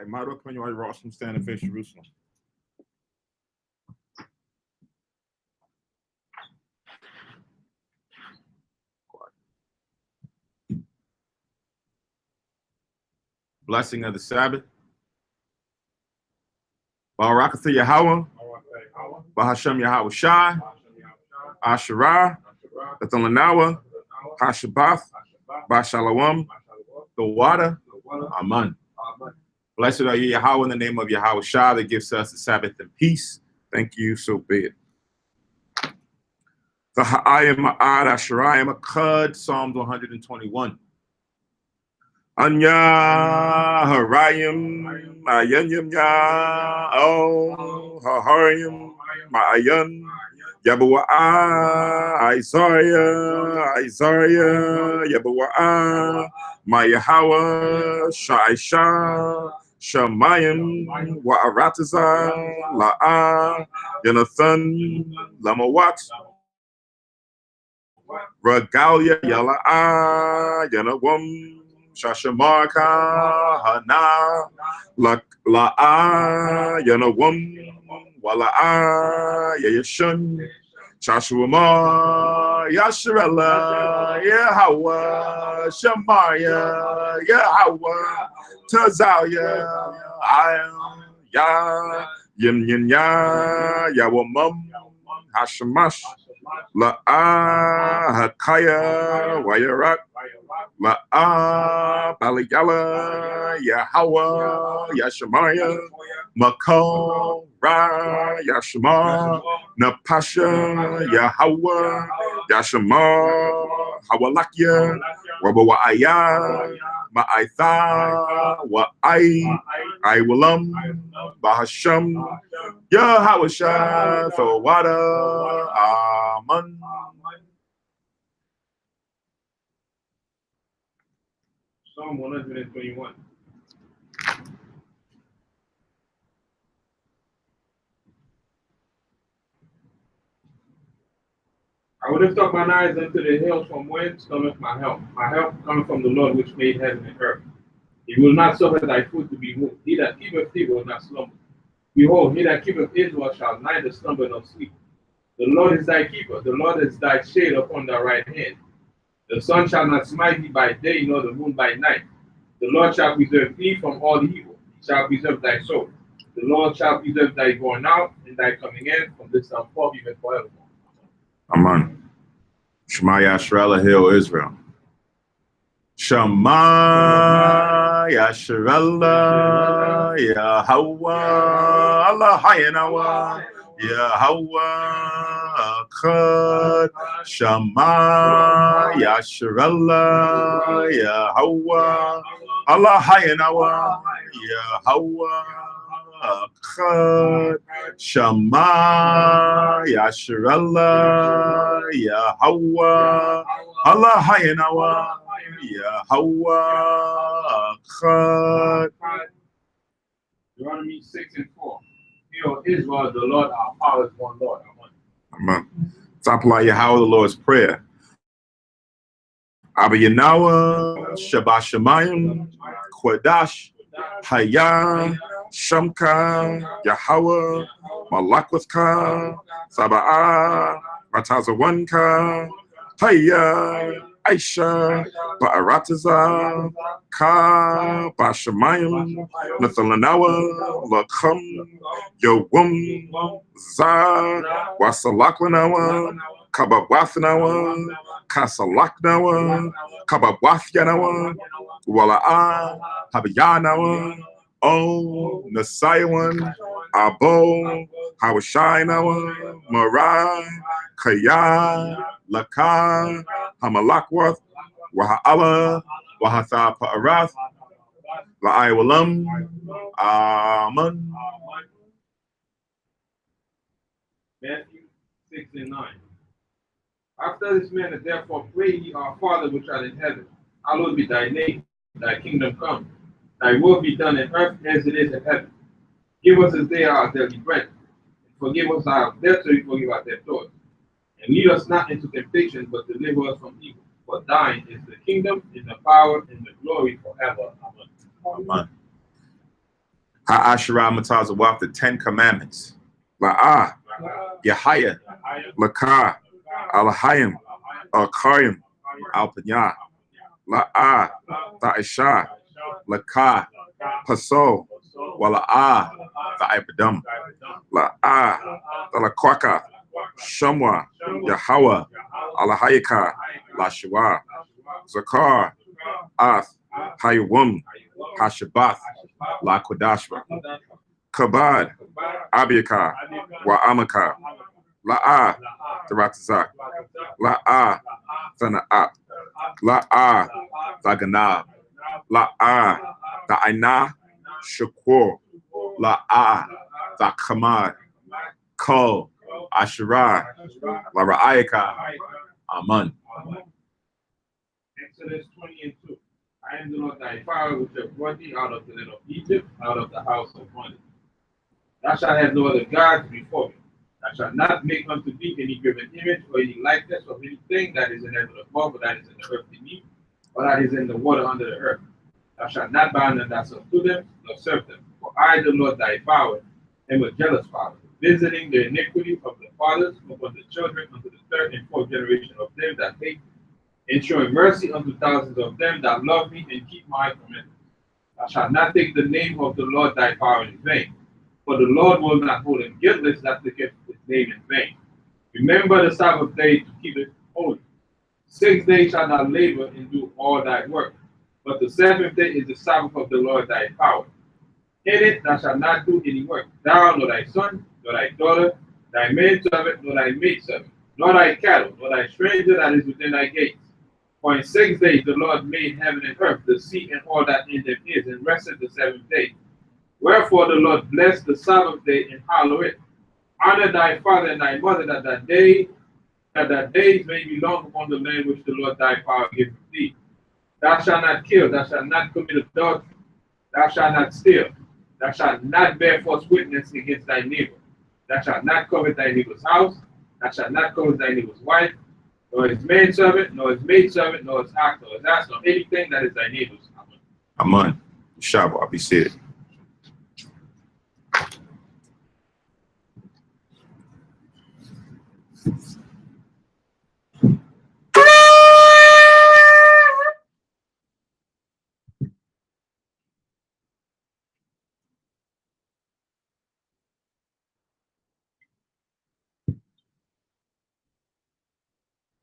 I might recommend you Ross from Stand and Face Jerusalem. Blessing of the Sabbath. Barakatha Yahweh. Bahashem Yahweh Shai. Asherah. Athalanawa. Hashabath. Bashalawam. The water. Amen. Blessed are you, Yahweh, in the name of Yahweh Shai that gives us the Sabbath and peace. Thank you, so be it. The Ha'ayim Ma'ad Asherayim Akkad, Psalms 121. Anya Harayim Ayanyam Ya O Haharayim Ma'ayan Yabu'a Isaiah Yabu'a Mayahawa Shaisha Shamayim Wa'arataza La'a Yanathan Lamawat Regalia Yala'a Yanawam Shashamarka Hana La'a Yanawam Wala'a Yayashun Shashuama Yasharella Yahweh Shamaya Yahweh Tazalia Ya Yin Yin Ya Yawamam Hashamash La'a Hakaya Wayarak La'a Baligala Yahweh Yashamaya Makal Ra Yashma Napasha Yahweh Yashma Hawalakia Wabawaya Ma'aitha I Willam Bahasham Yahweh Shai for water. Amen. Psalm 121. I will lift up mine eyes unto the hills from whence cometh my help. My help cometh from the Lord which made heaven and earth. He will not suffer thy foot to be moved. He that keepeth thee will not slumber. Behold, he that keepeth Israel shall neither slumber nor sleep. The Lord is thy keeper. The Lord is thy shade upon thy right hand. The sun shall not smite thee by day, nor the moon by night. The Lord shall preserve thee from all evil. He shall preserve thy soul. The Lord shall preserve thy going out and thy coming in from this time forth even forevermore. Amen. Shema Yashrela, Hill Israel. Shema Yashrela, Yahweh, Allah Hayanawa, Yahweh, Chad, Shema Yashrela, Yahweh, Allah Hayanawa, Yahweh, Chad, Shema Yashrela, Yahweh, Allah Hayanawa, Yahweh, Chad. Deuteronomy 6:4. Hear, Israel, the Lord our Father is one Lord. Amen. Tapla Yahweh, the Lord's Prayer. Abba Yanawa, Shabbat Shemayim, Kwadash, Hayah, Shamka, Yahweh, Malakwaka, Saba'a, Matazawanka, Haya, Aisha, Ba'arataza, Ka, Bashamayim, Nathalanawa, Lakam, Yowum, Za, Wasalaklanawa, Kabawathanawa, Kasalaknawa, Kabawathanawa, Wala'a, Habiyanawa, O Nasayawan, Abo, Hawashainawa, Marai, Kaya, Laka, Hamalakwath, Waha'ala, Wahatha Pa'arath, La'aiwalam, Aman. Matthew 6 and 9. After this manner, therefore, pray ye our Father which art in heaven, hallowed be thy name, thy kingdom come, thy will be done in earth as it is in heaven. Give us this day our daily bread, and forgive us our debts, so we forgive our debtors. And lead us not into temptation, but deliver us from evil. For thine is the kingdom, and the power, and the glory forever. Amen. Amen. Ha'ashara Matazawaf, the 10 Commandments. La'ah, Yahaya, Lakah, Alahayim, Alkarim, Alpanya, La'ah, Ta'isha, Lakah, Paso, Wala'ah, Ta'ibadam, La'ah, Talakwaka, Shamwa, Yahweh, Alahayaka, Lashua, Zakar, Ath, Hayawum, Hashabath, La Kodashwa, Kabad, Abiyaka, Wa'amaka, La'ah, Taratazak, La'ah, Thana'at, La'ah, Thaganab, La'ah, Ta'aina, Shakur, La'ah, Thakamad, Ko, Asherah, Lara'ayaka, Aman. Exodus 20 and 2. I am the Lord thy Father, which have brought thee out of the land of Egypt, out of the house of bondage. Thou shalt have no other gods before me. Thou shalt not make unto thee any graven image or any likeness of anything that is in heaven above, or that is in the earth beneath, or that is in the water under the earth. Thou shalt not bow down thyself to them, nor serve them. For I, the Lord thy Father, am a jealous Father, visiting the iniquity of the fathers upon the children unto the third and fourth generation of them that hate, and showing mercy unto thousands of them that love me and keep my commandments. Thou shalt not take the name of the Lord thy Father in vain, for the Lord will not hold him guiltless that taketh his name in vain. Remember the Sabbath day to keep it holy. 6 days shalt thou labor and do all thy work, but the seventh day is the Sabbath of the Lord thy power. In it thou shalt not do any work, thou, nor thy son, nor thy daughter, thy manservant, nor thy maidservant, nor thy cattle, nor thy stranger that is within thy gates. For in 6 days the Lord made heaven and earth, the sea, and all that in them is, and rested the seventh day. Wherefore the Lord blessed the Sabbath day and hallowed it. Honor thy father and thy mother, that days may be long upon the land which the Lord thy Father giveth thee. Thou shalt not kill, thou shalt not commit adultery, thou shalt not steal, thou shalt not bear false witness against thy neighbor. Thou shalt not covet thy neighbor's house, thou shalt not covet thy neighbor's wife, nor his manservant, nor his maidservant, nor his ox, nor his ass, nor anything that is thy neighbor's. Aman. Shabbat be said.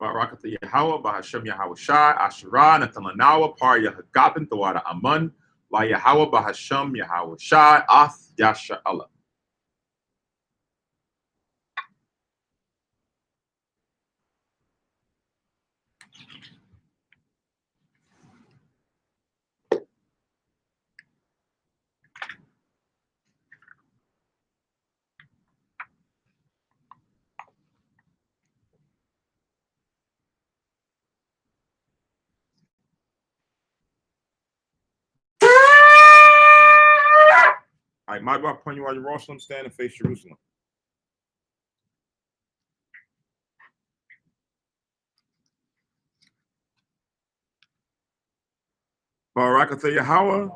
Barakatha Yahweh, Bahashem Yahweh Shai, Asherah, Nathalanawa, Par Yahagapin, Thawada Aman, La Yahweh, Bahashem Yahweh Shai, Ath Yasha Allah. All right, my God, upon you while Jerusalem, stand and face Jerusalem. Barakatha Yahweh,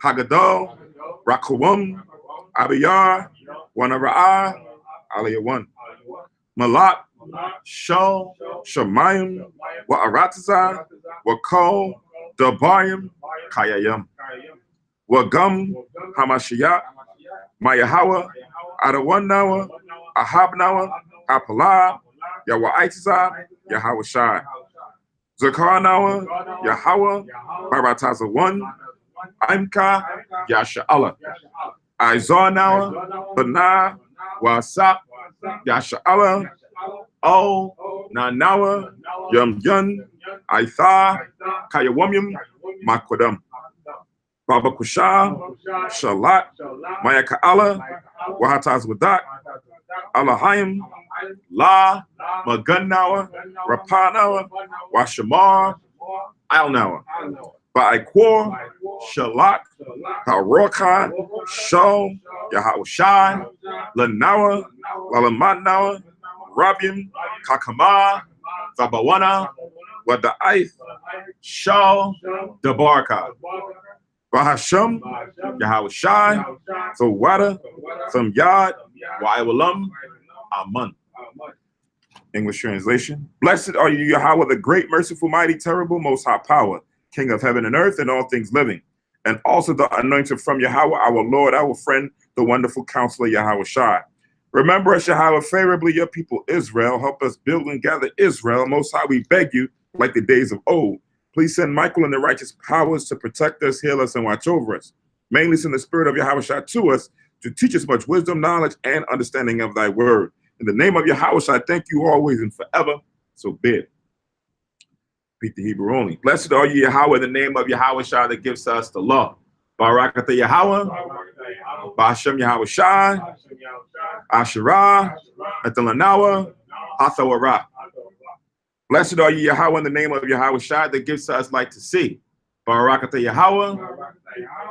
Hagadol, Rakawam, Abiyar, Wanara'ah, Aliyah 1. Malak, Shal, Shemayim, Wa'aratazah, Wakol, Dabayim, Kayayim. Wagum, Hamashiach, Mayahawa, Adawanawa, Ahabnawa, Apalah, Yawa'itazah, Yahawashai. Zakarnawa, Yahweh, Barataza 1, Imka, Yasha'Allah. Izarnawa, Banah, Wasap, Yasha'Allah, O, Nanawa, Yum Yun, Aitha, Kayawamyum, Makwadam. Baba Kusha, Shalat, Mayaka'Allah, Wahataz Wadak, Allahayim, La, Magunnawa, Rapanawa, Washamar, Alnawa, Ba'akwar, Shalak, Harokai, Shal, Yahushai, Lanawa, Lalamanawa, Rabim, Kakama, Zabawana, Wada'aith, Shal, Dabarka, Bahasham, Yahushai, Zawada, Some Yad, Wa'iwalam, Aman. English translation. Blessed are you, Yahweh, the great, merciful, mighty, terrible, most high power, King of heaven and earth and all things living, and also the anointed from Yahweh, our Lord, our friend, the wonderful counselor, Yahweh Shai. Remember us, Yahweh, favorably your people Israel. Help us build and gather Israel. Most high, we beg you, like the days of old. Please send Michael and the righteous powers to protect us, heal us, and watch over us. Mainly send the spirit of Yahweh Shai to us to teach us much wisdom, knowledge, and understanding of thy word. In the name of Yahweh Shai, thank you always and forever. So be it. Repeat the Hebrew only. Blessed are you, Yahweh, in the name of Yahweh Shai that gives us the law. Barakatah Yahweh, Ba'ashem Yahweh Shai, Asherah, Etelanawa, Hathawara. Blessed are you, Yahweh, in the name of Yahweh Shai that gives us light to see. Barakatah Yahweh,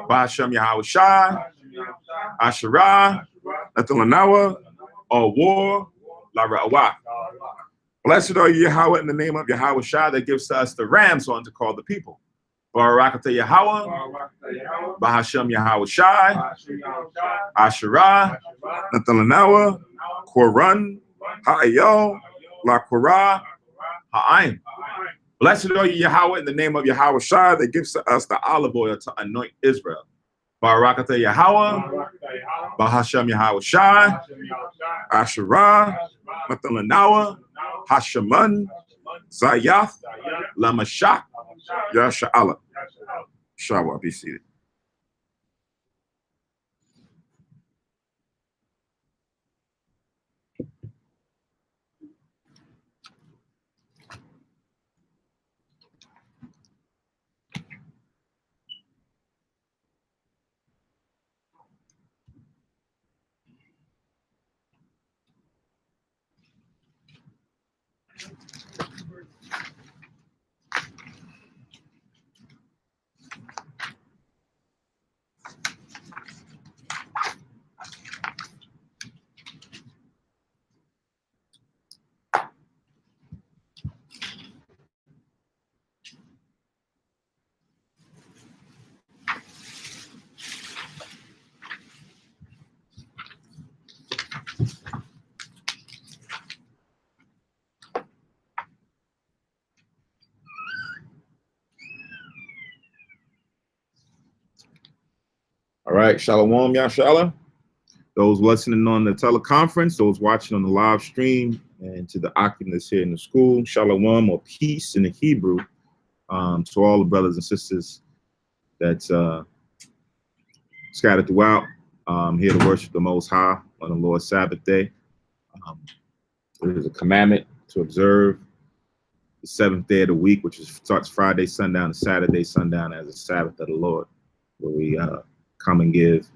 Ba'ashem Yahweh Shai, Asherah, Etelanawa, or war, La Ra'awah. Blessed are you, Yahweh, in the name of Yahweh Shai that gives us the ram's horn to call the people. Barakatah Yahweh, Bahashem Yahweh Shai, Asherah, Nathalanawa, Korun, Ha'ayel, La Korah, Ha'aim. Blessed are you, Yahweh, in the name of Yahweh Shai that gives us the olive oil to anoint Israel. Barakatah Yahweh, Bahashem Yahweh Shai, Asherah, Nathalanawa, Hasheman, Zayath, Lamashach, Yasha'Allah. Shawah, be seated. All right, Shalom, Yashala. Those listening on the teleconference, those watching on the live stream, and to the occupants here in the school, Shalom, or peace in the Hebrew, to all the brothers and sisters that's scattered throughout, here to worship the Most High on the Lord's Sabbath day. It is a commandment to observe the seventh day of the week, which starts Friday sundown to Saturday sundown as a Sabbath of the Lord, where we come and give,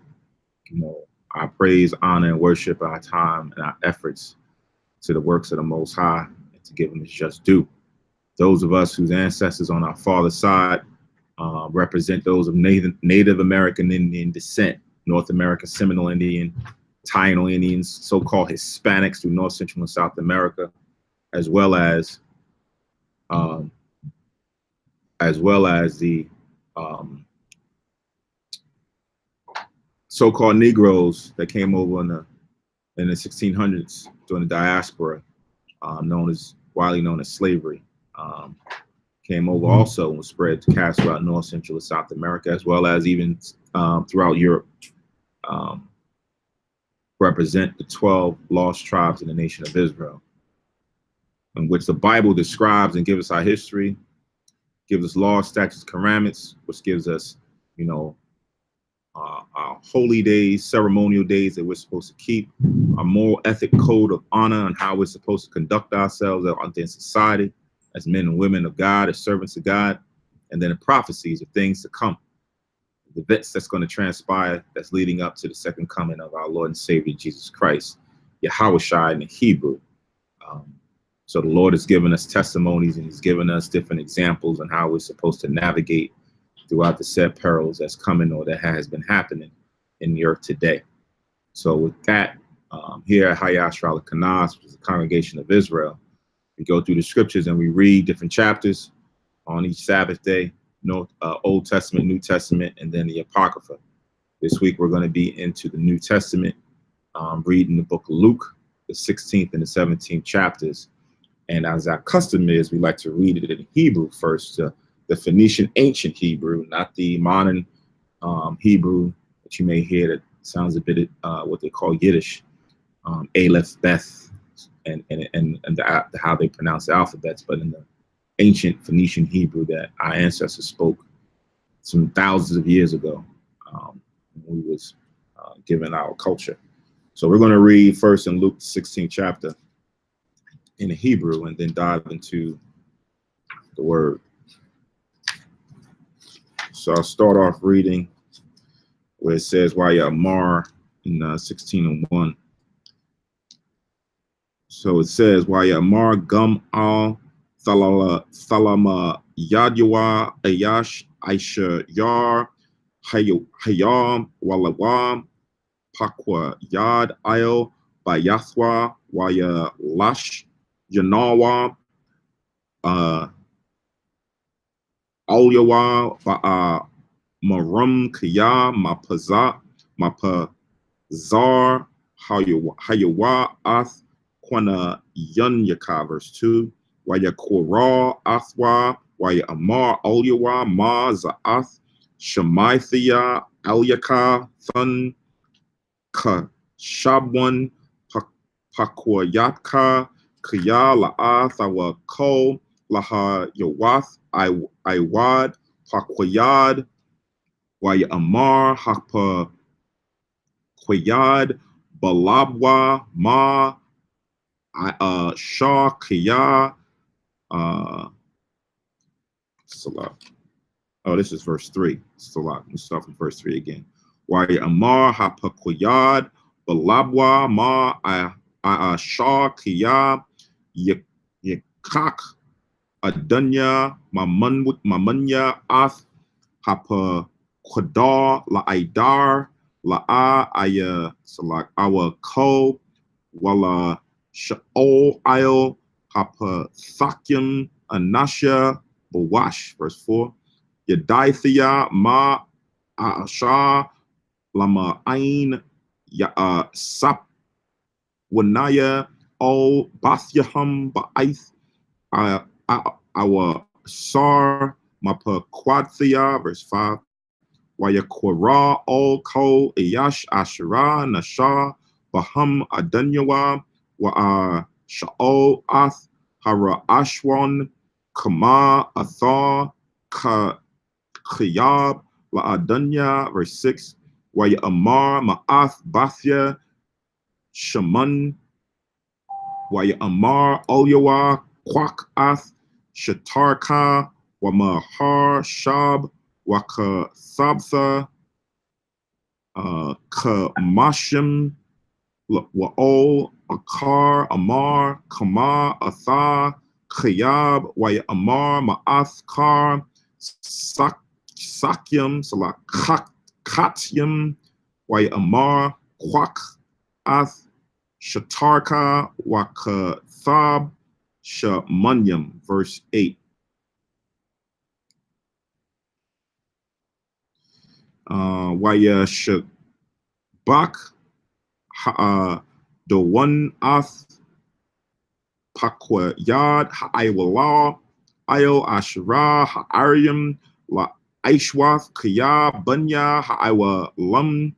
our praise, honor, and worship, our time and our efforts to the works of the Most High, and to give him his just due. Those of us whose ancestors on our father's side represent those of Native American Indian descent, North American Seminole Indian, Taino Indians, so-called Hispanics through North, Central, and South America, as well as the so-called Negroes that came over in the in the 1600s during the diaspora, widely known as slavery, came over also and was spread to cast throughout North, Central, and South America, as well as even throughout Europe, represent the 12 lost tribes in the nation of Israel, in which the Bible describes and gives us our history, gives us laws, statutes, commandments, which gives us, our holy days, ceremonial days that we're supposed to keep, a moral ethic code of honor and how we're supposed to conduct ourselves in society as men and women of God, as servants of God, and then the prophecies of things to come, the events that's going to transpire that's leading up to the second coming of our Lord and Savior Jesus Christ, Yahushua in the Hebrew. So the Lord has given us testimonies and he's given us different examples on how we're supposed to navigate throughout the said perils that's coming or that has been happening in the earth today. So with that, here at Hayashra Kanas, which is the congregation of Israel, we go through the scriptures and we read different chapters on each Sabbath day, Old Testament, New Testament, and then the Apocrypha. This week, we're going to be into the New Testament, reading the book of Luke, the 16th and the 17th chapters. And as our custom is, we like to read it in Hebrew first, the Phoenician ancient Hebrew, not the modern Hebrew that you may hear that sounds a bit what they call Yiddish, Aleph, Beth, and how they pronounce the alphabets, but in the ancient Phoenician Hebrew that our ancestors spoke some thousands of years ago when we was given our culture. So we're going to read first in Luke 16th chapter in the Hebrew and then dive into the word. So I'll start off reading where it says, Amar in 16:1. So it says, Amar gum al thalama yadyawa ayash aisha yar hayam walawam pakwa yad ayo bayathwa waya lash yanawa Alyawa ba'a marum kaya mapazar hayawa ath kwana yunyaka, verse 2. Waya kora athwa waya amar alyawa ma za'ath shemaithia alyaka thun ka shabwan pakwayatka kaya la'ath awa ko laha yawath Iwad Pakwayad Waya Amar Hakpa Kwayad Balabwa Ma Shah Kaya Salah. Oh, this is verse 3. Salah. Let's start from verse 3 again. Waya Amar Hapakwayad Balabwa Ma Shah Kaya Yakak Adunya Mamanya Ath Hapa Kwadar La Aidar La Aya Salak Awa Ko Wala Sha'ol Ayo Hapa Thakyam Anasha Bawash, verse 4. Yadaithia Ma Asha Lama Ain Ya Sap Wanaya O Bathyaham Ba'aith our Sar Mapa Quadthia, verse 5. Wayakwara all ko Ayash Ashara Nasha Baham Adanyawa Wa Sha'o Ath Hara Ashwan Kama Athar Ka Khiyab La Adanya, verse 6. Waya Amar Ma'ath Bathya Shaman Waya Amar Olyawa Kwak Ath Shatarka Wamahar Shab Waka Thabtha Kamashim Wa'ol Akar Amar Kama Atha Khayab Waya Amar Ma'ath Kar Sakyam Salak Katyam Waya Amar Kwak Ath Shatarka Waka Thab Shamanyam, verse 8. Waya Shabak the one ath pakwa yad ha'aiwala, ayo ashra ha'aryam, la aishwath kaya bunya ha'aiwa lum,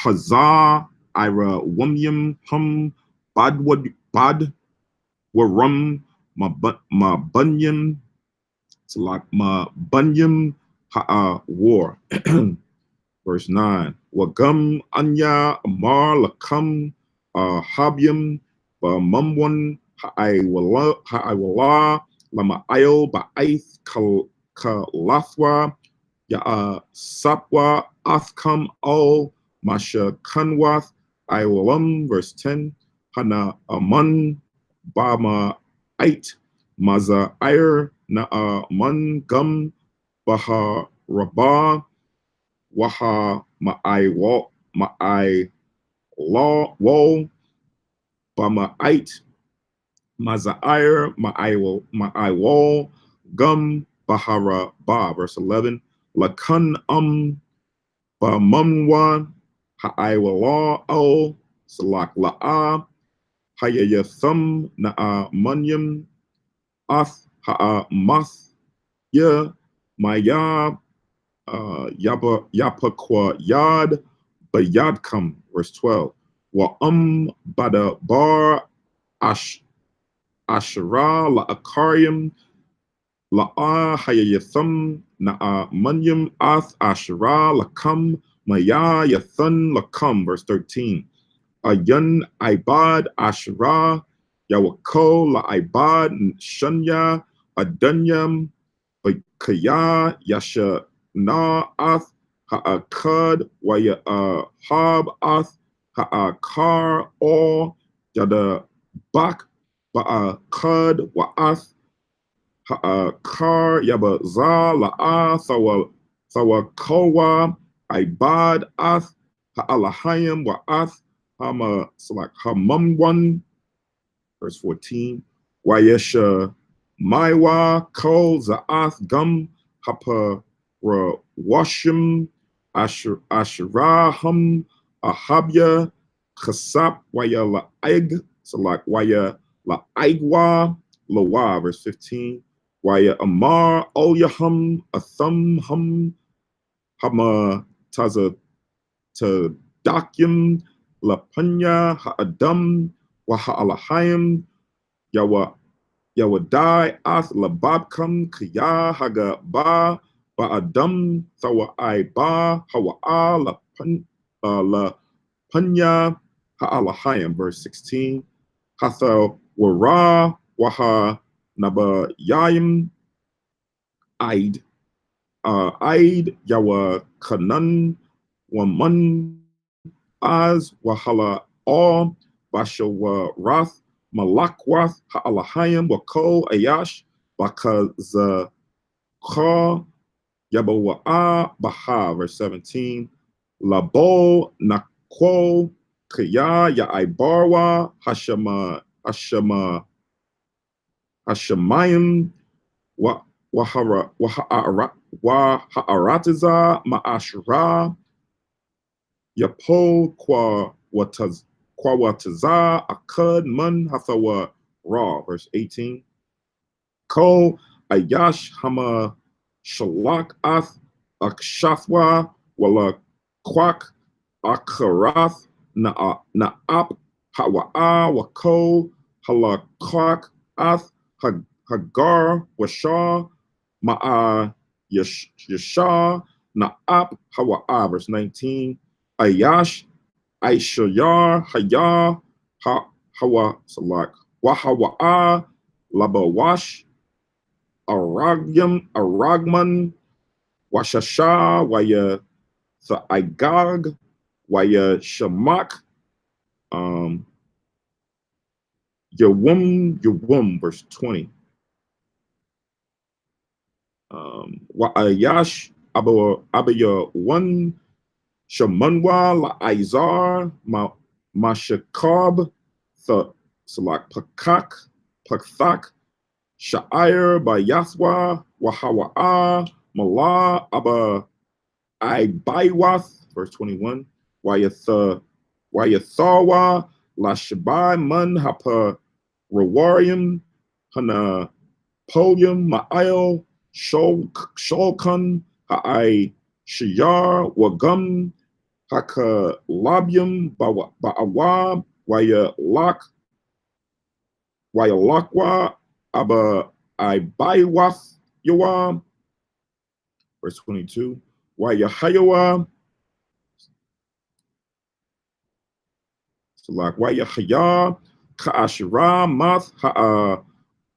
hazah ira wumyam hum bad warum ma bunyam, it's like ma bunyam ha'a war. Verse 9. Wagum anya amar lakam habyam ba mumwan ha'aiwala lama ayo ba'aith kalathwa ya sapwa athkam al masha kanwath aiwalam. Verse 10. Hana aman bama ait maza air na man gum baha rabah waha ma'ai law wall bama ait mazair ma'ai wall gum bahara ba. Verse 11. Lakan ba mumwa ha'ai wala al salak la'a hayaya thum na'a munyam ath ha'a math ya maya yapakwa yad bayadkam. Verse 12. Wa bada bar ashara la akarium la hayathum na munyam ath ashara lakam maya yathun lakam. Verse 13. Ayun ibad ashara yawako la ibad shunya adunyam kaya yasha na ath ha'akad waya hab ath ha'akar or yada bak ba'akad wa ath ha'akar yaba za la'a thawa kowa ibad ath ha'alahayim wa ath hama selak hamumwan. Verse 14. Wayesha maiwa kol za'ath gum hapa washim ashraham ahabya chasap waya la eg, so like waya la aigwa lawa. Verse 15. Waya amar olyahum athum hum hama taza tadakyum la punya ha'adam wa ha'alahayim yawadai ath lababkam kaya haga ba adam thawa I ba hawa'a la punya ha'alahayim. Verse 16. Hatha wara waha nabayayim aid yawa kanan waman az wahala all bashawa rath malakwath ha'alahayim wako ayash bakaza ka yabawa'a baha. Verse 17. Labo nakwo kaya ya ibarwa hashamayim wa ha'aratiza ma'ashra yapo kwa wataza akad man hathawa ra. Verse 18. Ko ayash hama shalak ath akshafwa wala kwak akarath na'ap hawa'a wako halakwak ath hagar washa ma'a yasha na'ap hawa'a. Verse 19. Ayash aishayar haya hawa salak wahawa'a labawash aragman washasha waya tha'igag waya shamak yawum. Verse 20. Wa'ayash abaya one shamanwa la'izar mashakab salak pakthak sha'ir bayathwa wahawa'a mala aba ibaiwath. Verse 21. Wayatha Wayathawa la shabai mun hapa rawarium hana polium ma'il sholkun ha'ai shiyar wagum haka labium ba'awa waya lakwa aba I baiwath yawa. Verse 22. Waya hayawa. So like waya haya ka'ashira math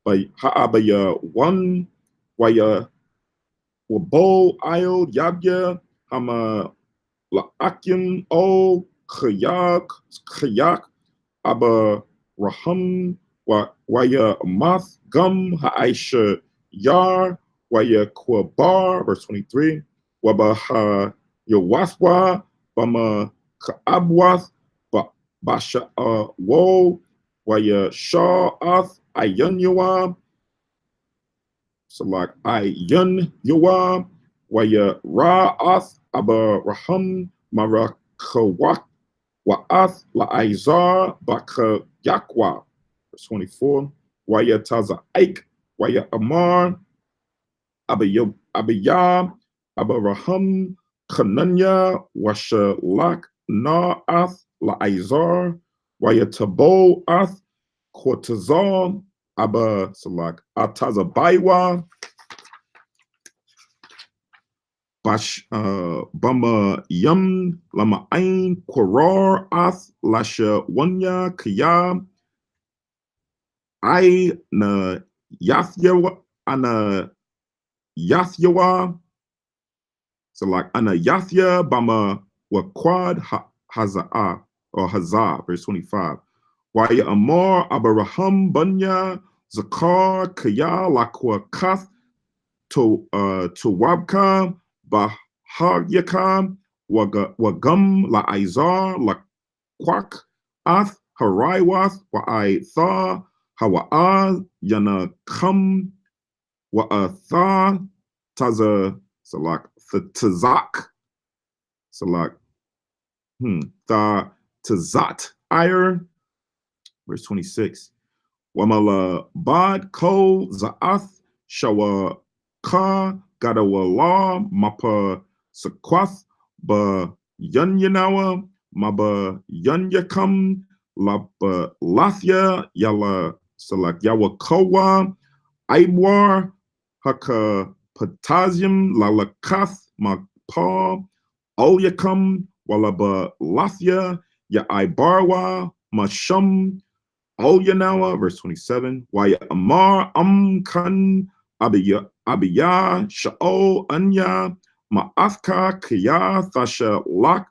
ha'abaya one waya wabo ayo yabya hama la'akim o kayak aba raham waya math gum ha'aisha yar waya kwabar. Verse 23. Waba ha yawaswa bama ka'abwath basha wo waya sha'ath ayun yawa. So like ayun yawa waya ra'ath aba raham marakawak wa'ath la'izar baka yakwa. Verse 24. Waya taza aik waya amar abaya abaraham kananya washa lak na'ath la'izar waya tabo ath kortazar aba salak ataza baiwa bash bama yum lama ain korar ath lasha wanya kaya I na yathyawa ana yathyawa. So like ana yathya bama wakwad hazaa or hazah. Verse 25. Waya amor abaraham bunya zakar kaya lakwa kath to wabka bahagyaka wagum la izar la kwak ath haraiwath wa I tha hawa'a yana kam wa tha taza salak tazak salak tha tazat ire. Verse 26. Wamala bad ko za'ath shawa ka gadawala mapa sakwath ba yunyanawa maba yunyakam lapa lathya yala salak yawa kawa aibwar haka potassium lalakath pa oyakam walaba lathya ya ibarwa mashum Olyanawa. Verse 27. Waya amar kan abiya sha'o anya ma'athka kaya thasha lak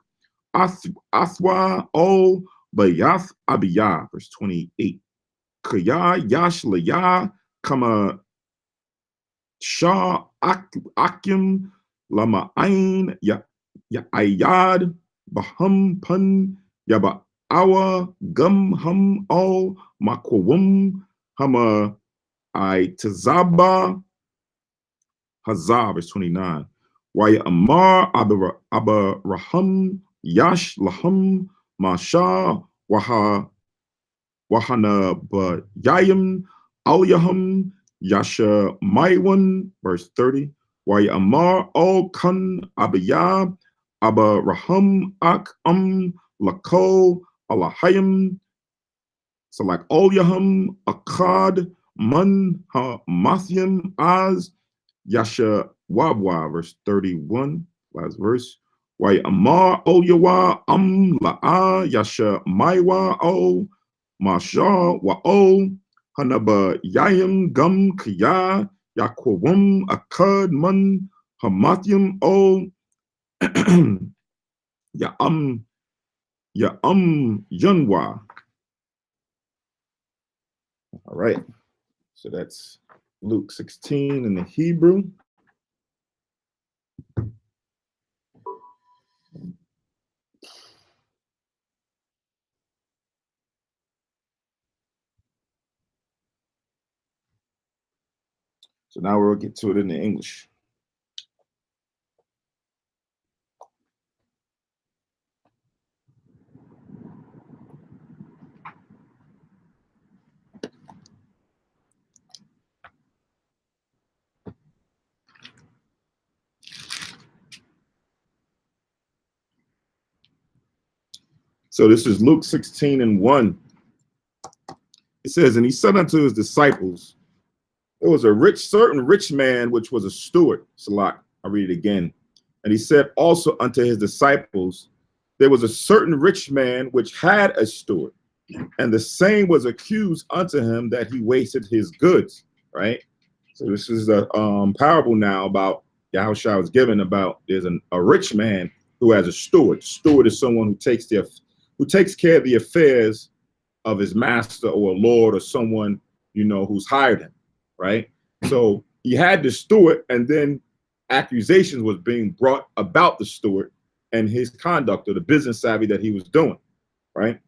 athwa o bayath abiya. Verse 28. Kaya yash laya kama sha akim lama ain ya ayad baham pun yaba awa gum hum o makwum hama I tazaba hazah. Verse 29. Waya amar aba raham yash laham masha wahana ba yayim alyaham yasha maiwan. Verse 30. Waya amar o kan abaya aba raham ak lako alahayim. So like Olyahum, Akkad, Man, Ha, Mathiam, Az, Yasha, Wabwa. Verse 31, last verse. Why Amar, Olyawa, La'a, Yasha, Maiwa, O, Masha, Wa, O, Hanaba, Yayim, Gum, Kaya, Yakwum, Akkad, Man, Hamathiam, O, Yunwa. All right. So that's Luke 16 in the Hebrew. So now we'll get to it in the English. So this is Luke 16:1. It says, and he said unto his disciples, there was a certain rich man, which was a steward. Salak, I'll read it again. And he said also unto his disciples, there was a certain rich man which had a steward, and the same was accused unto him that he wasted his goods. Right. So this is a parable now about Yahushua was given about there's a rich man who has a steward. Steward is someone who takes care of the affairs of his master or a lord or someone, you know, who's hired him. Right. So he had the steward, and then accusations was being brought about the steward and his conduct or the business savvy that he was doing. Right.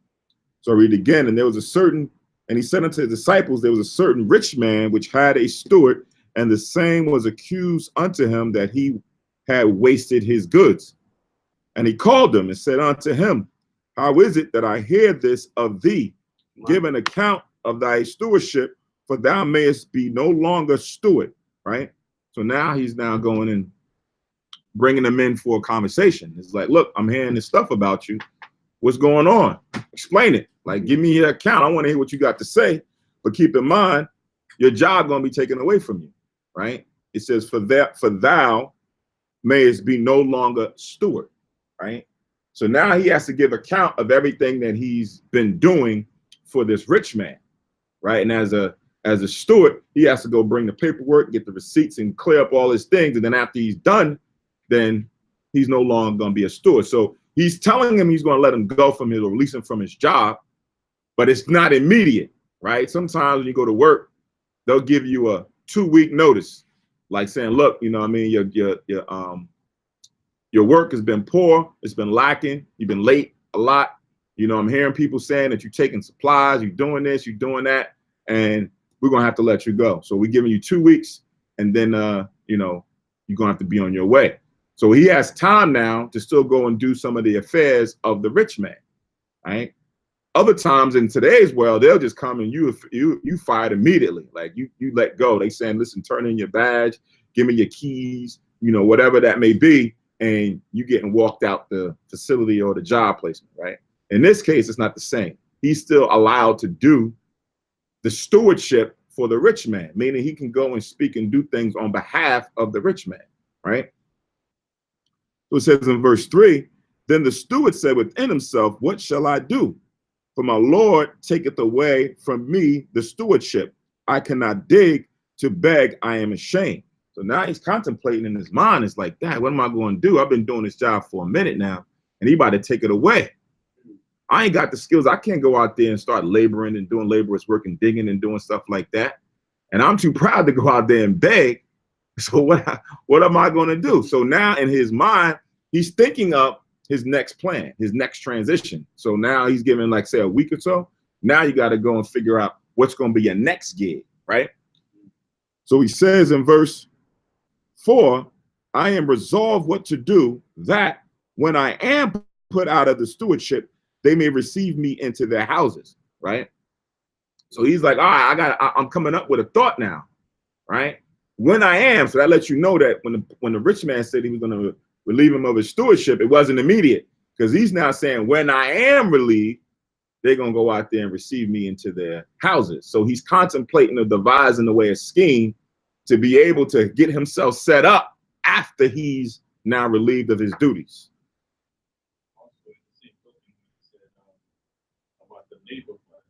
So I read again, and there was a certain, and he said unto his disciples, there was a certain rich man which had a steward, and the same was accused unto him that he had wasted his goods. And he called him and said unto him, how is it that I hear this of thee? Give an account of thy stewardship, for thou mayest be no longer steward. Right. So now he's now going and bringing them in for a conversation. It's like, look, I'm hearing this stuff about you. What's going on? Explain it. Like, give me your account. I want to hear what you got to say. But keep in mind, your job going to be taken away from you. Right. It says, for thou mayest be no longer steward. Right. So now he has to give account of everything that he's been doing for this rich man. Right. And as a steward, he has to go bring the paperwork, get the receipts, and clear up all his things. And then after he's done, then he's no longer going to be a steward. So he's telling him he's going to let him go from his, or release him from his job, but it's not immediate, right? Sometimes when you go to work, they'll give you a 2-week notice, like saying, look, you know what I mean, your work has been poor, it's been lacking, you've been late a lot. You know, I'm hearing people saying that you're taking supplies, you're doing this, you're doing that, and we're going to have to let you go. So we're giving you 2 weeks, and then, you know, you're going to have to be on your way. So he has time now to still go and do some of the affairs of the rich man, right? Other times in today's world, they'll just come and you fired immediately. Like you let go. They saying, listen, turn in your badge, give me your keys, you know, whatever that may be, and you getting walked out the facility or the job placement, right? In this case, it's not the same. He's still allowed to do the stewardship for the rich man, meaning he can go and speak and do things on behalf of the rich man, right? So it says in verse 3, then the steward said within himself, what shall I do? For my Lord taketh away from me the stewardship. I cannot dig to beg, I am ashamed. So now he's contemplating in his mind. It's like, Dad, what am I going to do? I've been doing this job for a minute now, and he about to take it away. I ain't got the skills. I can't go out there and start laboring and doing laborers work and digging and doing stuff like that. And I'm too proud to go out there and beg. So what am I going to do? So now in his mind, he's thinking of his next plan, his next transition. So now he's given, like, say, a week or so. Now you got to go and figure out what's going to be your next gig, right? So he says in verse 4, I am resolved what to do, that when I am put out of the stewardship, they may receive me into their houses, right? So he's like, all right, I'm coming up with a thought now, right? When I am, so that lets you know that when the rich man said he was going to relieve him of his stewardship, it wasn't immediate, because he's now saying, when I am relieved, they're going to go out there and receive me into their houses. So he's contemplating or devising a way, a scheme to be able to get himself set up after he's now relieved of his duties. Also, in the same token, he said about the labor part.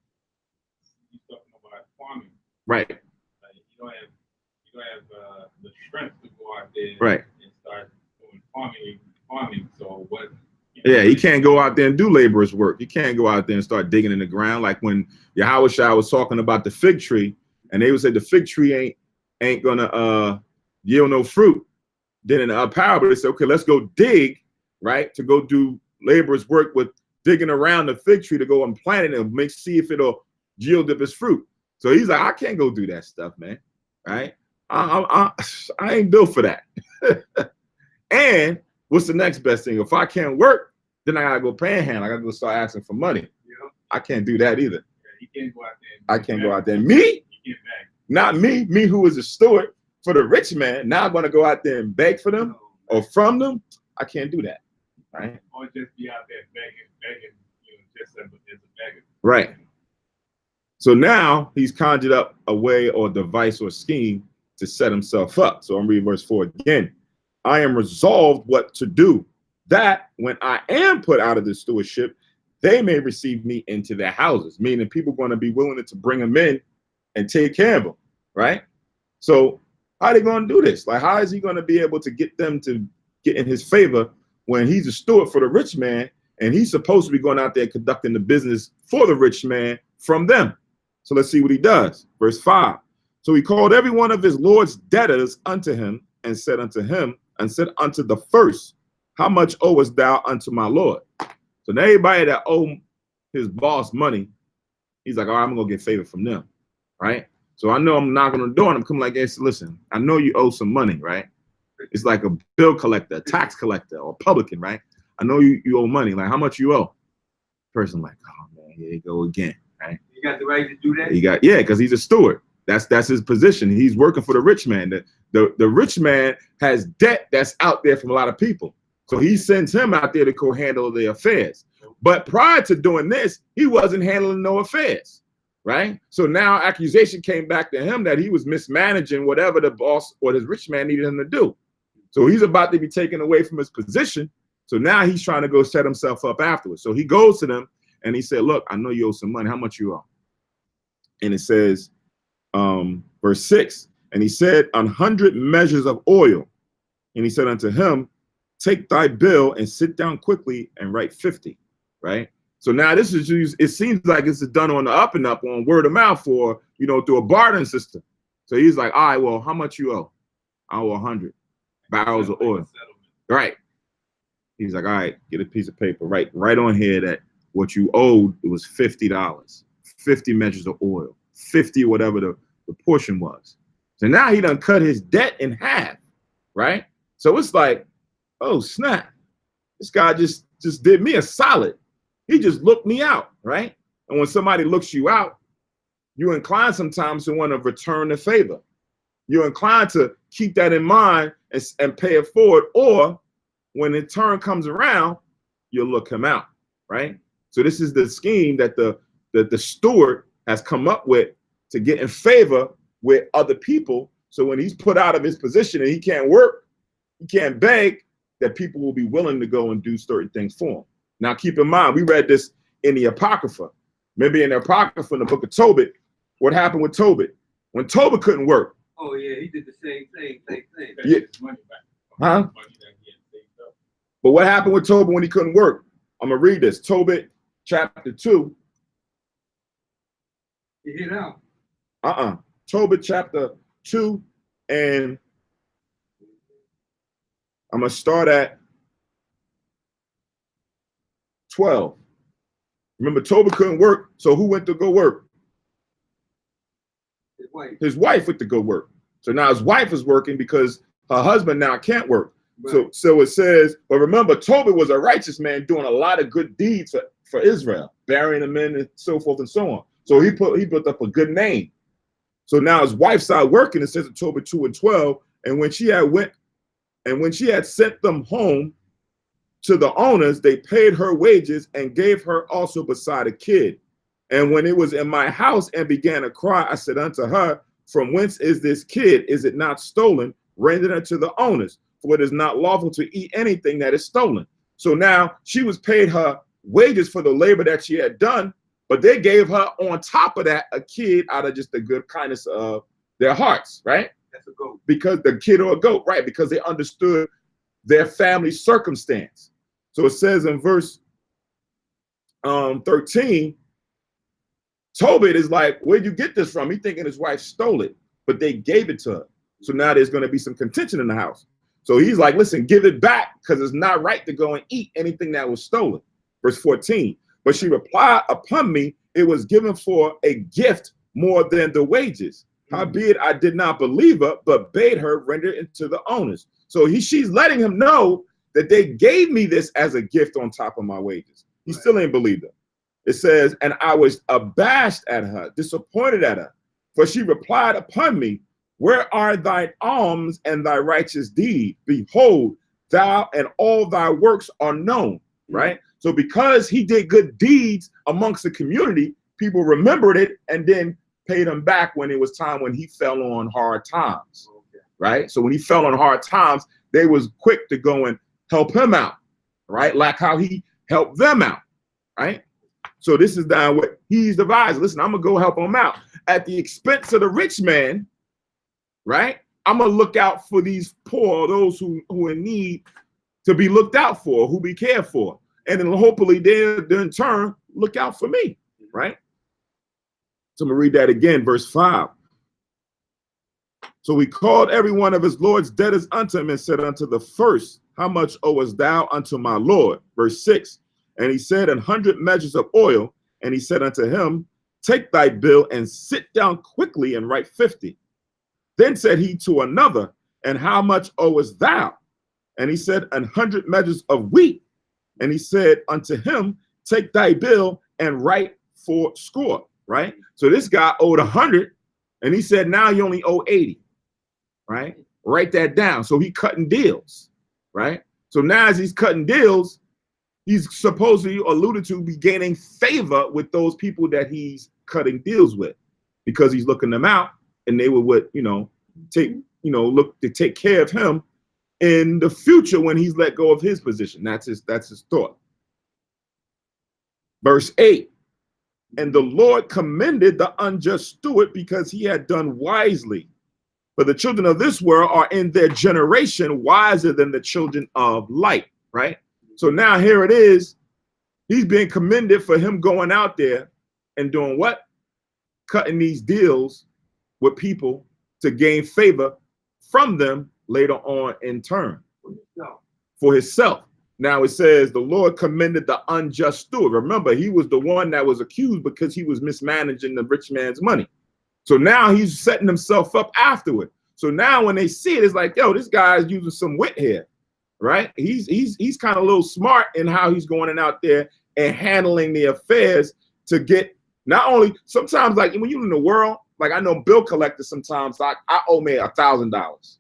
He's talking about farming. Right. Like, you don't have the strength to go out there Right. and start doing farming. So what? Yeah, he can't go out there and do laborer's work. He can't go out there and start digging in the ground. Like when Yahushua was talking about the fig tree, and they would say the fig tree ain't gonna yield no fruit. Then in the parable, they say, okay, let's go dig, right? To go do laborer's work with digging around the fig tree to go and plant it and see if it'll yield up its fruit. So he's like, I can't go do that stuff, man. Right? I ain't built for that. And what's the next best thing? If I can't work, then I gotta go panhandle. I gotta go start asking for money. Yeah. I can't do that either. Yeah, he can't go out there. I can't go out there. Me? He can't beg. Not me who is a steward for the rich man. Now I'm gonna go out there and beg for them or from them. I can't do that. Right? Or just be out there begging, just as a beggar. Right. So now he's conjured up a way or device or scheme to set himself up. So I'm reading verse 4 again. I am resolved what to do, that when I am put out of the stewardship, they may receive me into their houses, meaning people are going to be willing to bring him in and take care of him, right? So how are they going to do this? Like, how is he going to be able to get them to get in his favor when he's a steward for the rich man and he's supposed to be going out there conducting the business for the rich man from them? So let's see what he does. Verse 5. So he called every one of his Lord's debtors unto him and said unto the first, how much owest thou unto my Lord? So now everybody that owe his boss money, he's like, all right, I'm going to get favor from them, right? So I know I'm knocking on the door and I'm coming like, hey, listen, I know you owe some money, right? It's like a bill collector, a tax collector, or a publican, right? I know you owe money. Like, how much you owe? Person like, oh, man, here you go again, right? You got the right to do that? Yeah, because he's a steward. That's his position. He's working for the rich man. The rich man has debt that's out there from a lot of people. So he sends him out there to go handle the affairs. But prior to doing this, he wasn't handling no affairs, right? So now accusation came back to him that he was mismanaging whatever the boss or his rich man needed him to do. So he's about to be taken away from his position. So now he's trying to go set himself up afterwards. So he goes to them and he said, look, I know you owe some money. How much you owe? And it says, verse 6, and he said, 100 measures of oil. And he said unto him, take thy bill and sit down quickly and write 50, right? So now this is used, it seems like this is done on the up and up, on word of mouth, or, you know, through a bartering system. So he's like, all right, well, how much you owe? I owe 100 barrels of oil. Right. He's like, all right, get a piece of paper, right on here that what you owed, it was $50, 50 measures of oil, 50, whatever the portion was. So now he done cut his debt in half, right? So it's like, oh snap, this guy just did me a solid. He just looked me out, right? And when somebody looks you out, you're inclined sometimes to want to return the favor. You're inclined to keep that in mind and pay it forward, or when the turn comes around, you'll look him out, right? So this is the scheme that the steward has come up with to get in favor with other people. So when he's put out of his position and he can't work, he can't beg, that people will be willing to go and do certain things for him. Now, keep in mind, we read this in the Apocrypha. Maybe in the Apocrypha in the book of Tobit, what happened with Tobit? When Tobit couldn't work. Oh, yeah, he did the same thing. Yeah. Huh? But what happened with Tobit when he couldn't work? I'm going to read this. Tobit chapter 2. You hit out. Tobit chapter 2, and I'm going to start at 12. Remember, Tobit couldn't work, so who went to go work? His wife. His wife went to go work. So now his wife is working because her husband now can't work. Right. So it says, but remember, Tobit was a righteous man doing a lot of good deeds for Israel, burying them in and so forth and so on. So he built up a good name. So now his wife started working. It says in Tobit 2 and 12, and when she had sent them home to the owners, they paid her wages and gave her also beside a kid. And when it was in my house and began to cry, I said unto her, from whence is this kid? Is it not stolen? Render it unto the owners, for it is not lawful to eat anything that is stolen. So now she was paid her wages for the labor that she had done, but they gave her on top of that a kid out of just the good kindness of their hearts, right? That's a goat. Because the kid or a goat, right? Because they understood their family circumstance. So it says in verse 13, Tobit is like, where'd you get this from? He thinking his wife stole it, but they gave it to her. So now there's going to be some contention in the house. So he's like, listen, give it back, because it's not right to go and eat anything that was stolen. Verse 14, but she replied, upon me, it was given for a gift more than the wages. Howbeit I did not believe her, but bade her render it to the owners. So she's letting him know that they gave me this as a gift on top of my wages. He still ain't believed her. It says, and I was abashed at her, disappointed at her. For she replied upon me, where are thine alms and thy righteous deed? Behold, thou and all thy works are known, right? So because he did good deeds amongst the community, people remembered it and then paid him back when it was time when he fell on hard times, right? So when he fell on hard times, they was quick to go and help him out, right? Like how he helped them out, right? So this is down what he's devised. Listen, I'm gonna go help him out at the expense of the rich man, right? I'm gonna look out for these poor, those who in need to be looked out for, who be cared for. And then hopefully they'll in turn look out for me, right? So I'm gonna read that again, verse 5. So he called every one of his Lord's debtors unto him and said unto the first, how much owest thou unto my Lord? Verse 6. And he said, 100 measures of oil. And he said unto him, take thy bill and sit down quickly and write 50. Then said he to another, and how much owest thou? And he said, 100 measures of wheat. And he said unto him, take thy bill and write 80, right? So this guy owed 100, and he said, now you only owe 80, right? Write that down. So he cutting deals, right? So now as he's cutting deals, he's supposedly alluded to be gaining favor with those people that he's cutting deals with, because he's looking them out, and they would, look to take care of him in the future when he's let go of his position. That's his thought. Verse 8. And the Lord commended the unjust steward because he had done wisely. For the children of this world are in their generation wiser than the children of light, right? So now here it is. He's being commended for him going out there and doing what? Cutting these deals with people to gain favor from them later on in turn for himself. Now it says the Lord commended the unjust steward. Remember, he was the one that was accused because he was mismanaging the rich man's money. So now he's setting himself up afterward. So now when they see it, it's like, yo, this guy is using some wit here, right? He's kind of a little smart in how he's going in out there and handling the affairs to get not only sometimes, like when you're in the world, like I know bill collectors sometimes, like I owe me $1,000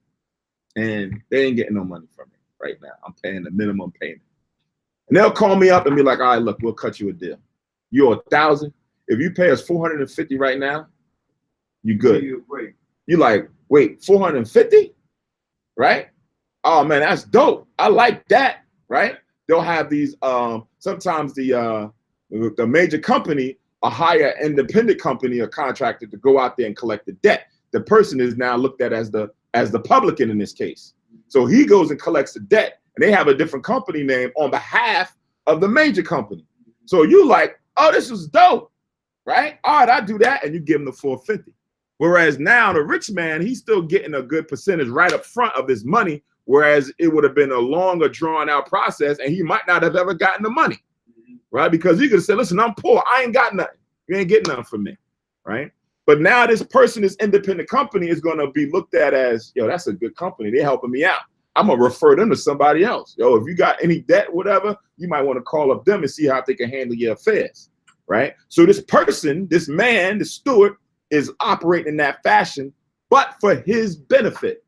and they ain't getting no money from me right now. I'm paying the minimum payment. And they'll call me up and be like, all right, look, we'll cut you a deal. You owe 1,000. If you pay us 450 right now, you good. You like, wait, 450? Right? Oh man, that's dope. I like that, right? They'll have these sometimes the major company, a hire independent company or contractor to go out there and collect the debt. The person is now looked at as the publican in this case. So he goes and collects the debt, and they have a different company name on behalf of the major company. So you like, oh, this is dope, right? All right, I do that, and you give him the 450. Whereas now the rich man, he's still getting a good percentage right up front of his money, whereas it would have been a longer drawn out process, and he might not have ever gotten the money, right? Because he could have said, listen, I'm poor, I ain't got nothing. You ain't getting nothing from me, right? But now this person, this independent company is going to be looked at as, yo, that's a good company. They're helping me out. I'm going to refer them to somebody else. Yo, if you got any debt, whatever, you might want to call up them and see how they can handle your affairs, right? So this person, this man, the steward, is operating in that fashion, but for his benefit,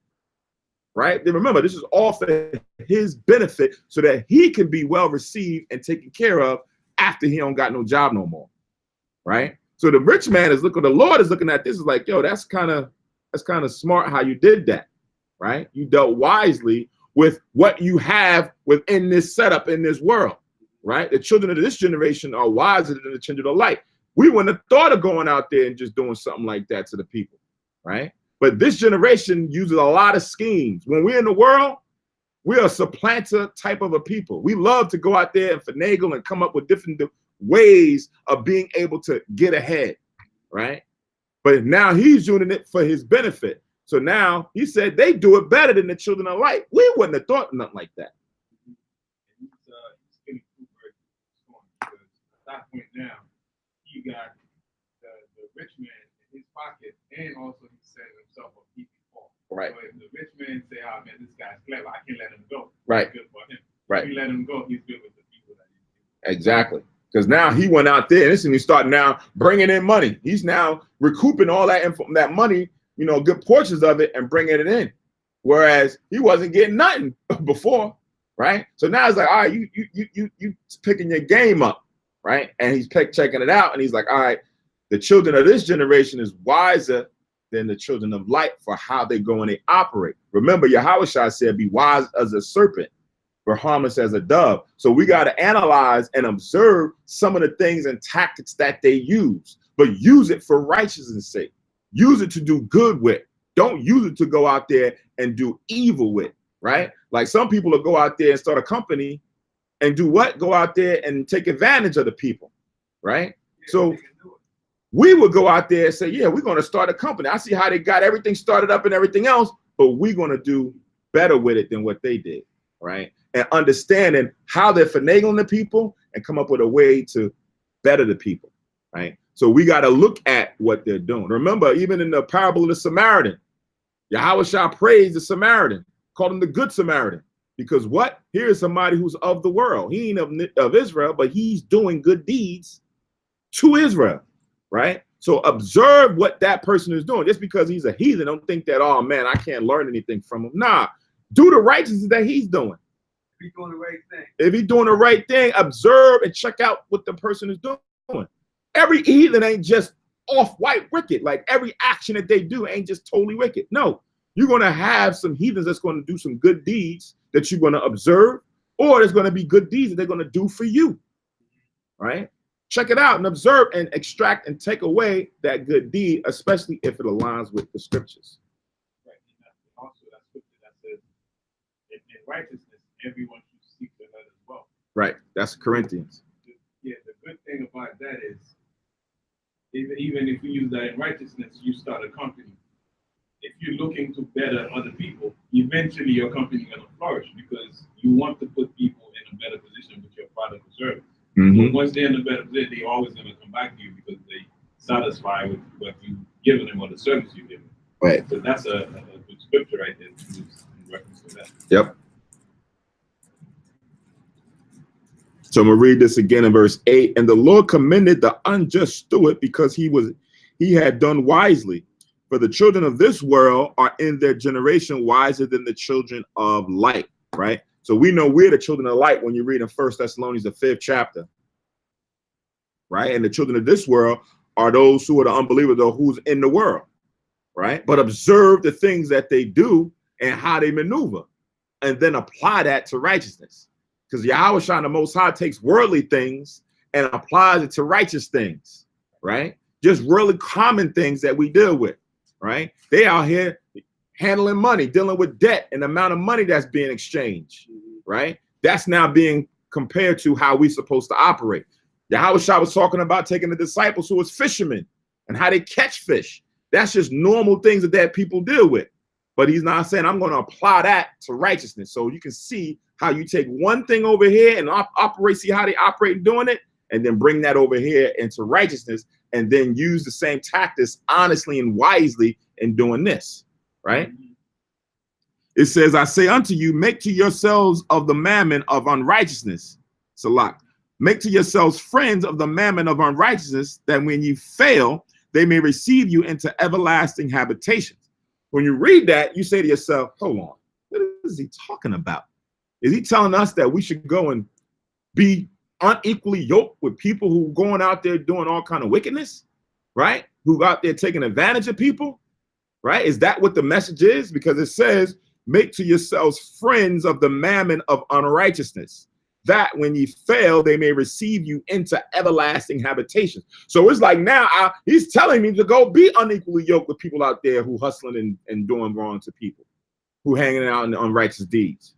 right? Then remember, this is all for his benefit so that he can be well received and taken care of after he don't got no job no more, right? So the rich man is looking, the Lord is looking at this is like, yo, that's kind of smart how you did that, right? You dealt wisely with what you have within this setup in this world, right? The children of this generation are wiser than the children of light. We wouldn't have thought of going out there and just doing something like that to the people, right? But this generation uses a lot of schemes. When we're in the world, we're a supplanter type of a people. We love to go out there and finagle and come up with different ways of being able to get ahead, right? But now he's doing it for his benefit. So now he said they do it better than the children of light. We wouldn't have thought nothing like that. At that point now, you got the rich man in his pocket, and also he's setting himself up easy fall. Right. So if the rich man say, "Oh man, this guy's clever, I can let him go." Right. It's good for him. Right. If you let him go, he's good with the people that he's Exactly. Because now he went out there and he's starting now bringing in money. He's now recouping all that money, good portions of it and bringing it in. Whereas he wasn't getting nothing before. right? So now it's like, all right, you picking your game up, right? And he's checking it out, and he's like, all right, the children of this generation is wiser than the children of light for how they go and they operate. Remember, Yahushua said, be wise as a serpent, but harmless as a dove. So we got to analyze and observe some of the things and tactics that they use, but use it for righteousness' sake. Use it to do good with. Don't use it to go out there and do evil with, right? Like some people will go out there and start a company and do what? Go out there and take advantage of the people, right? So we would go out there and say, yeah, we're going to start a company. I see how they got everything started up and everything else, but we're going to do better with it than what they did, right? And understanding how they're finagling the people and come up with a way to better the people, right? So we got to look at what they're doing. Remember, even in the parable of the Samaritan, Yahushua praised the Samaritan, called him the good Samaritan, because what? Here's somebody who's of the world. He ain't of Israel, but he's doing good deeds to Israel, right? So observe what that person is doing. Just because he's a heathen, don't think that, oh man, I can't learn anything from him. Nah, do the righteousness that he's doing. If he's doing the right thing. If he's doing the right thing, observe and check out what the person is doing. Every heathen ain't just off-white wicked. Like every action that they do ain't just totally wicked. No, you're going to have some heathens that's going to do some good deeds that you're going to observe, or there's going to be good deeds that they're going to do for you, right? Check it out and observe and extract and take away that good deed, especially if it aligns with the scriptures. Right. And also that scripture that says, in righteousness, everyone should seek the Lord as well. Right. That's Corinthians. Yeah, the good thing about that is, even if you use that in righteousness, you start a company. If you're looking to better other people, eventually your company is going to flourish because you want to put people in a better position with your product or service. Mm-hmm. Once they're in a better position, they're always going to come back to you because they satisfy with what you've given them or the service you've given them. Right. So that's a good scripture right there to use in reference to that. Yep. So I'm gonna read this again in verse 8. And the Lord commended the unjust steward because he had done wisely. For the children of this world are in their generation wiser than the children of light. Right. So we know we're the children of light when you read in 1 Thessalonians, the 5th chapter. Right. And the children of this world are those who are the unbelievers, or who's in the world. Right. But observe the things that they do and how they maneuver, and then apply that to righteousness. Because Yahushua, the Most High, takes worldly things and applies it to righteous things, right? Just really common things that we deal with, right? They out here handling money, dealing with debt and the amount of money that's being exchanged, right? That's now being compared to how we're supposed to operate. Yahushua was talking about taking the disciples who was fishermen and how they catch fish. That's just normal things that people deal with. But he's not saying I'm going to apply that to righteousness. So you can see how you take one thing over here and operate, see how they operate doing it, and then bring that over here into righteousness, and then use the same tactics honestly and wisely in doing this, right? It says, I say unto you, make to yourselves of the mammon of unrighteousness, Salak. Make to yourselves friends of the mammon of unrighteousness, that when you fail, they may receive you into everlasting habitations. When you read that, you say to yourself, hold on, what is he talking about? Is he telling us that we should go and be unequally yoked with people who are going out there doing all kind of wickedness, right? Who out there taking advantage of people, right? Is that what the message is? Because it says, make to yourselves friends of the mammon of unrighteousness, that when ye fail, they may receive you into everlasting habitations. So it's like now he's telling me to go be unequally yoked with people out there who hustling and doing wrong to people, who hanging out in the unrighteous deeds.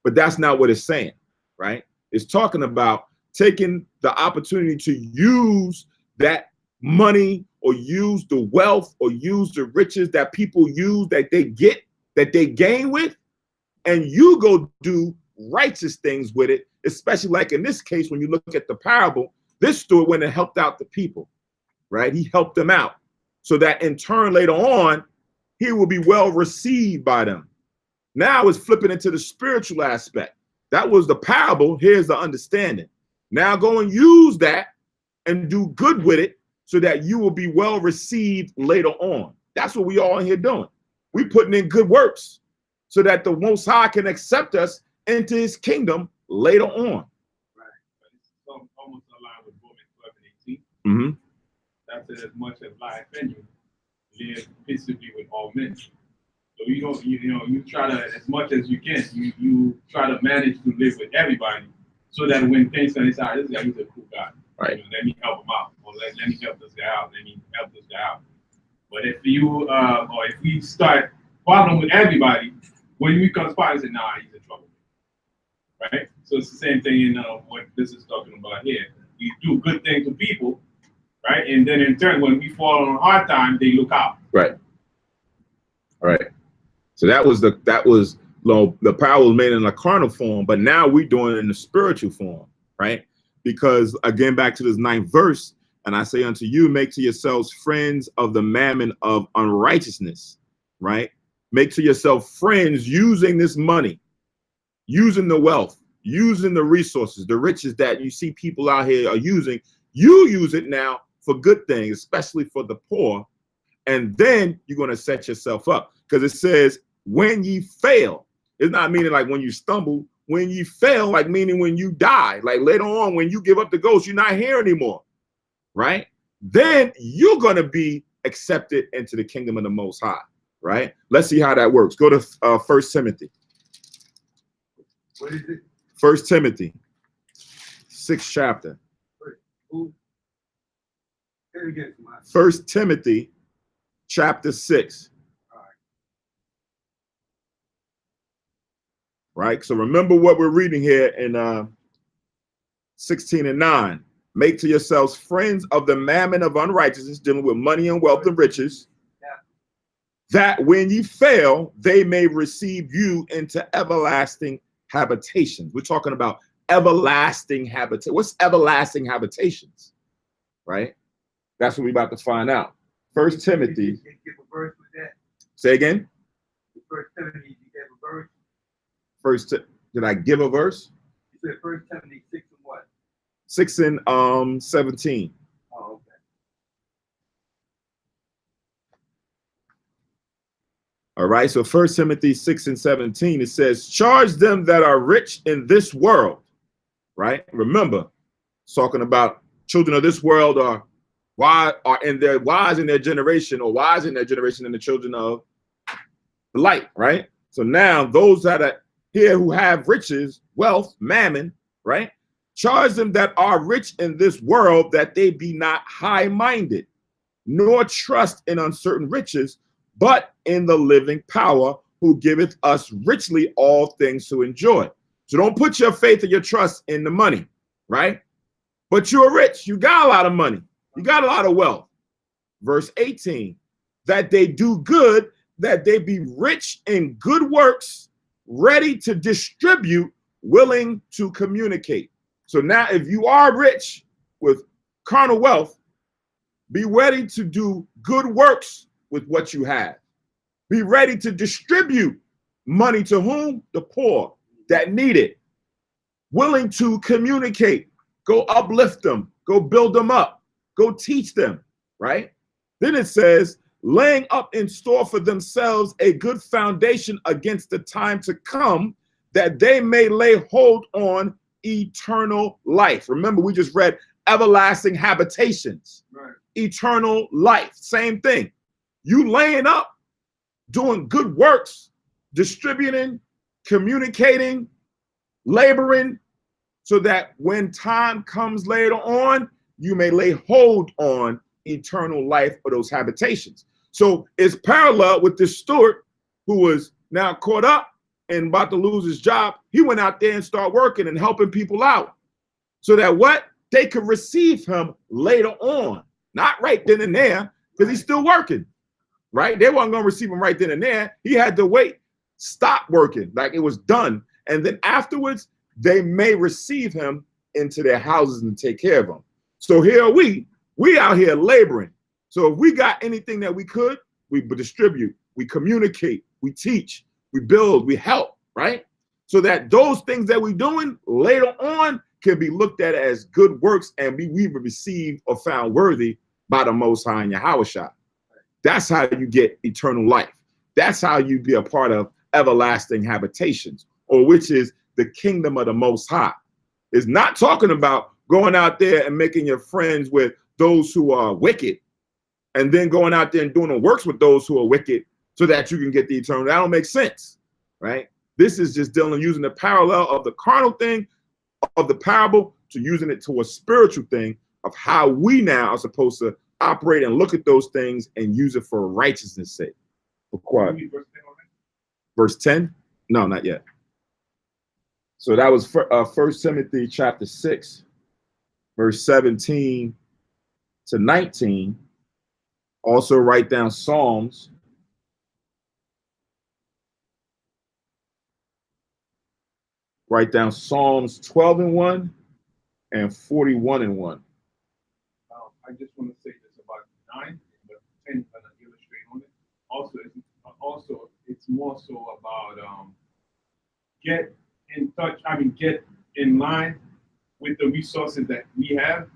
But that's not what it's saying, right? It's talking about taking the opportunity to use that money or use the wealth or use the riches that people use, that they get, that they gain with, and you go do righteous things with it, especially like in this case, when you look at the parable, this steward went and helped out the people, right? He helped them out so that in turn later on, he will be well received by them. Now it's flipping into the spiritual aspect. That was the parable. Here's the understanding. Now go and use that and do good with it so that you will be well received later on. That's what we all in here doing. We putting in good works so that the Most High can accept us into his kingdom later on. Right. But it's almost aligned with Romans 12 and 18. Mm-hmm. That said, as much as life in you, live peaceably with all men. So you try to, as much as you can, you try to manage to live with everybody, so that when things turn inside, this guy, he's a cool guy. Right. Let me help him out, or let me help this guy out. Let me help this guy out. But if you or if we start problem with everybody, when we conspire and say, nah, he's in trouble. Right? So it's the same thing in what this is talking about here. You do good things to people, right? And then in turn, when we fall on a hard time, they look out. Right. Right. So that was the power was made in a carnal form, but now we're doing it in the spiritual form, right? Because again, back to this 9th verse, and I say unto you, make to yourselves friends of the mammon of unrighteousness, right? Make to yourself friends using this money, using the wealth, using the resources, the riches that you see people out here are using. You use it now for good things, especially for the poor. And then you're going to set yourself up, because it says, when ye fail, it's not meaning like when you stumble. When you fail, like meaning when you die, like later on, when you give up the ghost, you're not here anymore, right? Then you're going to be accepted into the kingdom of the Most High, right? Let's see how that works. Go to 1 Timothy. What is it? 1 Timothy, 6th chapter. Who? Say it again, Samaj. 1 Timothy, chapter 6. Right. So remember what we're reading here in 16 and 9. Make to yourselves friends of the mammon of unrighteousness, dealing with money and wealth and riches, that when ye fail, they may receive you into everlasting habitations. We're talking about everlasting habitation. What's everlasting habitations? Right. That's what we're about to find out. 1 Timothy. Give a verse with that. Say again. 1 Timothy, you gave a verse. Did I give a verse? You said 1 Timothy 6 and what? 6 and 17. Oh, okay. All right. So 1 Timothy 6 and 17, it says, charge them that are rich in this world. Right. Remember, it's talking about children of this world are in their generation, or wise in their generation, and the children of the light. Right. So now those that are here who have riches, wealth, mammon, right? Charge them that are rich in this world, that they be not high-minded, nor trust in uncertain riches, but in the living power, who giveth us richly all things to enjoy. So don't put your faith and your trust in the money, right? But you're rich, you got a lot of money, you got a lot of wealth. Verse 18, that they do good, that they be rich in good works, ready to distribute, willing to communicate. So now if you are rich with carnal wealth, be ready to do good works with what you have. Be ready to distribute money to whom? The poor that need it. Willing to communicate. Go uplift them. Go build them up. Go teach them, right? Then it says, laying up in store for themselves a good foundation against the time to come, that they may lay hold on eternal life. Remember, we just read everlasting habitations, right? Eternal life, same thing. You laying up, doing good works, distributing, communicating, laboring, so that when time comes later on, you may lay hold on eternal life or those habitations. So it's parallel with this steward who was now caught up and about to lose his job. He went out there and started working and helping people out, so that what? They could receive him later on, not right then and there, because he's still working, right? They weren't going to receive him right then and there. He had to wait, stop working, like it was done. And then afterwards, they may receive him into their houses and take care of him. So here we out here laboring. So if we got anything that we could, we distribute, we communicate, we teach, we build, we help, right? So that those things that we're doing later on can be looked at as good works, and we received or found worthy by the Most High and Yahushua. That's how you get eternal life. That's how you be a part of everlasting habitations, or which is the kingdom of the Most High. It's not talking about going out there and making your friends with those who are wicked, and then going out there and doing the works with those who are wicked so that you can get the eternal. That don't make sense, right? This is just using the parallel of the carnal thing of the parable to using it to a spiritual thing of how we now are supposed to operate and look at those things and use it for righteousness' sake. Verse 10? No, not yet. So that was 1 Timothy chapter 6, verse 17 to 19. Also write down Psalms. Write down Psalms 12:1 and 41:1. I just want to say this about 9, but 10 kind of illustrate on it. Also, it's more so about get in touch. Get in line with the resources that we have,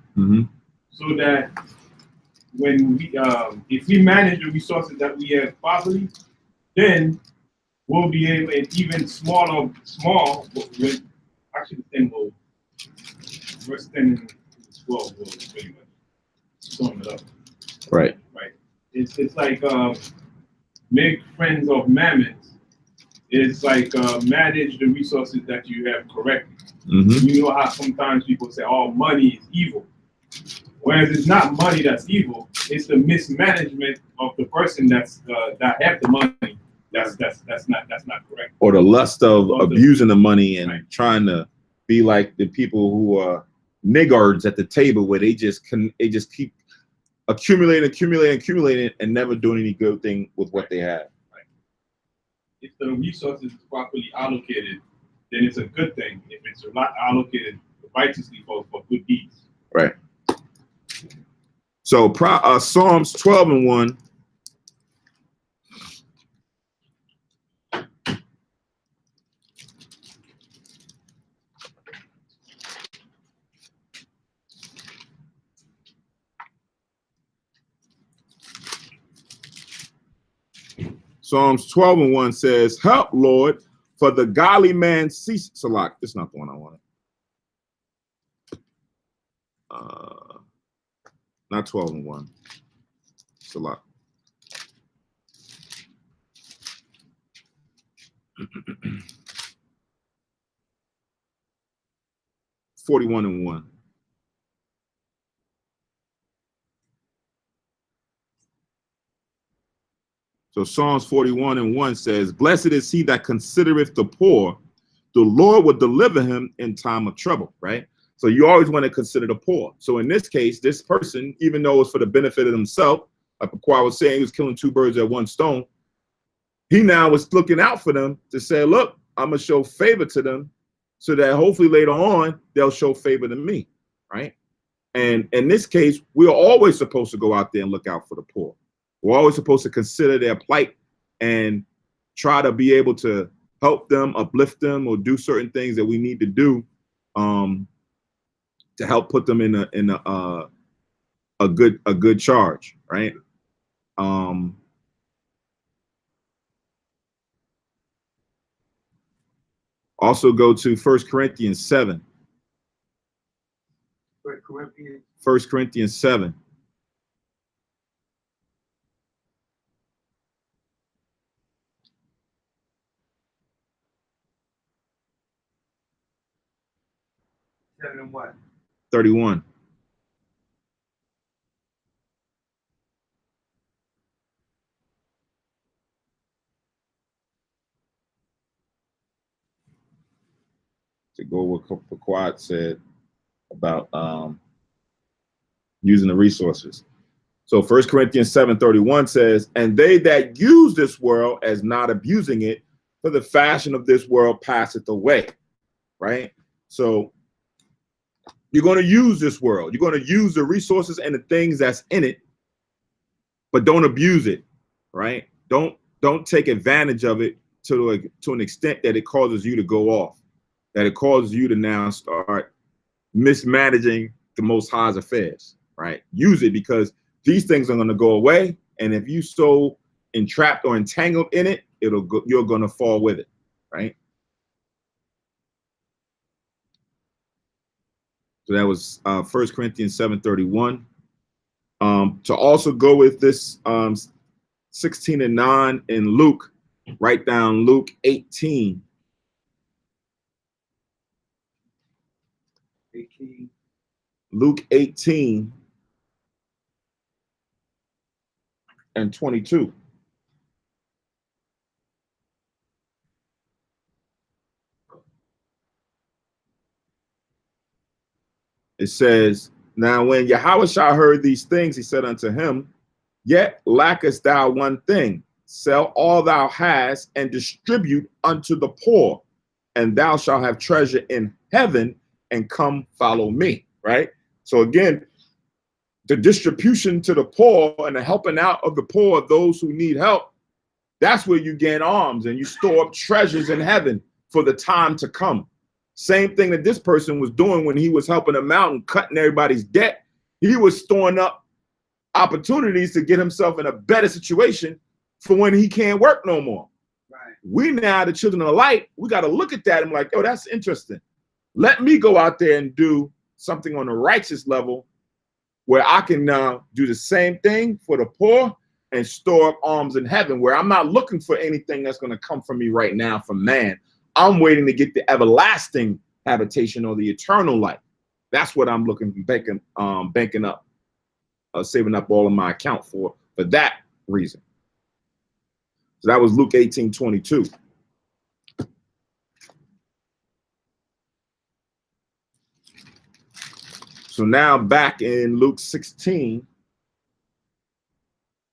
so that when we, if we manage the resources that we have properly, then we'll be able, and even small, with actually 10 will, verse 10 and 12 will pretty much sum it up. Right. It's like make friends of mammons. It's like manage the resources that you have correctly. You know how sometimes people say, "Oh, money is evil," whereas it's not money that's evil. It's the mismanagement of the person that have the money. That's not correct. Or the lust of abusing the money and trying to be like the people who are niggards at the table, where they just keep accumulating and never doing any good thing with what they have. If the resources is properly allocated, then it's a good thing. If it's not allocated righteously for good deeds. Right. So Psalms 12:1. Psalms 12:1 says, "Help, Lord, for the godly man cease." Salak, this is not the one I wanted. Not 12:1. Salak. 41:1. So Psalms 41:1 says, "Blessed is he that considereth the poor. The Lord will deliver him in time of trouble," right? So you always want to consider the poor. So in this case, this person, even though it's for the benefit of himself, like Pakwa was saying, he was killing 2 birds at 1 stone. He now was looking out for them to say, look, I'm going to show favor to them so that hopefully later on, they'll show favor to me, right? And in this case, we're always supposed to go out there and look out for the poor. We're always supposed to consider their plight and try to be able to help them, uplift them, or do certain things that we need to do to help put them in a good charge, right? Also go to 1 Corinthians 7. 1 Corinthians 7. And what? 31. To go with what Quad said about using the resources. So 1 Corinthians 7:31 says, "And they that use this world as not abusing it, for the fashion of this world passeth away," right? So you're going to use this world. You're going to use the resources and the things that's in it, but don't abuse it, right? Don't take advantage of it to an extent that it causes you to go off, that it causes you to now start mismanaging the Most High's affairs, right? Use it because these things are going to go away, and if you so entrapped or entangled in it, you're going to fall with it, right? So that was 1 Corinthians 7:31. To also go with this 16 and 9 in Luke, write down Luke 18. 18. Luke 18 and 22. It says, now when Yahushua heard these things, he said unto him, yet lackest thou one thing. Sell all thou hast and distribute unto the poor, and thou shalt have treasure in heaven, and come follow me. Right? So again, the distribution to the poor and the helping out of the poor, those who need help, that's where you gain alms and you store up treasures in heaven for the time to come. Same thing that this person was doing when he was helping them out and cutting everybody's debt. He was storing up opportunities to get himself in a better situation for when he can't work no more. Right. We now, the children of the light, we got to look at that and be like, oh, that's interesting. Let me go out there and do something on the righteous level where I can now do the same thing for the poor and store up alms in heaven, where I'm not looking for anything that's going to come from me right now from man. I'm waiting to get the everlasting habitation or the eternal life. That's what I'm looking, banking up, saving up all of my account for that reason. So that was Luke 18:22. So now back in Luke 16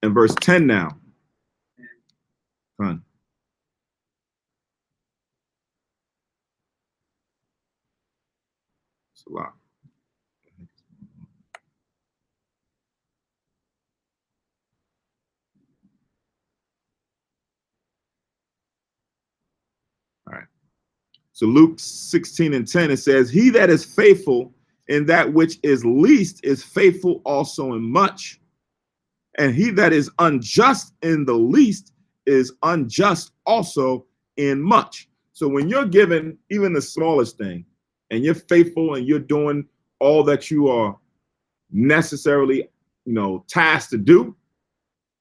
and verse 10 now. Fun. It's a lot. All right. So Luke 16 and 10, it says, he that is faithful in that which is least is faithful also in much. And he that is unjust in the least is unjust also in much. So when you're given even the smallest thing and you're faithful and you're doing all that you are necessarily, tasked to do,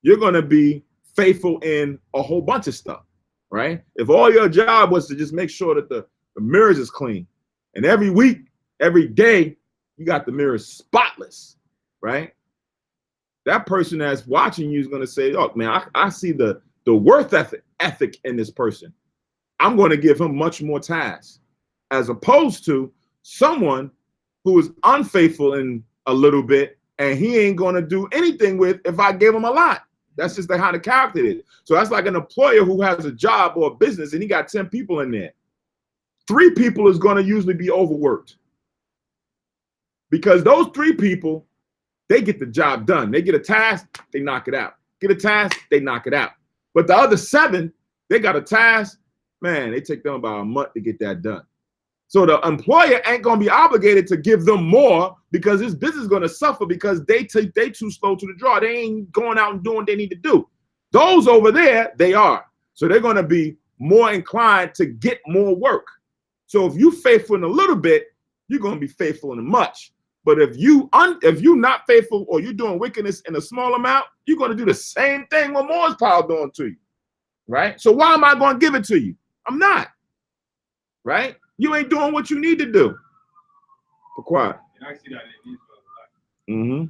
you're going to be faithful in a whole bunch of stuff, right? If all your job was to just make sure that the mirrors is clean, and every week, every day, you got the mirrors spotless, right? That person that's watching you is going to say, oh, man, I see the worth ethic in this person. I'm going to give him much more tasks, as opposed to someone who is unfaithful in a little bit and he ain't going to do anything with if I gave him a lot. That's just how the character is. So that's like an employer who has a job or a business and he got 10 people in there. 3 people is going to usually be overworked, because those 3 people, they get the job done. They get a task, they knock it out. Get a task, they knock it out. But the other 7, they got a task, man, they take them about a month to get that done. So the employer ain't going to be obligated to give them more, because his business is going to suffer because they too slow to the draw. They ain't going out and doing what they need to do. Those over there, they are. So they're going to be more inclined to get more work. So if you faithful in a little bit, you're going to be faithful in much. But if you not faithful or you're doing wickedness in a small amount, you're going to do the same thing what more is piled doing to you, right? So why am I going to give it to you? I'm not, right? You ain't doing what you need to do. Be quiet. And I see that in Israel a lot. Mm-hmm.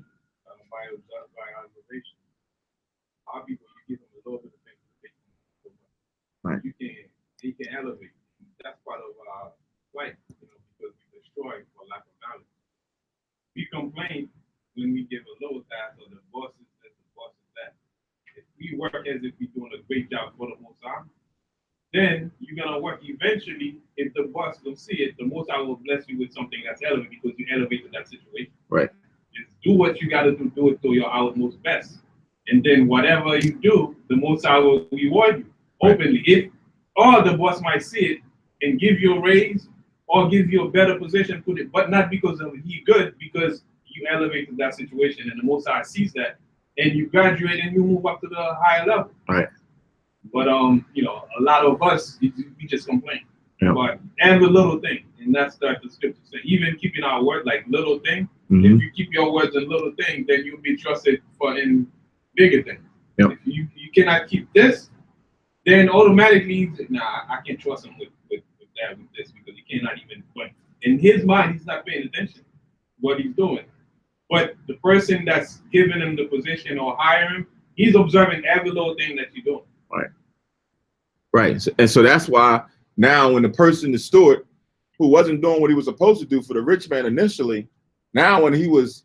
By observation, our people, you give them a little bit of things. Right. They can elevate. That's part of our life, because we destroy for lack of knowledge. We complain when we give a low task, or the boss is this, the boss is that. If we work as if we're doing a great job for the Most High, then you're gonna work eventually. If the boss don't see it, the Most High will bless you with something that's elevated, because you elevated that situation. Right. Just do what you gotta do it to your utmost best. And then whatever you do, the Most High will reward you openly. If or the boss might see it and give you a raise or give you a better position, but not because of he good, because you elevated that situation and the Most High sees that, and you graduate and you move up to the higher level. Right. But a lot of us, we just complain Yeah. about every little thing, and And that's what the scripture says. Even keeping our word like little things. Mhm. If you keep your words in little things, then you'll be trusted for in bigger things. Yep. If you cannot keep this, then automatically, nah, I can trust him with that, with this, because he cannot even, but in his mind, he's not paying attention to what he's doing. But the person that's giving him the position or hiring him, he's observing every little thing that you're doing. Right. Right. And so that's why now when the steward, who wasn't doing what he was supposed to do for the rich man initially, now when he was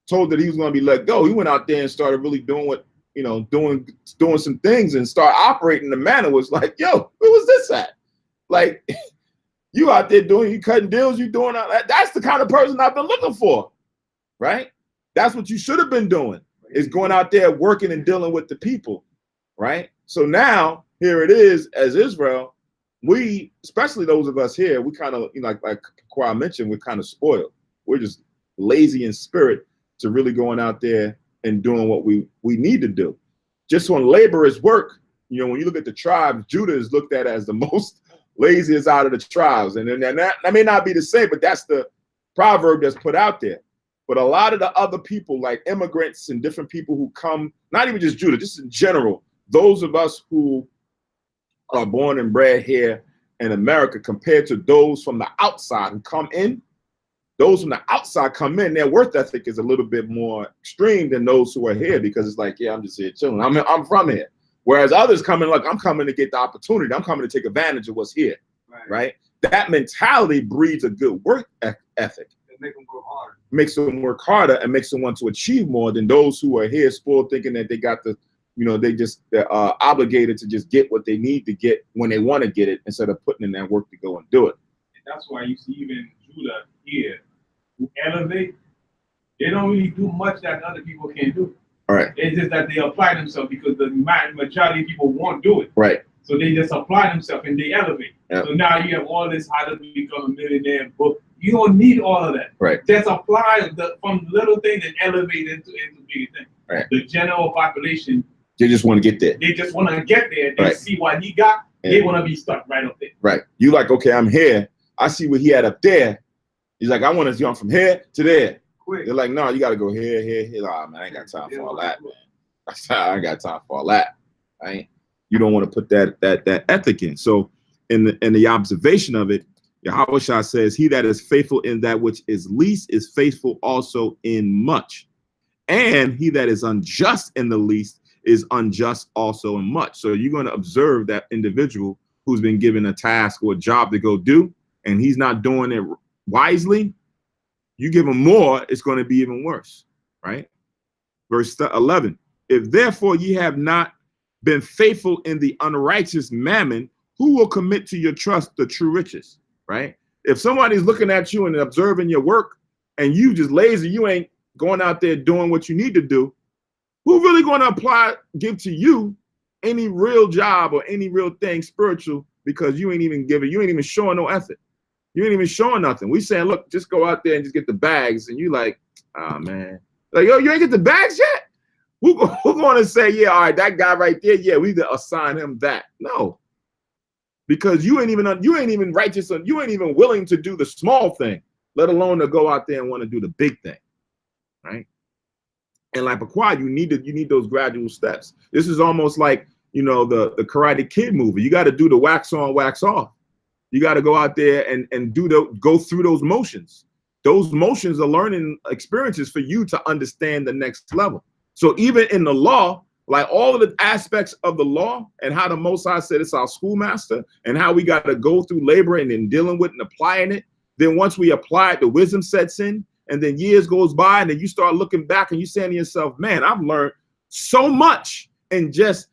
told that he was going to be let go, he went out there and started really doing what, doing some things and start operating in the manner was like, yo, where was this at? Like, you out there you cutting deals, you doing all that. That's the kind of person I've been looking for, right? That's what you should have been doing, is going out there working and dealing with the people, right? So now here it is, as Israel, we, especially those of us here, we kind of, like Kwa mentioned, we're kind of spoiled. We're just lazy in spirit to really going out there and doing what we need to do. Just on laborers' work, when you look at the tribes, Judah is looked at as the most laziest out of the tribes. And then that may not be the same, but that's the proverb that's put out there. But a lot of the other people, like immigrants and different people who come, not even just Judah, just in general, those of us who are born and bred here in America, compared to those from the outside who come in, those from the outside come in, their work ethic is a little bit more extreme than those who are here, because it's like, yeah, I'm just here chilling. I'm from here. Whereas others come in like, I'm coming to get the opportunity. I'm coming to take advantage of what's here, right? That mentality breeds a good work ethic. It makes them work harder. Makes them work harder and makes them want to achieve more than those who are here spoiled, thinking that they got the, they're obligated to just get what they need to get when they want to get it, instead of putting in that work to go and do it. And that's why you see even Judah here, who elevate, they don't really do much that other people can do. All right. It's just that they apply themselves, because the majority of people won't do it. Right. So they just apply themselves and they elevate. Yep. So now you have all this how to become a millionaire book. You don't need all of that. Right. Just apply from little things and elevate into bigger things. Right. The general population, They just want to get there. they just want to get there. They Right. see what he got. Yeah. They want to be stuck right up there. Right. You like, okay, I'm here. I see what he had up there. He's like, I want to jump from here to there. Quick. They're like, no, you got to go here, here, here. Oh, man, I ain't got time for all that, man. I ain't got time for all that. Right? You don't want to put that ethic in. So in the observation of it, Yahushua says, he that is faithful in that which is least is faithful also in much. And he that is unjust in the least is unjust also in much. So you're going to observe that individual who's been given a task or a job to go do, and he's not doing it wisely. You give him more, it's going to be even worse, right? Verse 11, if therefore ye have not been faithful in the unrighteous mammon, who will commit to your trust the true riches, right? If somebody's looking at you and observing your work and you just lazy, you ain't going out there doing what you need to do, who really going to give to you any real job or any real thing spiritual, because you ain't even showing no effort. You ain't even showing nothing. We saying, look, just go out there and just get the bags. And you like, oh man, like, yo, you ain't get the bags yet? Who going to say, yeah, all right, that guy right there, yeah, we assign him that? No, because you ain't even righteous, and you ain't even willing to do the small thing, let alone to go out there and want to do the big thing, right? And like Pakwa, you need those gradual steps. This is almost like, the Karate Kid movie. You got to do the wax on, wax off. You got to go out there and go through those motions. Those motions are learning experiences for you to understand the next level. So even in the law, like all of the aspects of the law and how the Most High said it's our schoolmaster, and how we got to go through labor and then dealing with and applying it. Then once we apply it, the wisdom sets in, and then years goes by, and then you start looking back and you saying to yourself, man, I've learned so much in just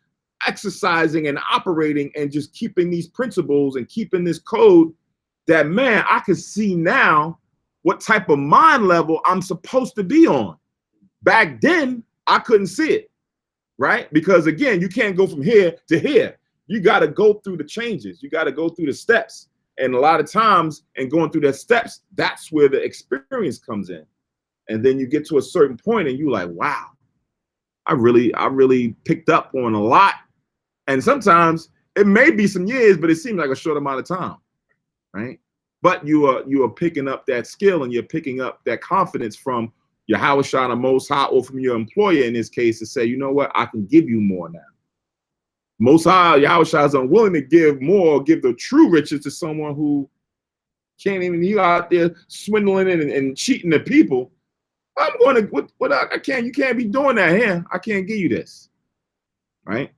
exercising and operating and just keeping these principles and keeping this code, that, man, I can see now what type of mind level I'm supposed to be on. Back then, I couldn't see it, right? Because again, you can't go from here to here. You got to go through the changes. You got to go through the steps. And a lot of times, in going through the steps, that's where the experience comes in. And then you get to a certain point and you're like, wow, I really picked up on a lot. And sometimes it may be some years, but it seems like a short amount of time, right? but you are picking up that skill and you're picking up that confidence from Yahweh Shah, the Most High, or from your employer in this case, to say, you know what, I can give you more now. Most High, Yahweh Shah is unwilling to give more, give the true riches to someone who can't even, you out there swindling and cheating the people. I'm going to, what I can't, you can't be doing that here. I can't give you this, right?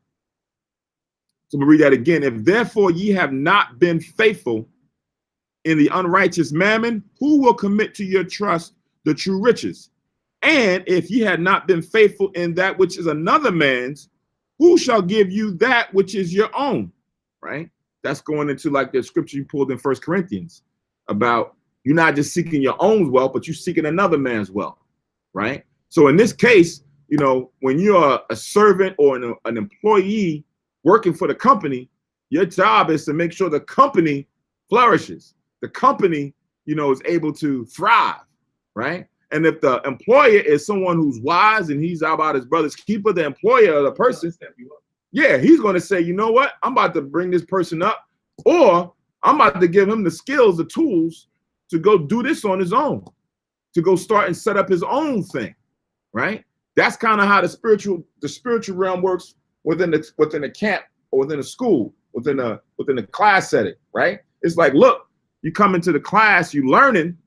So we read that again. If therefore ye have not been faithful in the unrighteous mammon, who will commit to your trust the true riches? And if ye had not been faithful in that which is another man's, who shall give you that which is your own? Right? That's going into like the scripture you pulled in 1 Corinthians about you're not just seeking your own wealth, but you're seeking another man's wealth. Right? So in this case, you know, when you're a servant or an employee working for the company, your job is to make sure the company flourishes. The company, you know, is able to thrive, right? And if the employer is someone who's wise and he's about his brother's keeper, the employer or the person, yeah, he's going to say, you know what, I'm about to bring this person up, or I'm about to give him the skills, the tools to go do this on his own, to go start and set up his own thing, right? That's kind of how the spiritual realm works within the camp or within a school, within the class setting, right? It's like, look, you come into the class, you learning,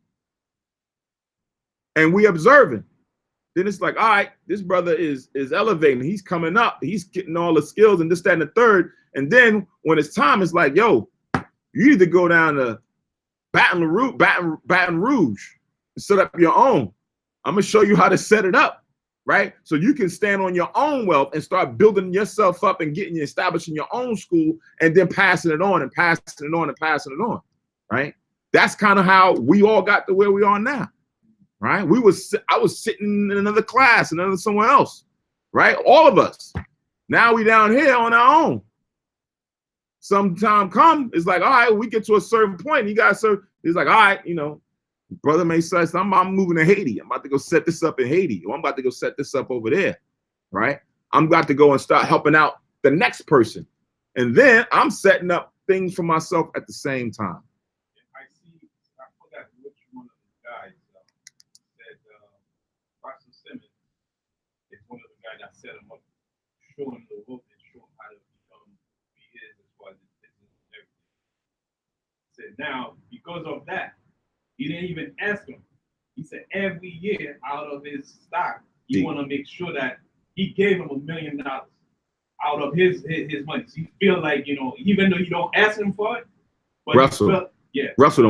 and we observing. Then it's like, all right, this brother is elevating. He's coming up. He's getting all the skills and this, that, and the third. And then when it's time, it's like, yo, you need to go down to Baton Rouge and set up your own. I'm going to show you how to set it up, right? So you can stand on your own wealth and start building yourself up and establishing your own school and then passing it on and passing it on and passing it on, right? That's kind of how we all got to where we are now. Right? I was sitting in another class, somewhere else, right? All of us. Now we down here on our own. Sometime come, it's like, all right, we get to a certain point. You guys serve. It's like, all right, you know, brother may say, I'm moving to Haiti. I'm about to go set this up in Haiti, or I'm about to go set this up over there, right? I'm about to go and start helping out the next person, and then I'm setting up things for myself at the same time. That set him up, show him the book and show him how to become who he is as far as his business and everything. Said now, because of that, he didn't even ask him. He said every year out of his stock, you want to make sure that he gave him $1 million out of his money. So you feel like, you know, even though you don't ask him for it, but Russell don't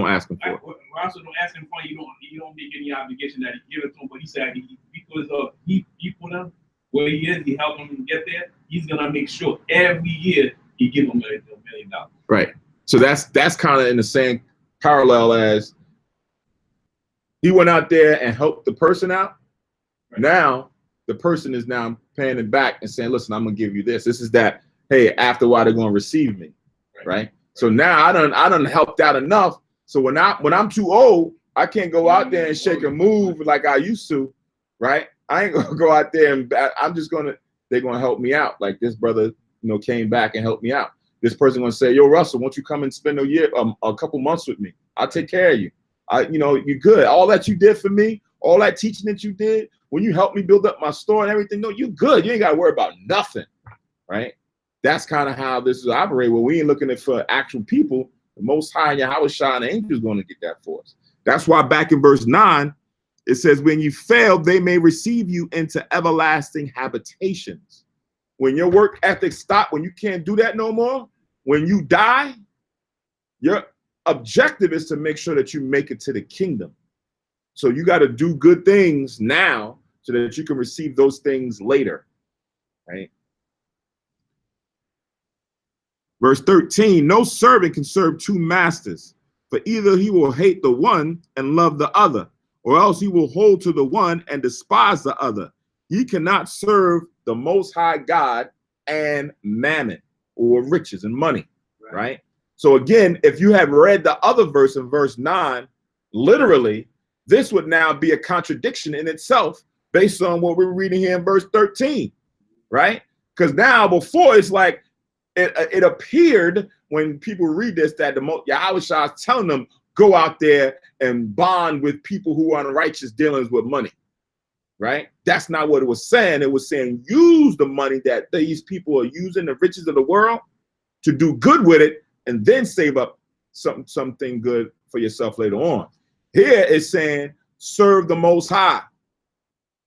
ask him for it. Russell don't ask him for it. You don't make any obligation that he give it to him. But he said because of he put him where he is, he helped him get there. He's gonna make sure every year he give him $1 million. Right. So that's kind of in the same parallel as he went out there and helped the person out. Right. Now the person is now paying it back and saying, "Listen, I'm gonna give you this. This is that. Hey, after a while they're gonna receive me." Right. So now I done helped out enough. So when I'm too old, I can't go out there and shake and move like I used to. Right. I ain't gonna go out there and they're gonna help me out. Like this brother, you know, came back and helped me out. This person gonna say, yo, Russell, won't you come and spend a couple months with me? I'll take care of you. You know, you're good. All that you did for me, all that teaching that you did, when you helped me build up my store and everything, no, you good. You ain't gotta worry about nothing. Right? That's kind of how this is operating. Where we ain't looking for actual people. The Most High and Yahweh Shah and the angels going to get that for us. That's why back in verse 9, it says, when you fail, they may receive you into everlasting habitations. When your work ethic stop, when you can't do that no more, when you die, your objective is to make sure that you make it to the kingdom. So you got to do good things now so that you can receive those things later, right? Verse 13, no servant can serve two masters, for either he will hate the one and love the other, or else he will hold to the one and despise the other. Ye cannot serve the Most High God and mammon, or riches and money, right? So again, if you have read the other verse in verse 9, literally, this would now be a contradiction in itself based on what we're reading here in verse 13, right? Because now before it's like, it appeared when people read this that the Yahweh Shah is telling them go out there and bond with people who are unrighteous dealings with money, right? That's not what it was saying. It was saying use the money that these people are using, the riches of the world, to do good with it, and then save up something good for yourself later on. Here it's saying serve the Most High.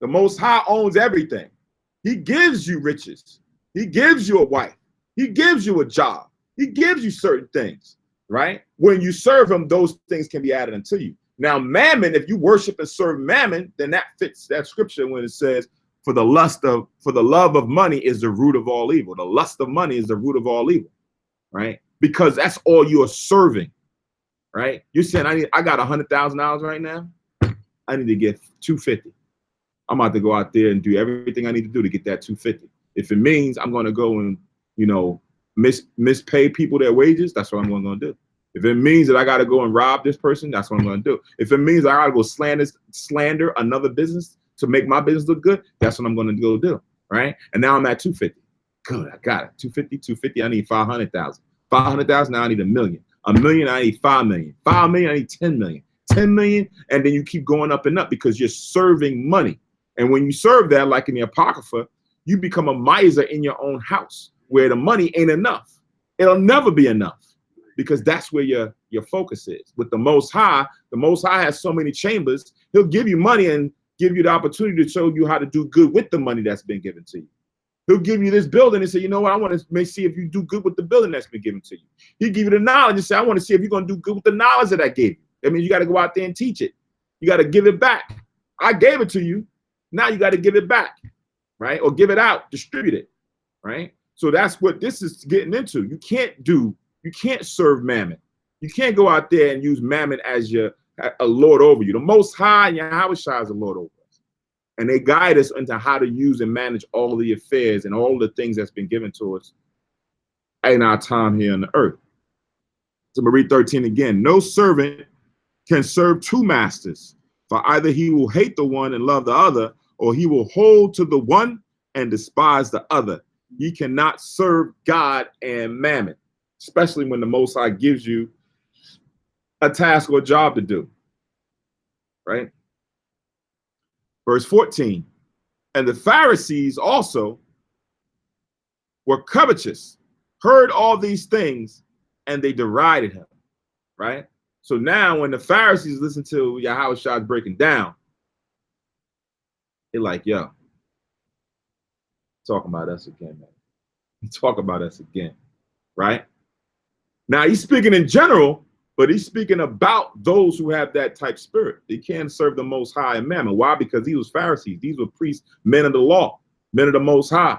The Most High owns everything. He gives you riches. He gives you a wife. He gives you a job. He gives you certain things, right? When you serve him, those things can be added unto you. Now, mammon, if you worship and serve mammon, then that fits that scripture when it says, for the love of money is the root of all evil. The lust of money is the root of all evil, right? Because that's all you are serving, right? You're saying, I got $100,000 right now. I need to get 250. I'm about to go out there and do everything I need to do to get that 250. If it means I'm going to go and, mispay people their wages, that's what I'm going to do. If it means that I got to go and rob this person, that's what I'm going to do. If it means I got to go slander another business to make my business look good, that's what I'm going to go do, right? And now I'm at 250. Good, I got it. 250, I need 500,000. 500,000, now I need $1 million. $1 million, I need 5 million. 5 million, I need 10 million. 10 million, and then you keep going up and up because you're serving money. And when you serve that, like in the Apocrypha, you become a miser in your own house where the money ain't enough. It'll never be enough because that's where your focus is. With the Most High has so many chambers, he'll give you money and give you the opportunity to show you how to do good with the money that's been given to you. He'll give you this building and say, you know what, I want to see if you do good with the building that's been given to you. He'll give you the knowledge and say, I want to see if you're going to do good with the knowledge that I gave you. That means you got to go out there and teach it. You got to give it back. I gave it to you. Now you got to give it back, right? Or give it out, distribute it, right? So that's what this is getting into. You can't serve mammon. You can't go out there and use mammon as a lord over you. The Most High, Yahweh Shai, is a lord over us. And they guide us into how to use and manage all the affairs and all the things that's been given to us in our time here on the earth. So I'm going to read 13 again. No servant can serve two masters, for either he will hate the one and love the other, or he will hold to the one and despise the other. Ye cannot serve God and mammon, especially when the Most High gives you a task or a job to do, right? Verse 14, and the Pharisees also were covetous, heard all these things, and they derided him, right? So now when the Pharisees listen to Yahweh Shai breaking down, they're like, yo, talking about us again, man. Talk about us again, right? Now he's speaking in general, but he's speaking about those who have that type spirit. They can't serve the Most High and mammon. Why? Because he was Pharisees. These were priests, men of the law, men of the Most High,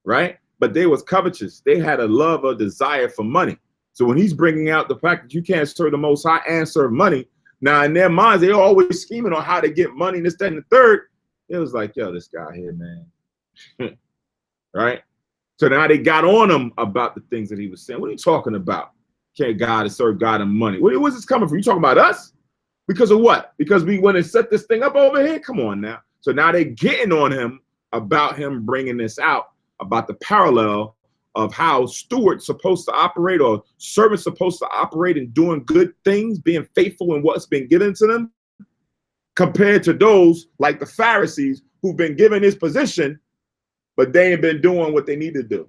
right? But they was covetous. They had a love or desire for money. So when he's bringing out the fact that you can't serve the Most High and serve money, now in their minds, they're always scheming on how to get money, this, that, and the third. It was like, yo, this guy here, man. Right? So now they got on him about the things that he was saying. What are you talking about? Can't God and serve God and money? Where's this coming from? You talking about us? Because of what? Because we went and set this thing up over here? Come on now. So now they're getting on him about him bringing this out, about the parallel of how stewards supposed to operate or servants supposed to operate in doing good things, being faithful in what's been given to them, compared to those like the Pharisees who've been given this position, but they ain't been doing what they need to do,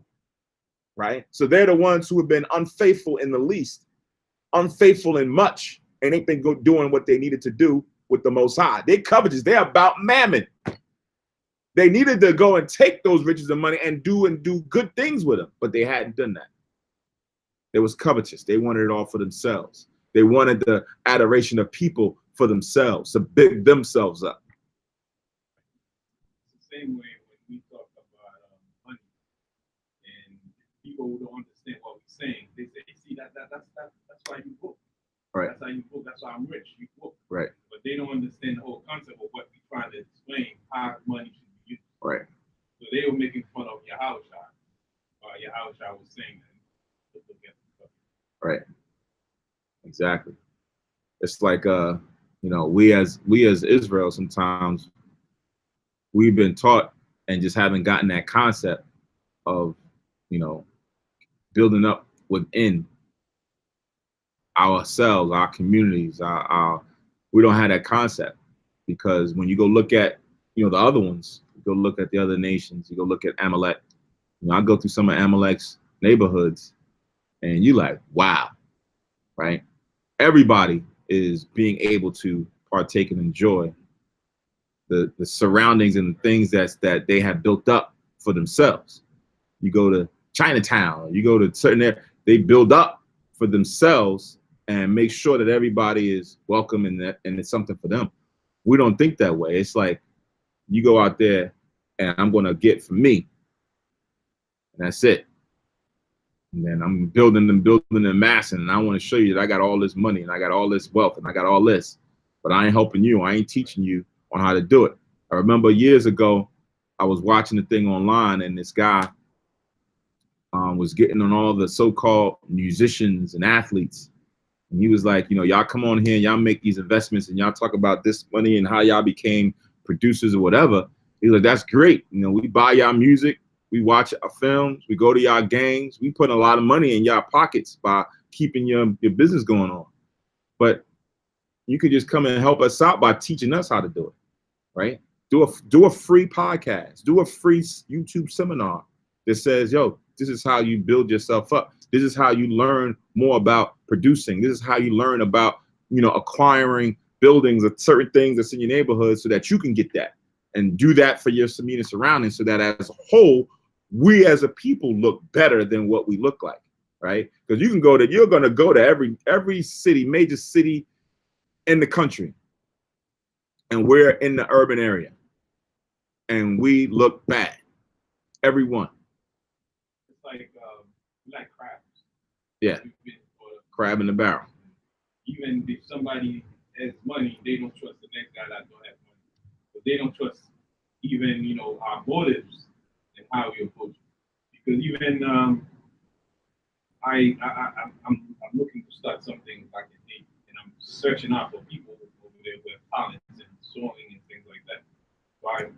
right? So they're the ones who have been unfaithful in the least, unfaithful in much, and ain't been doing what they needed to do with the Most High. They're covetous. They're about mammon. They needed to go and take those riches and money and do good things with them, but they hadn't done that. They was covetous. They wanted it all for themselves. They wanted the adoration of people for themselves, to big themselves up. It's the same way when we talk about money, and people who don't understand what we're saying, they say, "See, that's why you book. Right. That's how you book. That's why I'm rich. You book." Right. But they don't understand the whole concept of what we're trying to explain, how money should be used. Right. So they were making fun of Yahweh Shai. Yahweh Shai was saying that. Right. Exactly. It's like we as Israel, sometimes we've been taught and just haven't gotten that concept of building up within ourselves, our communities, we don't have that concept, because when you go look at, you know, the other ones, you go look at the other nations, you go look at Amalek. You know, I go through some of Amalek's neighborhoods, and you like, wow, right? Everybody is being able to partake and enjoy the surroundings and the things that they have built up for themselves. You go to Chinatown, you go to certain areas, they build up for themselves and make sure that everybody is welcome and it's something for them. We don't think that way. It's like, you go out there and I'm going to get for me, and that's it. And then I'm building and massing, and I want to show you that I got all this money and I got all this wealth and I got all this, but I ain't helping you. I ain't teaching you on how to do it. I remember years ago, I was watching the thing online, and this guy was getting on all the so-called musicians and athletes. And he was like, you know, y'all come on here and y'all make these investments and y'all talk about this money and how y'all became producers or whatever. He's like, that's great. You know, we buy y'all music, we watch our films, we go to y'all games, we put a lot of money in y'all pockets by keeping your business going on. But you could just come and help us out by teaching us how to do it, right? Do a free podcast, do a free YouTube seminar that says, yo, this is how you build yourself up. This is how you learn more about producing. This is how you learn about, you know, acquiring buildings or certain things that's in your neighborhood so that you can get that and do that for your immediate surroundings, so that as a whole, we as a people look better than what we look like, right? Because you're going to go to every city, major city in the country, and we're in the urban area, and we look bad, everyone. It's like crabs. Yeah, crab in the barrel. Even if somebody has money, they don't trust the next guy that don't have money. But they don't trust even, you know, our motives and how we approach it. Because even I'm looking to start something back in Haiti, and I'm searching out for people over there with talents and sewing and things like that. So I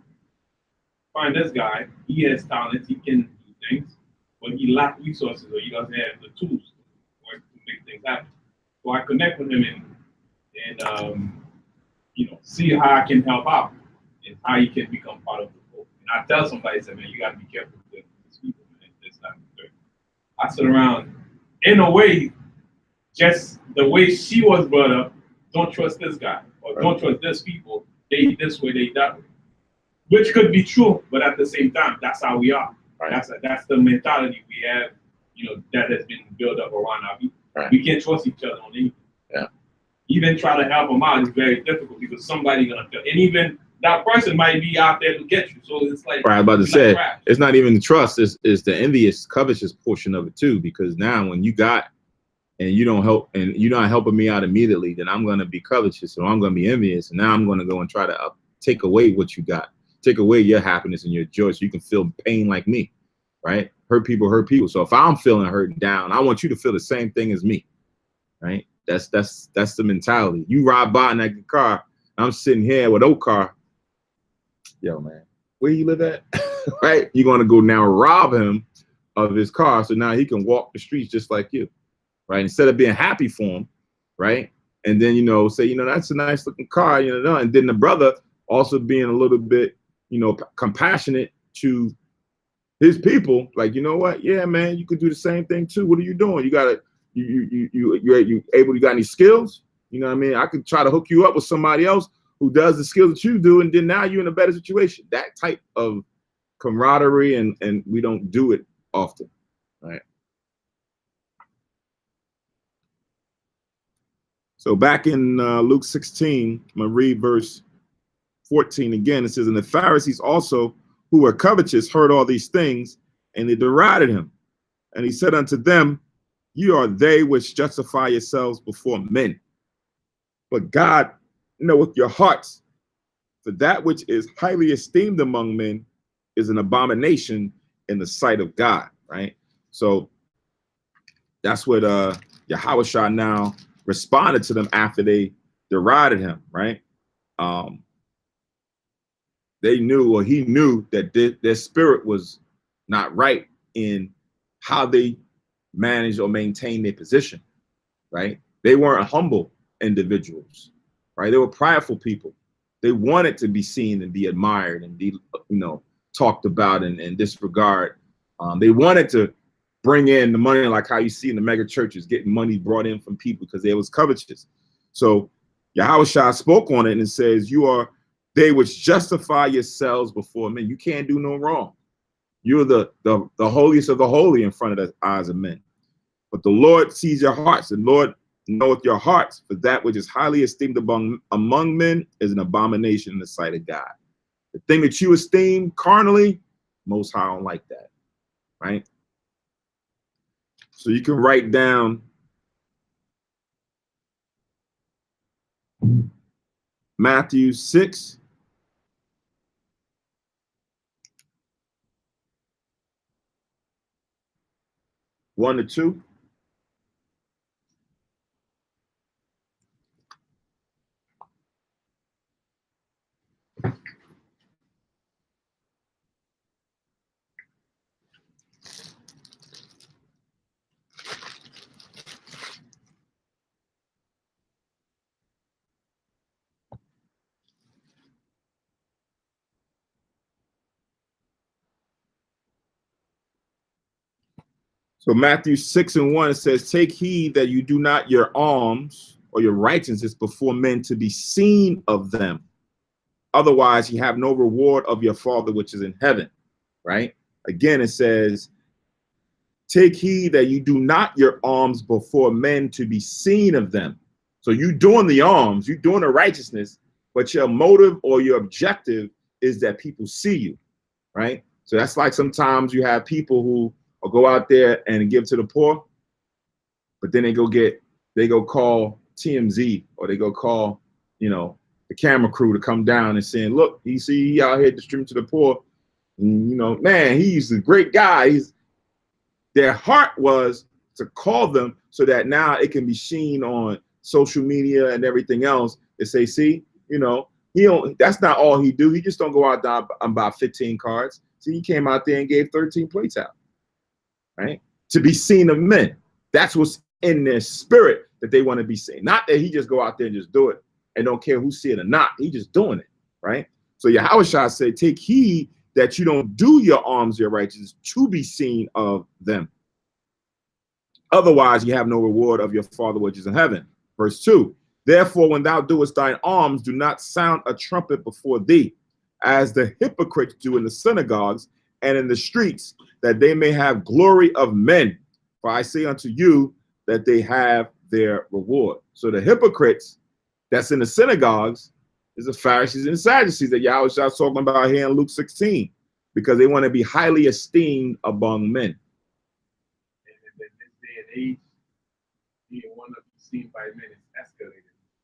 find this guy. He has talents. He can do things, but he lacks resources, or he doesn't have the tools to make things happen. So I connect with him and you know, see how I can help out and how he can become part of the group. And I tell somebody, I said, man, you got to be careful with these people, man. It's not fair. I sit around, in a way, just the way she was brought up, don't trust this guy, or don't trust this people. They this way, they that way. Which could be true, but at the same time, that's how we are. Right. That's the mentality we have, you know, that has been built up around our people. Right. We can't trust each other on anything. Yeah. Even try to help them out is very difficult, because somebody's gonna tell, and even that person might be out there to get you. So it's like, right, I'm about to say, it's not even the trust, it's the envious, covetous portion of it too. Because now when you got and you don't help, and you're not helping me out immediately, then I'm gonna be covetous, so I'm gonna be envious, and now I'm gonna go and try to take away what you got, take away your happiness and your joy, so you can feel pain like me, right? Hurt people hurt people. So if I'm feeling hurt and down, I want you to feel the same thing as me, right? That's the mentality. You ride by in that car, I'm sitting here with old car. Yo, man, where you live at? Right? You're gonna go now rob him of his car, so now he can walk the streets just like you, right? Instead of being happy for him, right? And then, you know, say, you know, that's a nice looking car, you know, and then the brother also being a little bit, you know, compassionate to his people, like, you know what? Yeah, man, you could do the same thing too. What are you doing? You gotta, you able? You got any skills? You know what I mean? I could try to hook you up with somebody else who does the skills that you do, and then now you're in a better situation. That type of camaraderie, and we don't do it often, right? So back in Luke 16, I'm gonna read verse 14 again. It says, and the Pharisees also, who were covetous, heard all these things, and they derided him. And he said unto them, you are they which justify yourselves before men, but God knoweth your hearts. For that which is highly esteemed among men is an abomination in the sight of God, right? So that's what Yahushua now responded to them after they derided him, right? They knew, or he knew, that their spirit was not right in how they manage or maintain their position, right? They weren't humble individuals, right? They were prideful people. They wanted to be seen and be admired and be, talked about and disregard. They wanted to bring in the money, like how you see in the mega churches, getting money brought in from people because they was covetous. So Yahushua spoke on it and says, you are they which justify yourselves before men. You can't do no wrong. You're the holiest of the holy in front of the eyes of men. But the Lord sees your hearts. The Lord knoweth your hearts, for that which is highly esteemed among men is an abomination in the sight of God. The thing that you esteem carnally, Most High don't like that, right? So you can write down Matthew 6. One to 2. So Matthew 6:1 says, take heed that you do not your alms or your righteousness before men to be seen of them. Otherwise, you have no reward of your Father which is in heaven, right? Again, it says, take heed that you do not your alms before men to be seen of them. So you doing the alms, you doing the righteousness, but your motive or your objective is that people see you, right? So that's like sometimes you have people who will go out there and give to the poor, but then they go call TMZ or they go call, the camera crew to come down and saying, look, you see, he out here distributing to the poor. And, man, he's a great guy. Their heart was to call them so that now it can be seen on social media and everything else. They say, see, that's not all he do. He just don't go out there and buy 15 cards. See, he came out there and gave 13 plates out, right? To be seen of men. That's what's in their spirit that they want to be seen. Not that he just go out there and just do it and don't care who see it or not. He just doing it, right? So Yahushua said, take heed that you don't do your alms, your righteousness, to be seen of them. Otherwise, you have no reward of your Father which is in heaven. Verse 2, therefore, when thou doest thine alms, do not sound a trumpet before thee, as the hypocrites do in the synagogues and in the streets, that they may have glory of men. For I say unto you that they have their reward. So the hypocrites that's in the synagogues is the Pharisees and the Sadducees that Yahushua is talking about here in Luke 16, because they want to be highly esteemed among men. And in this day and age, being one of the seen by men is escalated.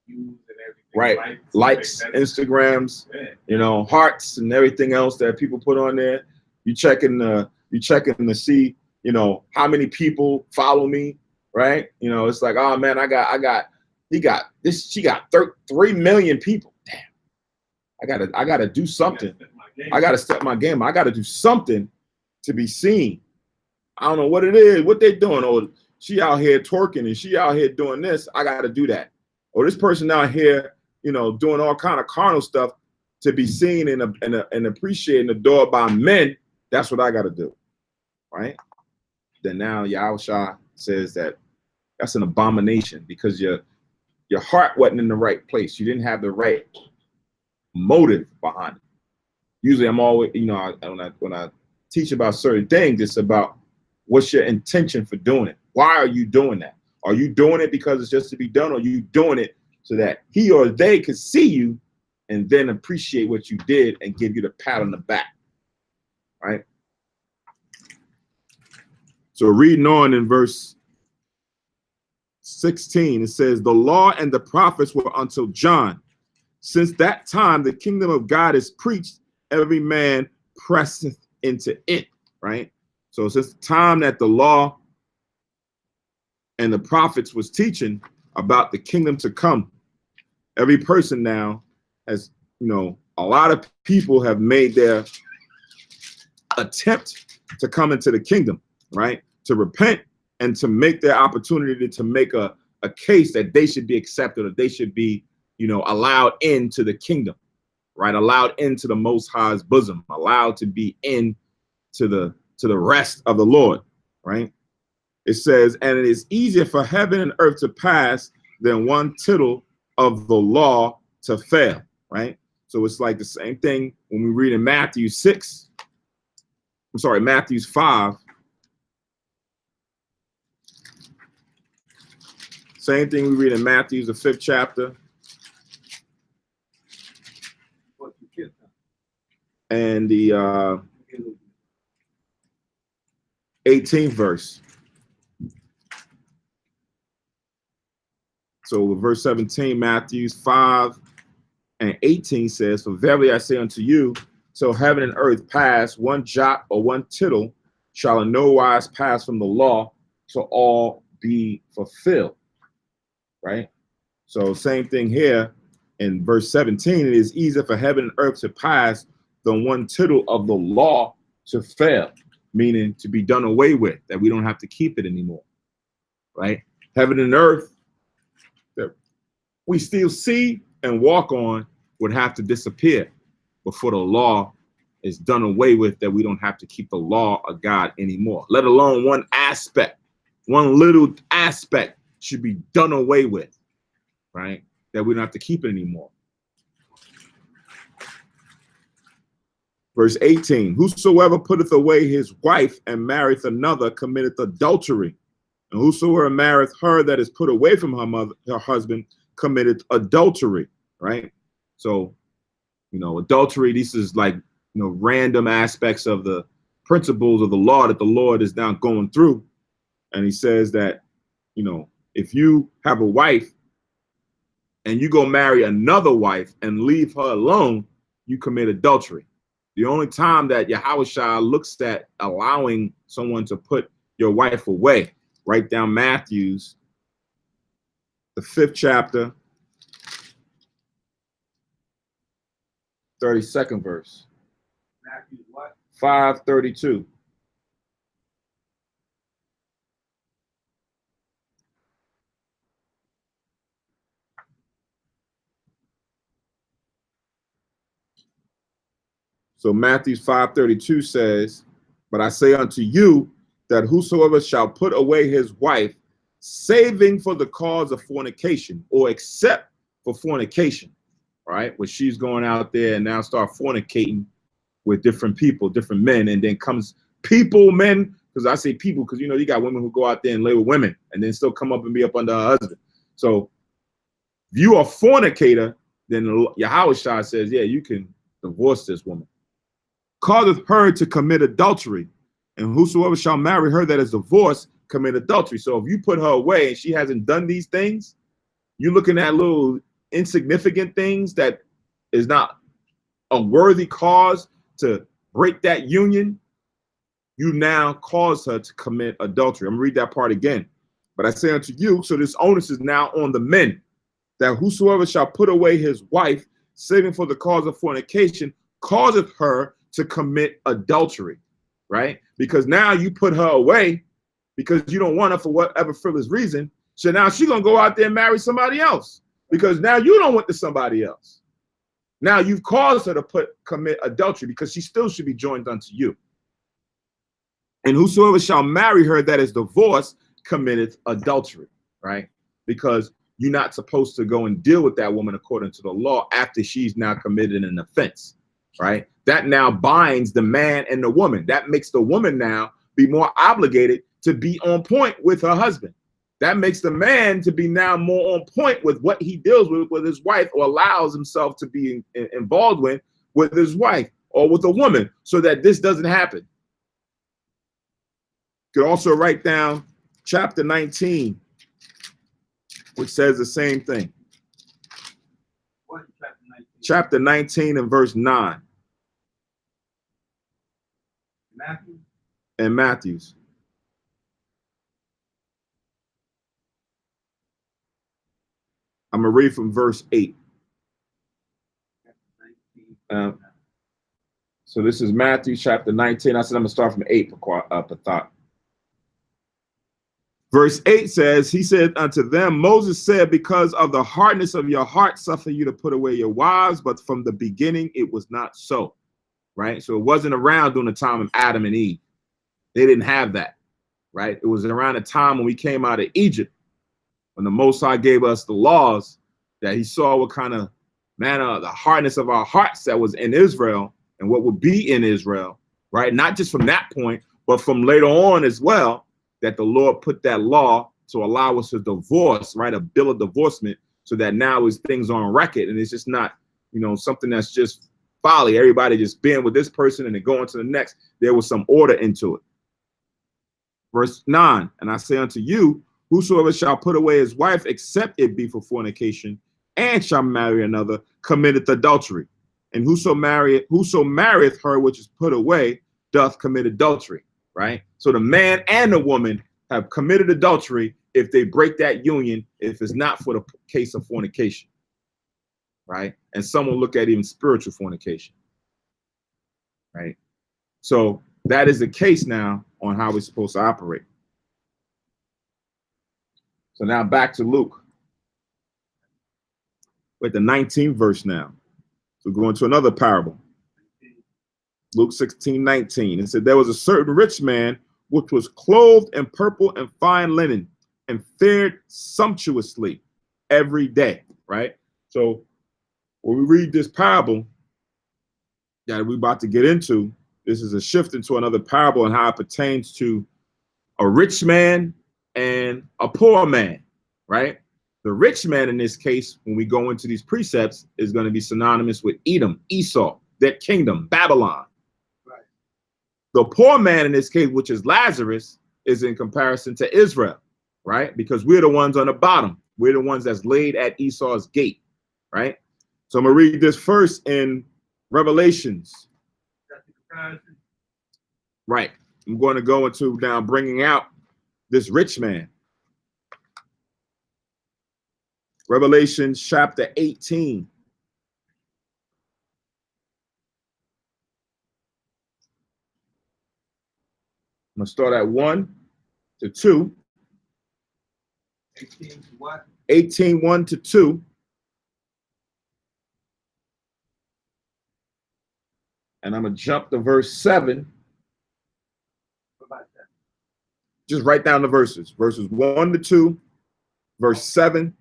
Views and everything. Right. Likes, Instagrams, hearts and everything else that people put on there. You checking to see, how many people follow me, right? It's like, oh man, she got 3 million people. Damn. I gotta do something. I gotta step my game. I gotta do something to be seen. I don't know what it is, what they doing. Oh, she out here twerking and she out here doing this. I gotta do that. Or this person out here, doing all kind of carnal stuff to be seen and appreciated and adored by men. That's what I got to do, right? Then now Yahushua says that that's an abomination because your heart wasn't in the right place. You didn't have the right motive behind it. Usually I'm always, when I teach about certain things, it's about what's your intention for doing it? Why are you doing that? Are you doing it because it's just to be done, or are you doing it so that he or they could see you and then appreciate what you did and give you the pat on the back, right? So reading on in verse 16, it says, the law and the prophets were until John. Since that time, the kingdom of God is preached, every man presseth into it, right? So since the time that the law and the prophets was teaching about the kingdom to come, every person now has, a lot of people have made their attempt to come into the kingdom, right? To repent and to make their opportunity to make a a case that they should be accepted, or they should be, you know, allowed into the kingdom, right? Allowed into the Most High's bosom, allowed to be in to the rest of the Lord, right? It says, and it is easier for heaven and earth to pass than one tittle of the law to fail, right? So it's like the same thing when we read in Matthew 5. Same thing we read in Matthew, the 5th chapter. And the 18th verse. So verse 17, Matthew 5 and 18 says, for verily I say unto you, till heaven and earth pass, one jot or one tittle shall in no wise pass from the law till all be fulfilled. Right? So same thing here in verse 17. It is easier for heaven and earth to pass than one tittle of the law to fail, meaning to be done away with, that we don't have to keep it anymore. Right? Heaven and earth that we still see and walk on would have to disappear before the law is done away with, that we don't have to keep the law of God anymore, let alone one aspect, one little aspect should be done away with, right? That we don't have to keep it anymore. Verse 18, whosoever putteth away his wife and marrieth another committeth adultery. And whosoever marrieth her that is put away from her husband committeth adultery, right? So, you know, adultery, this is like, you know, random aspects of the principles of the law that the Lord is now going through. And he says that, you know, if you have a wife and you go marry another wife and leave her alone, you commit adultery. The only time that Yahushua looks at allowing someone to put your wife away, write down Matthew's, the 5th chapter, 32nd verse. Matthew what? 5:32. So Matthew 5:32 says, but I say unto you that whosoever shall put away his wife, saving for the cause of fornication, or except for fornication, right? Where she's going out there and now start fornicating with different people, different men, and then comes men, because I say people, because, you know, you got women who go out there and lay with women and then still come up and be up under her husband. So if you are a fornicator, then Yahushua says, yeah, you can divorce this woman. Causeth her to commit adultery, and whosoever shall marry her that is divorced commit adultery. So if you put her away and she hasn't done these things, you're looking at little insignificant things that is not a worthy cause to break that union. You now cause her to commit adultery. I'm gonna read that part again. But I say unto you, so this onus is now on the men, that whosoever shall put away his wife, saving for the cause of fornication, causeth her to commit adultery, right? Because now you put her away because you don't want her for whatever frivolous reason. So now she's gonna go out there and marry somebody else because now you don't want to somebody else. Now you've caused her to commit adultery because she still should be joined unto you. And whosoever shall marry her that is divorced committeth adultery, right? Because you're not supposed to go and deal with that woman according to the law after she's now committed an offense, right? That now binds the man and the woman. That makes the woman now be more obligated to be on point with her husband. That makes the man to be now more on point with what he deals with his wife, or allows himself to be involved with his wife or with a woman, so that this doesn't happen. You could also write down chapter 19, which says the same thing. What chapter 19? Chapter 19 and verse 9. Matthew? And Matthew's. I'm going to read from verse 8. So this is Matthew chapter 19. I said I'm going to start from 8 per thought. Verse 8 says, he said unto them, Moses said, because of the hardness of your heart, suffer you to put away your wives, but from the beginning it was not so. Right? So it wasn't around during the time of Adam and Eve. They didn't have that. Right? It was around the time when we came out of Egypt, when the Most High gave us the laws, that he saw what kind of manner, the hardness of our hearts that was in Israel and what would be in Israel, right? Not just from that point, but from later on as well, that the Lord put that law to allow us to divorce, right? A bill of divorcement, so that now is things on record, and it's just not, you know, something that's just folly. Everybody just being with this person and then going to the next. There was some order into it. Verse 9, and I say unto you, whosoever shall put away his wife, except it be for fornication, and shall marry another, committeth adultery. And whoso marrieth her which is put away, doth commit adultery. Right? So the man and the woman have committed adultery if they break that union, if it's not for the case of fornication. Right? And some will look at even spiritual fornication. Right? So that is the case now on how we're supposed to operate. So now back to Luke. With the 19th verse now. So we're going to another parable. Luke 16:19. It said, there was a certain rich man which was clothed in purple and fine linen and fared sumptuously every day. Right? So when we read this parable that we're about to get into, this is a shift into another parable and how it pertains to a rich man and a poor man. Right? The rich man in this case, when we go into these precepts, is going to be synonymous with Edom, Esau, their kingdom, Babylon. Right. The poor man in this case, which is Lazarus, is in comparison to Israel, right? Because we're the ones on the bottom. We're the ones that's laid at Esau's gate, right? So I'm going to read this first in Revelations. Right. I'm going to go into now bringing out this rich man. Revelation chapter 18. I'm going to start at 1 to 2. 18 what? 18, 1 to 2. And I'm going to jump to verse 7. What about that? Just write down the verses. Verses 1 to 2, verse 7.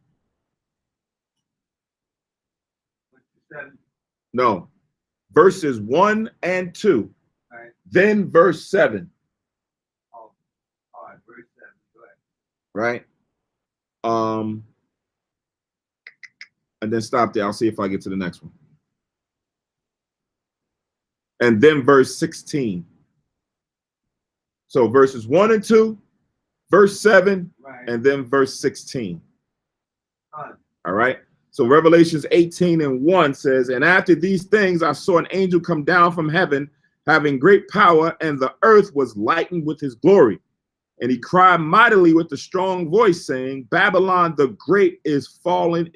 7. No, verses 1 and 2. Right. Then verse 7. Oh, all right, verse 7. Go ahead. Right. And then stop there. I'll see if I get to the next one. And then verse 16. So verses 1 and 2, verse 7, Right. and then verse 16. All right. So Revelations 18 and 1 says, and after these things, I saw an angel come down from heaven, having great power, and the earth was lightened with his glory. And he cried mightily with a strong voice, saying, Babylon the great is fallen,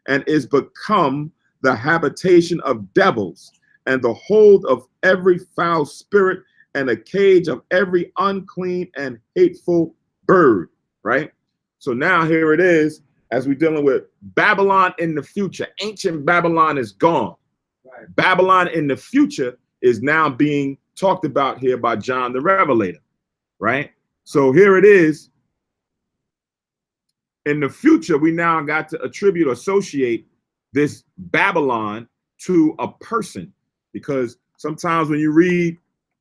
and is become the habitation of devils, and the hold of every foul spirit, and a cage of every unclean and hateful bird. Right? So now here it is, as we're dealing with Babylon in the future. Ancient Babylon is gone. right. Babylon in the future is now being talked about here by John the Revelator. Right? So here it is. In the future, we now got to attribute, associate this Babylon to a person, because sometimes when you read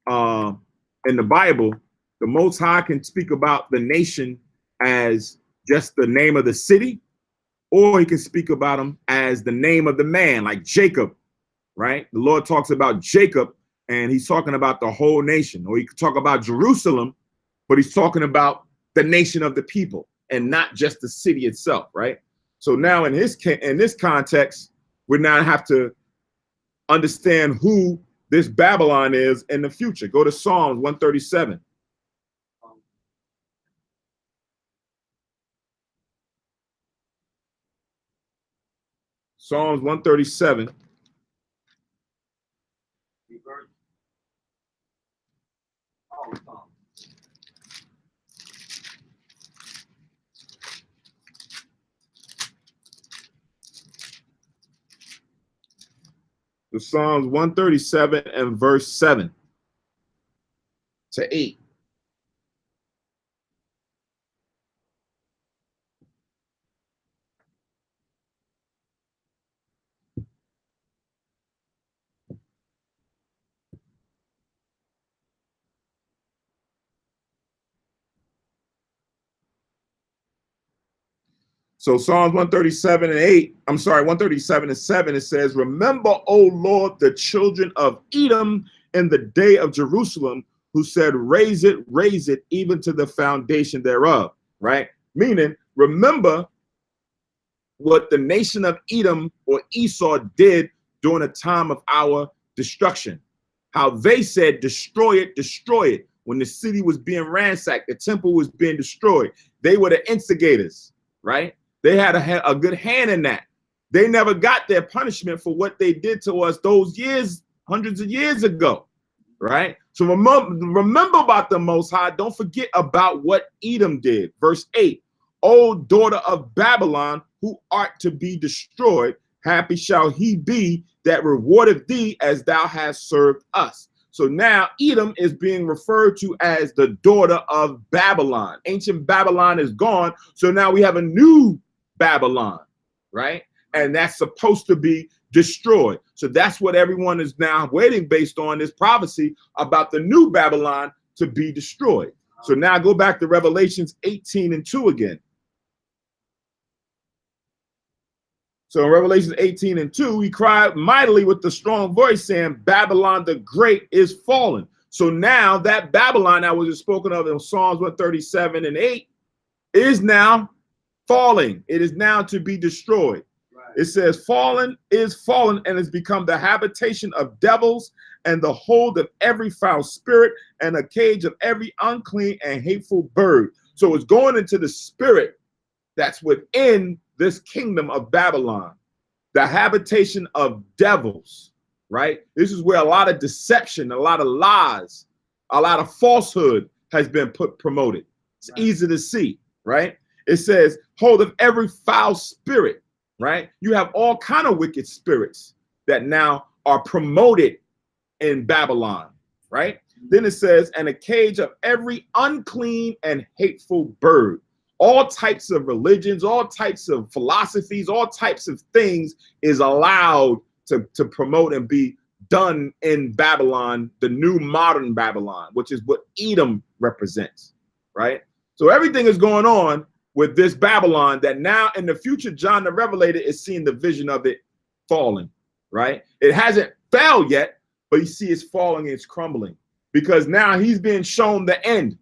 in the Bible, the Most High can speak about the nation as just the name of the city, or he can speak about them as the name of the man, like Jacob, right? The Lord talks about Jacob, and he's talking about the whole nation. Or he could talk about Jerusalem, but he's talking about the nation of the people and not just the city itself, right? So now in this context, we now have to understand who this Babylon is in the future. Go to Psalms 137. Psalms 137. Verse. Oh, Psalm. The Psalms 137 and verse 7 to 8. So Psalms 137 and 8, I'm sorry, 137 and 7, it says, remember, O Lord, the children of Edom in the day of Jerusalem, who said, raise it, even to the foundation thereof, right? Meaning, remember what the nation of Edom or Esau did during the time of our destruction. How they said, destroy it, destroy it. When the city was being ransacked, the temple was being destroyed. They were the instigators, right? They had a good hand in that. They never got their punishment for what they did to us those years, hundreds of years ago, right? So remember about the Most High. Don't forget about what Edom did. Verse 8, O daughter of Babylon, who art to be destroyed, happy shall he be that rewardeth thee as thou hast served us. So now Edom is being referred to as the daughter of Babylon. Ancient Babylon is gone. So now we have a new Babylon, right? And that's supposed to be destroyed. So that's what everyone is now waiting based on this prophecy about the new Babylon to be destroyed. So now go back to Revelations 18 and 2 again. So in Revelation 18 and 2, he cried mightily with the strong voice, saying, Babylon the great is fallen. So now that Babylon that was spoken of in Psalms 137 and 8 is now falling. It is now to be destroyed. Right. It says, fallen is fallen, and has become the habitation of devils, and the hold of every foul spirit, and a cage of every unclean and hateful bird. So it's going into the spirit that's within this kingdom of Babylon, the habitation of devils, right? This is where a lot of deception, a lot of lies, a lot of falsehood has been promoted. It's right. Easy to see, right? It says, hold of every foul spirit, right? You have all kind of wicked spirits that now are promoted in Babylon, right? Then it says, and a cage of every unclean and hateful bird. All types of religions, all types of philosophies, all types of things is allowed to promote and be done in Babylon, the new modern Babylon, which is what Edom represents, right? So everything is going on with this Babylon that now in the future, John the Revelator is seeing the vision of it falling, right? It hasn't fell yet, but you see it's falling, it's crumbling, because now he's being shown the end.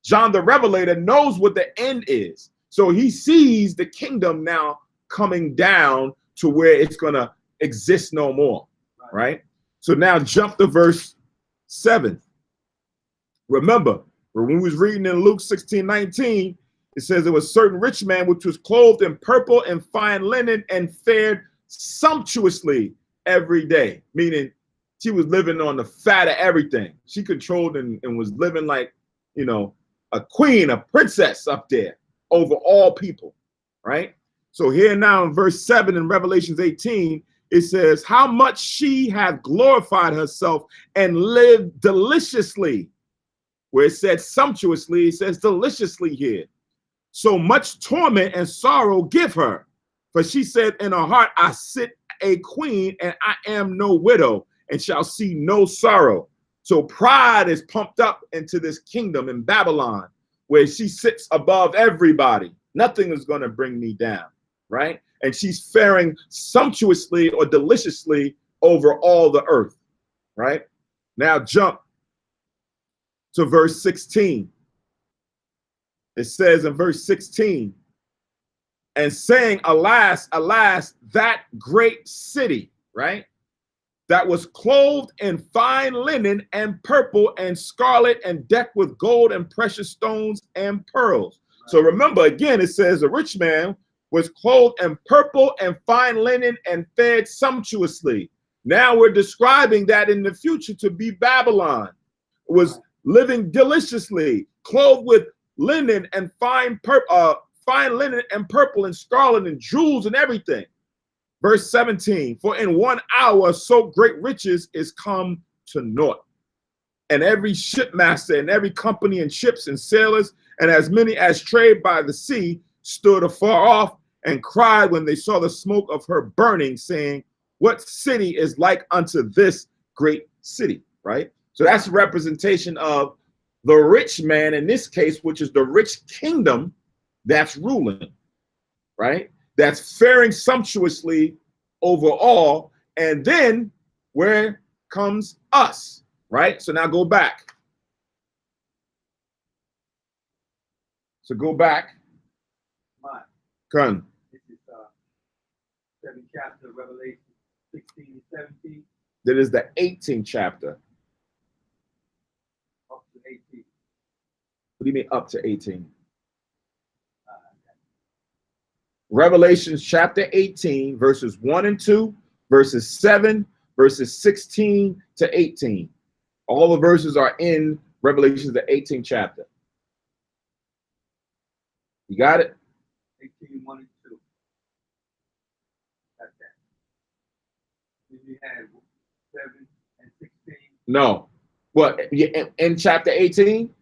John the Revelator knows what the end is. So he sees the kingdom now coming down to where it's going to exist no more, right? So now jump to verse 7. Remember, when we was reading in Luke 16:19, it says there was a certain rich man which was clothed in purple and fine linen and fared sumptuously every day, meaning she was living on the fat of everything. She controlled and was living like, you know, a queen, a princess up there over all people, right? So here now in verse 7 in Revelations 18, it says, how much she hath glorified herself and lived deliciously. Where it said sumptuously, it says deliciously here. So much torment and sorrow give her. For she said in her heart, I sit a queen, and I am no widow, and shall see no sorrow. So pride is pumped up into this kingdom in Babylon, where she sits above everybody. Nothing is going to bring me down, right? And she's faring sumptuously or deliciously over all the earth, right? Now jump to verse 16. It says in verse 16, and saying, alas, alas, that great city, right? That was clothed in fine linen and purple and scarlet and decked with gold and precious stones and pearls. So remember, again, it says a rich man was clothed in purple and fine linen and fared sumptuously. Now we're describing that in the future to be Babylon. Was living deliciously, clothed with linen and fine linen and purple and scarlet and jewels and everything. Verse 17, for in 1 hour so great riches is come to naught. And every shipmaster and every company and ships and sailors and as many as trade by the sea stood afar off and cried when they saw the smoke of her burning, saying, what city is like unto this great city? Right? So that's a representation of the rich man in this case, which is the rich kingdom that's ruling, right? That's faring sumptuously over all. And then where comes us, right? So now go back. So go back. Mine. Come. This is 7th chapter, Revelation 16 and 17, That is the 18th chapter. up to 18. What do you mean up to 18? Revelations chapter 18, verses 1 and 2, verses 7, verses 16 to 18. All the verses are in Revelations, the 18th chapter. You got it? 18, 1 and 2. That's that. Then you had 7 and 16. No. What? In chapter 18?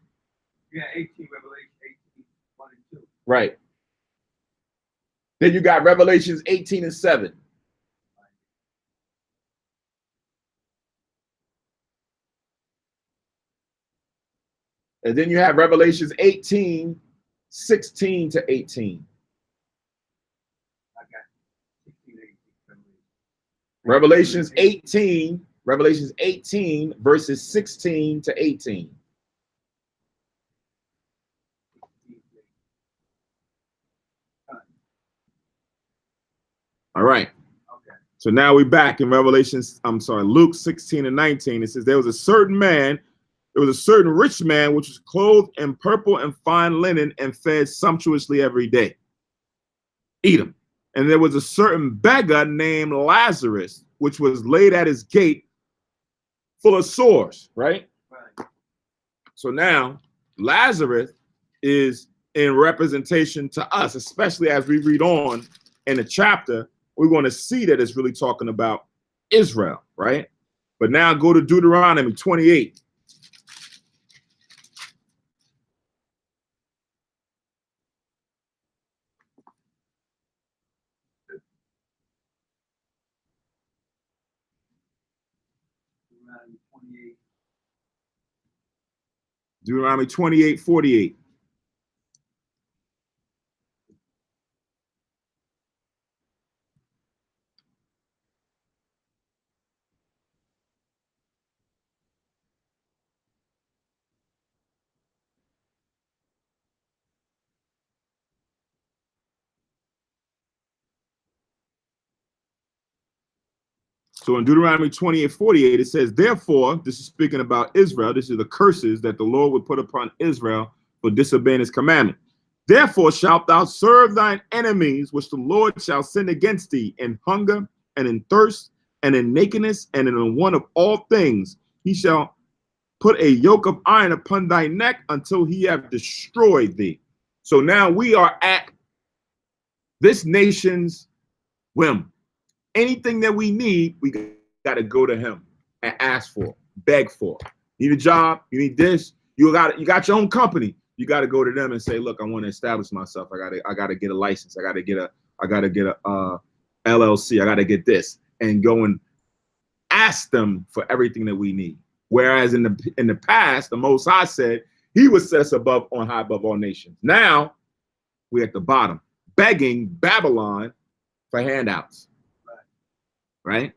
You had 18, Revelation 18, 1 and 2. Right. Then you got Revelations 18 and 7. And then you have Revelations 18, 16 to 18. I got 16, 18. Revelations 18, verses 16 to 18. All right. Okay. So now we're back in Luke 16 and 19. It says, there was a certain rich man which was clothed in purple and fine linen and fed sumptuously every day. Eat him. And there was a certain beggar named Lazarus, which was laid at his gate full of sores, right? Right. So now Lazarus is in representation to us, especially as we read on in the chapter. We're going to see that it's really talking about Israel, right? But now go to Deuteronomy 28. Deuteronomy 28, 48. So in Deuteronomy 28, 48, it says, therefore, this is speaking about Israel. This is the curses that the Lord would put upon Israel for disobeying his commandment. Therefore shalt thou serve thine enemies, which the Lord shall send against thee in hunger and in thirst and in nakedness and in want of all things. He shall put a yoke of iron upon thy neck until he have destroyed thee. So now we are at this nation's whim. Anything that we need, we got to go to him and ask for, beg for. You need a job, you need this, you got your own company. You got to go to them and say, look, I want to establish myself. I got to get a license. I got to get a LLC. I got to get this, and go and ask them for everything that we need. Whereas in the past, the Most High said he would set us on high above all nations. Now we're at the bottom, begging Babylon for handouts. Right?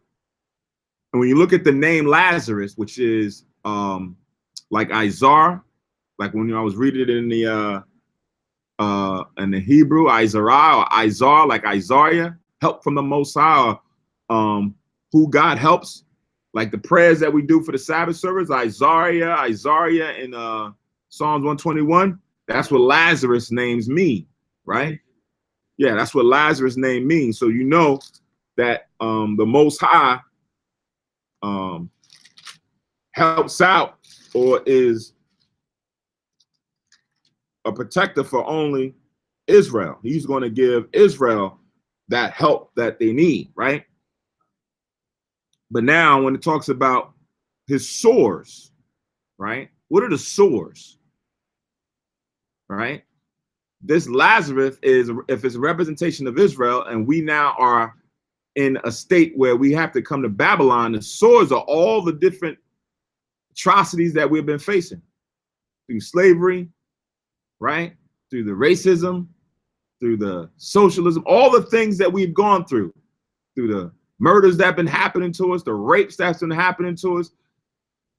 And when you look at the name Lazarus, which is like Izar, like when I was reading it in the Hebrew, Izarah or Izar, like Isaiah, help from the Most High, who God helps, like the prayers that we do for the Sabbath service, Isaiah in Psalms 121. That's what Lazarus names mean, right? Yeah, that's what Lazarus name means. So you know that the Most High helps out or is a protector for only Israel. He's going to give Israel that help that they need, right? But now when it talks about his sores, right? What are the sores? Right? This Lazarus is, if it's a representation of Israel, and we now are in a state where we have to come to Babylon, the sores are all the different atrocities that we've been facing through slavery, right? Through the racism, through the socialism, all the things that we've gone through the murders that have been happening to us, the rapes that's been happening to us,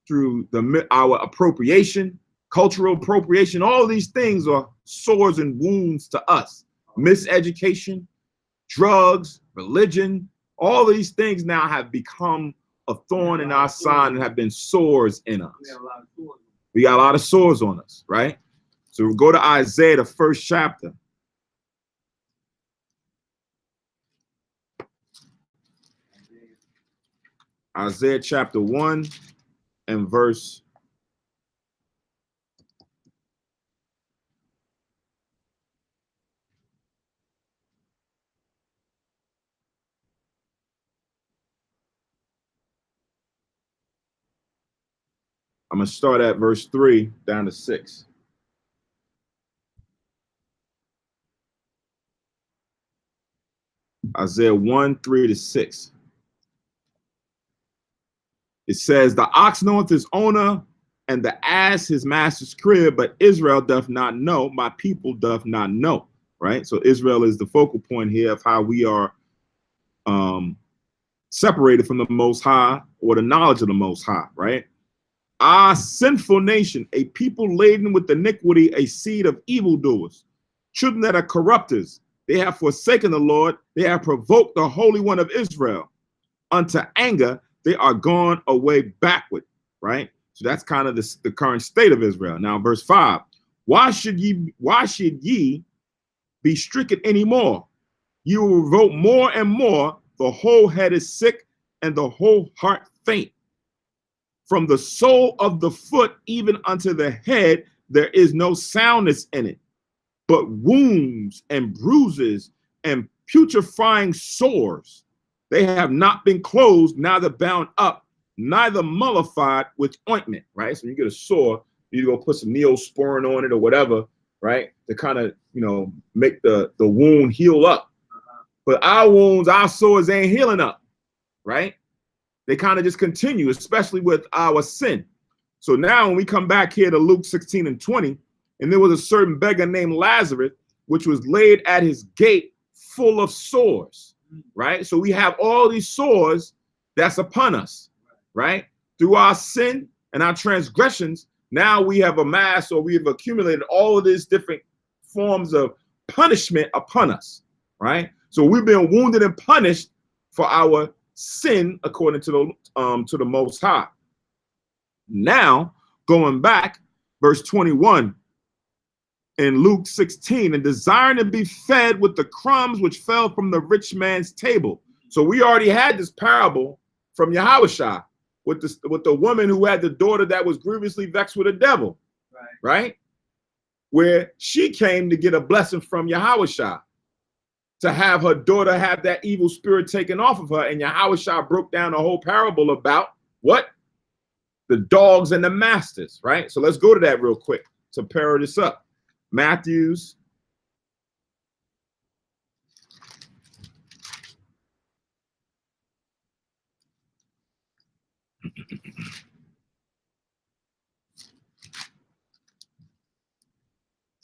through our appropriation, cultural appropriation. All these things are sores and wounds to us. Miseducation, drugs, religion, all these things now have become a thorn in our side and have been sores in us. We got a lot of sores on us, right? So we'll go to Isaiah, the 1st chapter. Isaiah chapter 1 and verse 3 down to 6. Isaiah 1, 3 to 6. It says, the ox knoweth his owner, and the ass his master's crib, but Israel doth not know, my people doth not know. Right? So Israel is the focal point here of how we are separated from the Most High, or the knowledge of the Most High, right? Ah, sinful nation, a people laden with iniquity, a seed of evildoers, children that are corrupters. They have forsaken the Lord. They have provoked the Holy One of Israel unto anger. They are gone away backward, right? So that's kind of the current state of Israel. Now, verse 5, why should ye be stricken anymore? You will revolt more and more. The whole head is sick, and the whole heart faint. From the sole of the foot even unto the head, there is no soundness in it, but wounds and bruises and putrefying sores. They have not been closed, neither bound up, neither mollified with ointment, right? So you get a sore, you go put some Neosporin on it or whatever, right? To kind of, make the wound heal up. But our wounds, our sores ain't healing up, right? They kind of just continue, especially with our sin. So now when we come back here to Luke 16 and 20, and there was a certain beggar named Lazarus, which was laid at his gate full of sores, right? So we have all these sores that's upon us, right? Through our sin and our transgressions, now we have amassed, or we have accumulated all of these different forms of punishment upon us, right? So we've been wounded and punished for our sin according to the Most High. Now, going back, verse 21 in Luke 16, and desiring to be fed with the crumbs which fell from the rich man's table. So we already had this parable from Yahushua with the woman who had the daughter that was grievously vexed with the devil, right? Where she came to get a blessing from Yahushua, to have her daughter have that evil spirit taken off of her. And Yahushua broke down a whole parable about what? The dogs and the masters, right? So let's go to that real quick to pair this up. Matthew's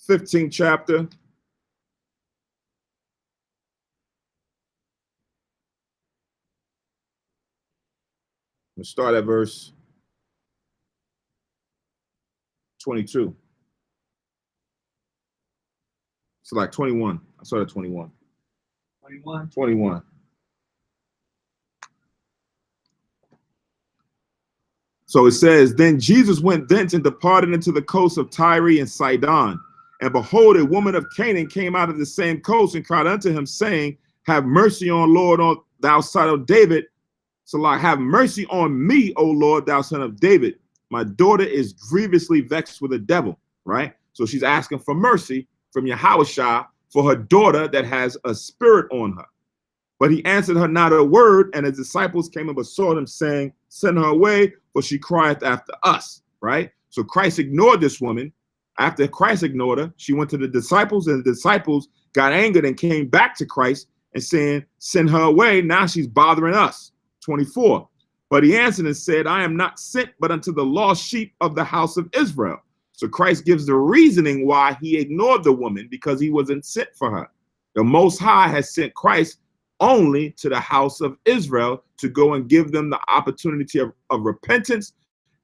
~15th chapter. Let's start at verse 22. It's like 21. I started at 21. 21. So it says, then Jesus went thence and departed into the coast of Tyre and Sidon. And behold, a woman of Canaan came out of the same coast and cried unto him, saying, have mercy on Lord, on thou son of David. So like, have mercy on me, O Lord, thou son of David. My daughter is grievously vexed with the devil, right? So she's asking for mercy from Yahushua for her daughter that has a spirit on her, But he answered her not a word, and his disciples came and besought him, saying, send her away, for she crieth after us, right? So Christ ignored this woman. After Christ ignored her, she went to the disciples, and the disciples got angered and came back to Christ and saying, send her away. Now she's bothering us. 24. But he answered and said, I am not sent but unto the lost sheep of the house of Israel. So Christ gives the reasoning why he ignored the woman, because he wasn't sent for her. The Most High has sent Christ only to the house of Israel to go and give them the opportunity of repentance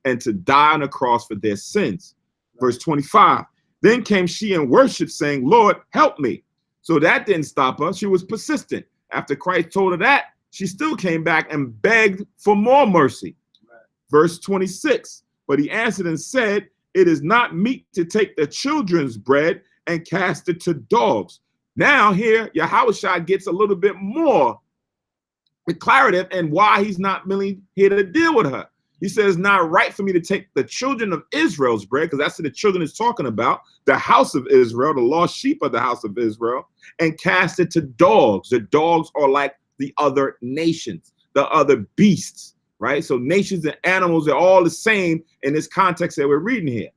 and to die on the cross for their sins. Verse 25, then came she and worshiped, saying, Lord, help me. So that didn't stop her. She was persistent. After Christ told her that, she still came back and begged for more mercy. Right. Verse 26, but he answered and said, it is not meet to take the children's bread and cast it to dogs. Now here, Yahushua gets a little bit more declarative and why he's not really here to deal with her. He says, not right for me to take the children of Israel's bread, because that's what the children is talking about, the house of Israel, the lost sheep of the house of Israel, and cast it to dogs. The dogs are like the other nations, the other beasts, right? So nations and animals are all the same in this context that we're reading here,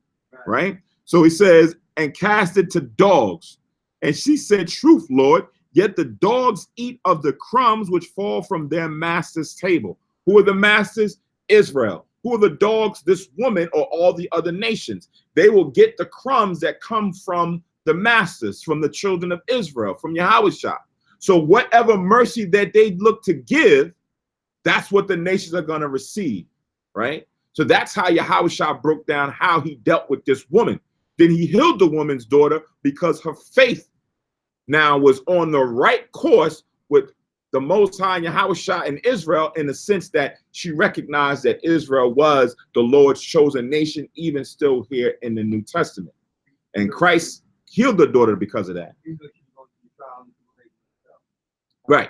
right? So he says, and cast it to dogs. And she said, truth, Lord, yet the dogs eat of the crumbs which fall from their master's table. Who are the masters? Israel. Who are the dogs? This woman or all the other nations. They will get the crumbs that come from the masters, from the children of Israel, from Yahushua. So whatever mercy that they look to give, that's what the nations are going to receive, right? So that's how Yahushua broke down how he dealt with this woman. Then he healed the woman's daughter because her faith now was on the right course with the Most High Yahushua in Israel, in the sense that she recognized that Israel was the Lord's chosen nation, even still here in the New Testament. And Christ healed the daughter because of that. Right.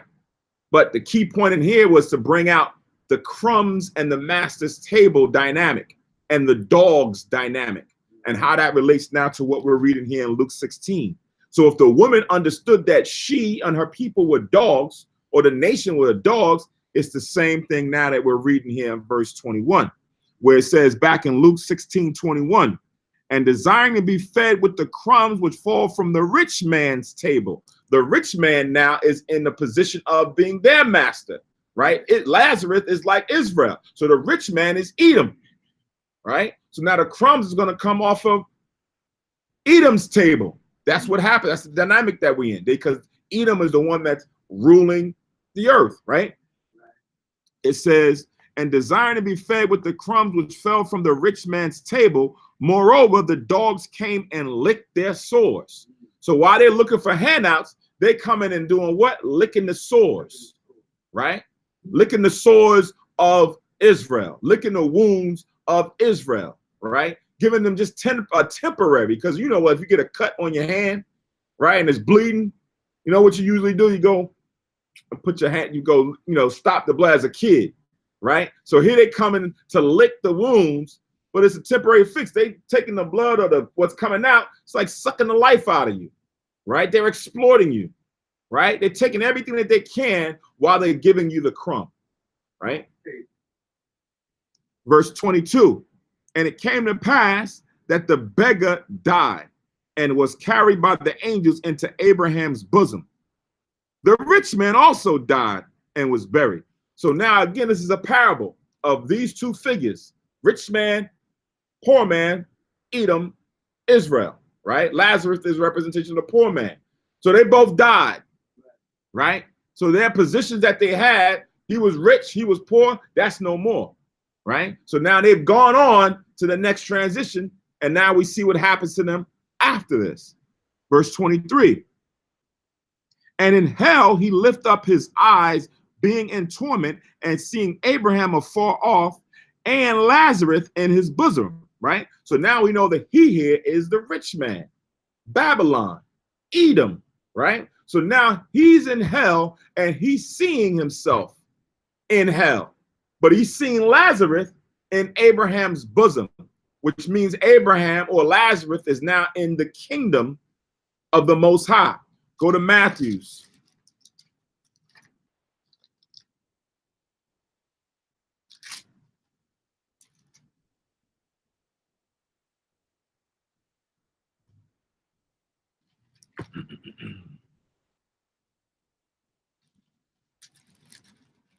But the key point in here was to bring out the crumbs and the master's table dynamic and the dogs dynamic, and how that relates now to what we're reading here in Luke 16. So if the woman understood that she and her people were dogs, or the nation were dogs, it's the same thing now that we're reading here in verse 21, where it says back in Luke 16:21, and desiring to be fed with the crumbs which fall from the rich man's table. The rich man now is in the position of being their master, right? Lazarus is like Israel. So the rich man is Edom, right? So now the crumbs is going to come off of Edom's table. That's what happened. That's the dynamic that we're in, because Edom is the one that's ruling the earth, right? It says, and desiring to be fed with the crumbs which fell from the rich man's table. Moreover, the dogs came and licked their sores. So while they're looking for handouts, they come in and doing what? Licking the sores, right? Licking the sores of Israel, licking the wounds of Israel, right? Giving them just temporary, because you know what, if you get a cut on your hand, right, and it's bleeding, you know what you usually do? You go and put your hand, you go, stop the blood as a kid, right? So here they coming to lick the wounds, but it's a temporary fix. They taking the blood or what's coming out. It's like sucking the life out of you, right? They're exploiting you, right? They're taking everything that they can while they're giving you the crumb, right? Verse 22, and it came to pass that the beggar died and was carried by the angels into Abraham's bosom. The rich man also died and was buried. So now again, this is a parable of these two figures, rich man, poor man, Edom, Israel, right? Lazarus is representation of the poor man. So they both died, right? So their positions that they had, he was rich, he was poor, that's no more, right? So now they've gone on to the next transition, and now we see what happens to them after this. Verse 23, and in hell he lift up his eyes, being in torment, and seeing Abraham afar off, and Lazarus in his bosom, right? So now we know that he here is the rich man, Babylon, Edom, right? So now he's in hell and he's seeing himself in hell, but he's seeing Lazarus in Abraham's bosom, which means Abraham or Lazarus is now in the kingdom of the Most High. Go to Matthews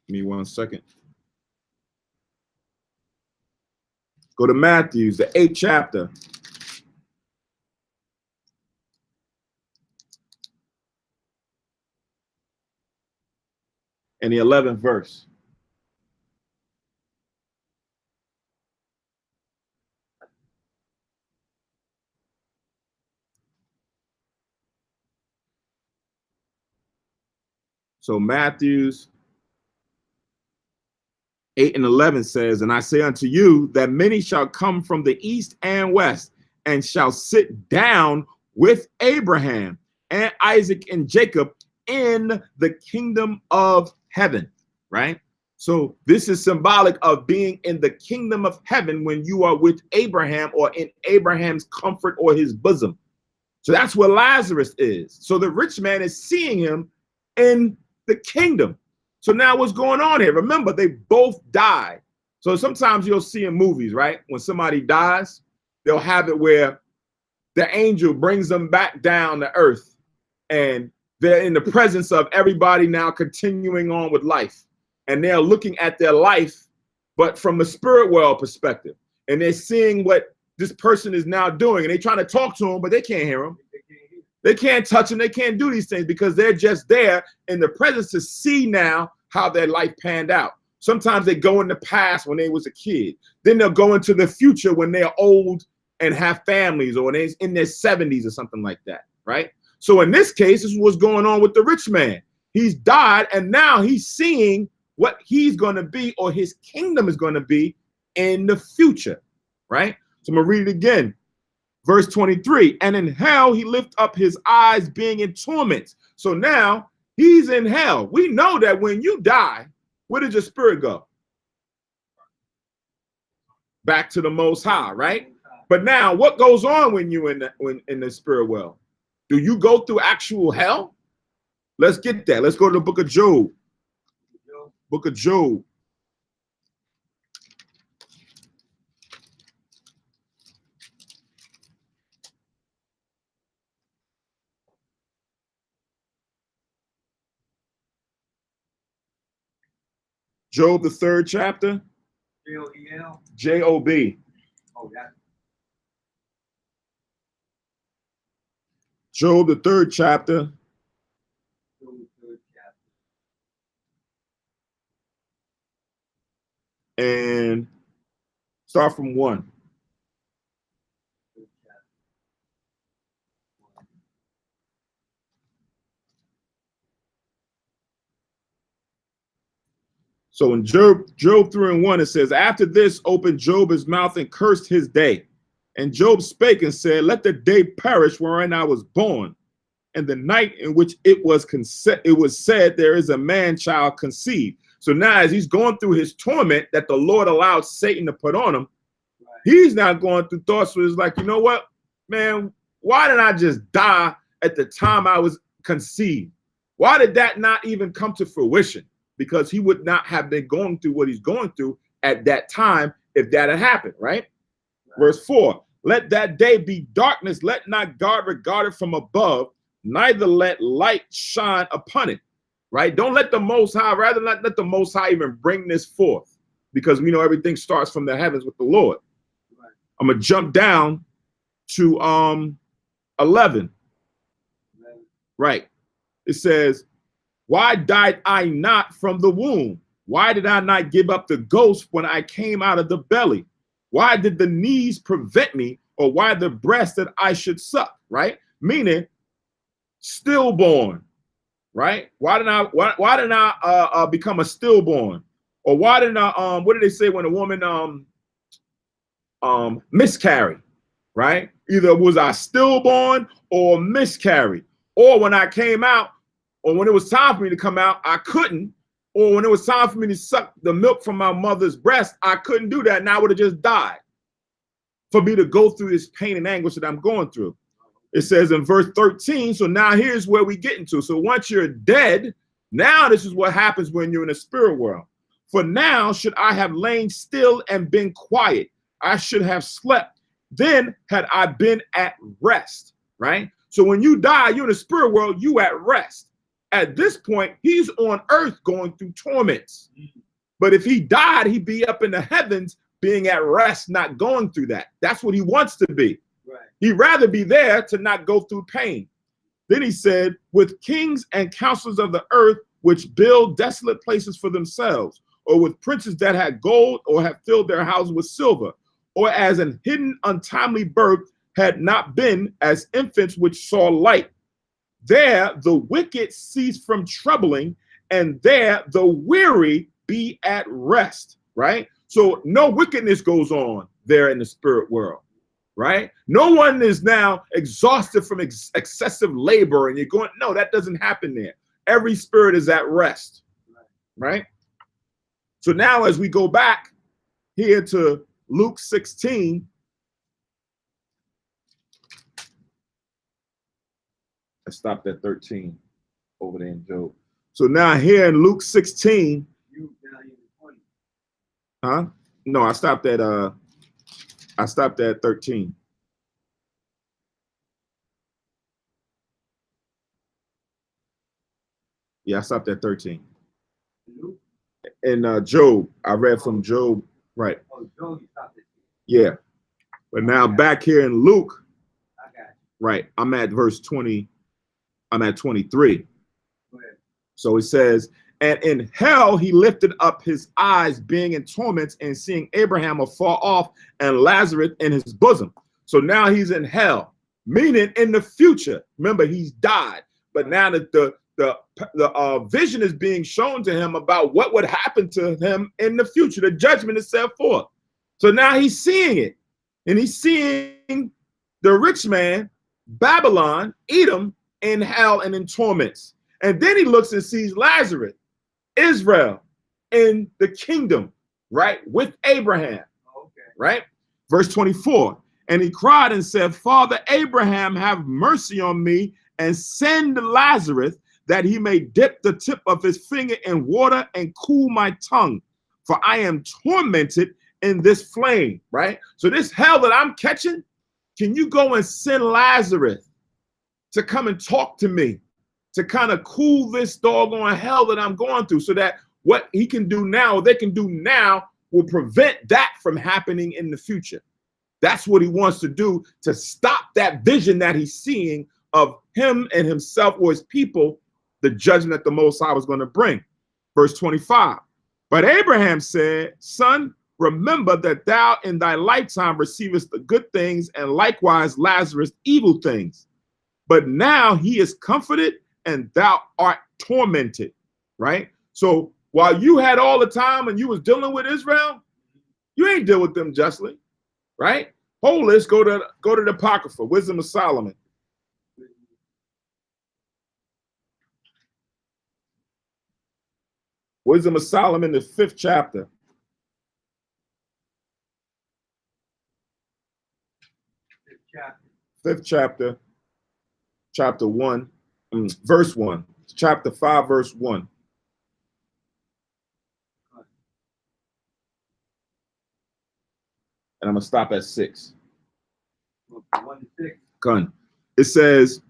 Give me 1 second. Go to Matthew, the 8th chapter. And the 11th verse. So Matthew's 8 and 11 says, and I say unto you that many shall come from the east and west and shall sit down with Abraham and Isaac and Jacob in the kingdom of heaven, right? So this is symbolic of being in the kingdom of heaven when you are with Abraham or in Abraham's comfort or his bosom. So that's where Lazarus is. So the rich man is seeing him in the kingdom. So now what's going on here? Remember, they both died. So sometimes you'll see in movies, right? When somebody dies, they'll have it where the angel brings them back down to earth and they're in the presence of everybody now continuing on with life. And they're looking at their life, but from a spirit world perspective. And they're seeing what this person is now doing. And they're trying to talk to him, but they can't hear him. They can't touch him. They can't do these things because they're just there in the presence to see now how their life panned out. Sometimes they go in the past when they was a kid. Then they'll go into the future when they're old and have families or they're in their 70s or something like that, right? So in this case, this is what's going on with the rich man. He's died and now he's seeing what he's going to be or his kingdom is going to be in the future, right? So I'm going to read it again. Verse 23, and in hell he lift up his eyes being in torment. So now he's in hell. We know that when you die, where does your spirit go? Back to the Most High, right? But now what goes on when you in the spirit world? Do you go through actual hell? Let's get that. Let's go to the book of Job. Book of Job. Job, the 3rd chapter. J-O-B. J-O-B. Oh, that. Job, the 3rd chapter. Job, the 3rd chapter. And start from 1. So in Job 3 and 1, it says, after this opened Job his mouth and cursed his day. And Job spake and said, let the day perish wherein I was born, and the night in which it was said, there is a man child conceived. So now as he's going through his torment that the Lord allowed Satan to put on him, he's now going through thoughts where it's like, you know what, man, why didn't I just die at the time I was conceived? Why did that not even come to fruition? Because he would not have been going through what he's going through at that time if that had happened, right? Verse 4, let that day be darkness, let not God regard it from above, neither let light shine upon it, right? Don't let the Most High, rather not let the Most High even bring this forth, because we know everything starts from the heavens with the Lord. Right. I'm going to jump down to 11. Right. It says, why died I not from the womb? Why did I not give up the ghost when I came out of the belly? Why did the knees prevent me, or why the breast that I should suck? Right? Meaning stillborn, right? Why didn't I become a stillborn? Or why didn't I what did they say when a woman miscarry? Right? Either was I stillborn or miscarried, or when I came out, or when it was time for me to come out, I couldn't. Or when it was time for me to suck the milk from my mother's breast, I couldn't do that, and I would have just died for me to go through this pain and anguish that I'm going through. It says in verse 13, so now here's where we get into. So once you're dead, now this is what happens when you're in the spirit world. For now should I have lain still and been quiet. I should have slept. Then had I been at rest, right? So when you die, you're in the spirit world, you at rest. At this point, he's on earth going through torments. But if he died, he'd be up in the heavens being at rest, not going through that. That's what he wants to be. Right. He'd rather be there to not go through pain. Then he said, with kings and counselors of the earth, which build desolate places for themselves, or with princes that had gold or have filled their houses with silver, or as an hidden untimely birth had not been, as infants which saw light. There the wicked cease from troubling, and there the weary be at rest, right? So no wickedness goes on there in the spirit world, right? No one is now exhausted from excessive labor and you're going, no, that doesn't happen there. Every spirit is at rest, right? So now as we go back here to Luke 16, I stopped at 13 over there in Job. So now here in Luke 16, huh? No, I stopped at 13. Yeah, I stopped at 13. And Job, I read from Job, right? Oh, Job, you stopped it. Yeah. But now back here in Luke, I got you. right, I'm at verse 20, I'm at 23. Go ahead. So it says, and in hell he lifted up his eyes, being in torments, and seeing Abraham afar off and Lazarus in his bosom. So now he's in hell, meaning in the future. Remember, he's died, but now that the vision is being shown to him about what would happen to him in the future. The judgment is set forth. So now he's seeing it, and he's seeing the rich man, Babylon, Edom, in hell and in torments. And then he looks and sees Lazarus, Israel, in the kingdom, right, with Abraham, Okay. right? Verse 24, and he cried and said, Father Abraham, have mercy on me and send Lazarus that he may dip the tip of his finger in water and cool my tongue, for I am tormented in this flame, right? So this hell that I'm catching, can you go and send Lazarus to come and talk to me, to kind of cool this doggone hell that I'm going through, so that what he can do now, or they can do now, will prevent that from happening in the future. That's what he wants to do, to stop that vision that he's seeing of him and himself or his people, the judgment that the Most High was going to bring. Verse 25, but Abraham said, Son, remember that thou in thy lifetime receivest the good things, and likewise Lazarus evil things. But now he is comforted, and thou art tormented, right? So while you had all the time and you was dealing with Israel, you ain't deal with them justly, right? Hold this, go to the Apocrypha, Wisdom of Solomon. Wisdom of Solomon, the 5th chapter. Fifth chapter, chapter 1, verse 1, chapter 5, verse 1. And I'm going to stop at 6. 1 to 6. Gun. It says,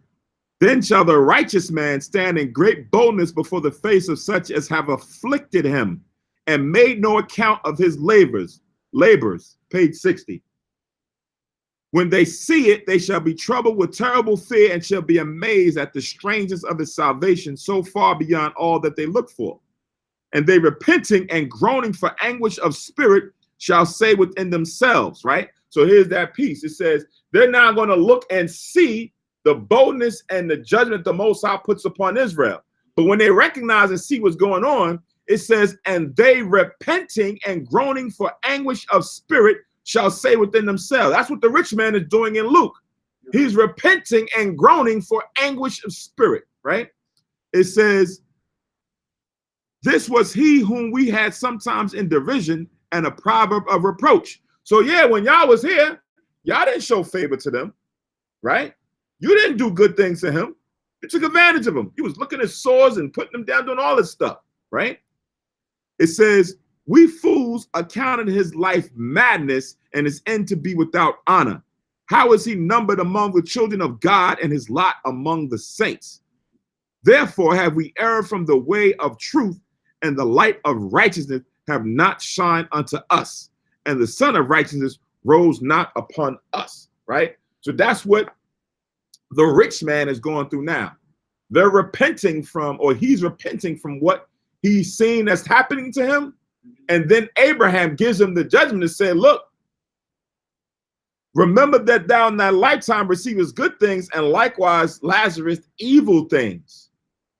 then shall the righteous man stand in great boldness before the face of such as have afflicted him and made no account of his labors. Page 60. When they see it, they shall be troubled with terrible fear and shall be amazed at the strangeness of his salvation, so far beyond all that they look for. And they repenting and groaning for anguish of spirit shall say within themselves, right? So here's that piece. It says they're now going to look and see the boldness and the judgment the Most High puts upon Israel. But when they recognize and see what's going on, it says, and they repenting and groaning for anguish of spirit shall say within themselves. That's what the rich man is doing in Luke. He's repenting and groaning for anguish of spirit, right? It says, this was he whom we had sometimes in derision and a proverb of reproach. So yeah, when y'all was here, y'all didn't show favor to them, right? You didn't do good things to him. You took advantage of him. You was looking at swords and putting them down, doing all this stuff, right? It says, we fools accounted his life madness and his end to be without honor. how is he numbered among the children of God and his lot among the saints? Therefore have we erred from the way of truth, and the light of righteousness have not shined unto us, and the Son of righteousness rose not upon us, right? So that's what the rich man is going through now. They're repenting from, or he's repenting from what he's seen that's happening to him. And then Abraham gives him the judgment to say, look, remember that thou in thy lifetime receivest good things, and likewise Lazarus evil things.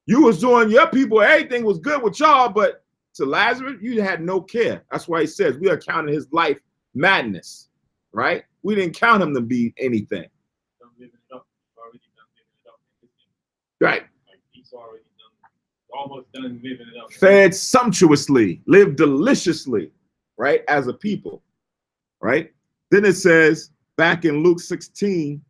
You was doing your people, everything was good with y'all, but to Lazarus, you had no care. That's why he says we are counting his life madness, right? We didn't count him to be anything. Right. Like he's already done, almost done living it up. Fed sumptuously, lived deliciously, right? As a people, right? Then it says back in Luke 16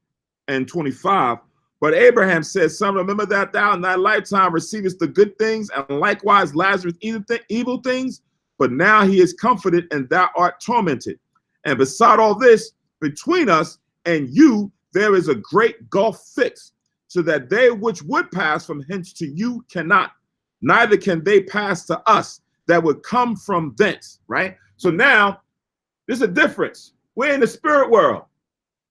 and 25, but Abraham says, son, remember that thou in thy lifetime receivest the good things, and likewise Lazarus evil things, but now he is comforted and thou art tormented. And beside all this, between us and you, there is a great gulf fixed, so that they which would pass from hence to you cannot, neither can they pass to us that would come from thence, right? So now there's a difference. We're in the spirit world.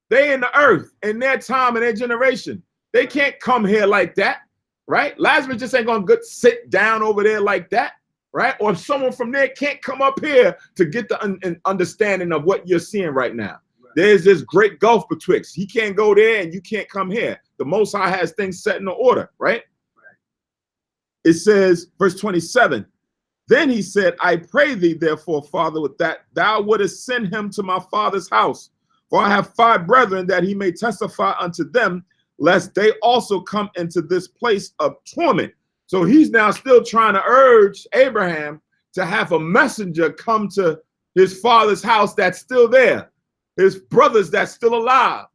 They in the earth, in their time and their generation. They can't come here like that, right? Lazarus just ain't gonna sit down over there like that, right? Or someone from there can't come up here to get the understanding of what you're seeing right now. There's this great gulf betwixt. He can't go there and you can't come here. The Most High has things set in order, right? It says, verse 27, then he said, I pray thee, therefore, Father, with that thou wouldest send him to my father's house. For I have 5 brethren, that he may testify unto them, lest they also come into this place of torment. So he's now still trying to urge Abraham to have a messenger come to his father's house that's still there, his brothers that's still alive.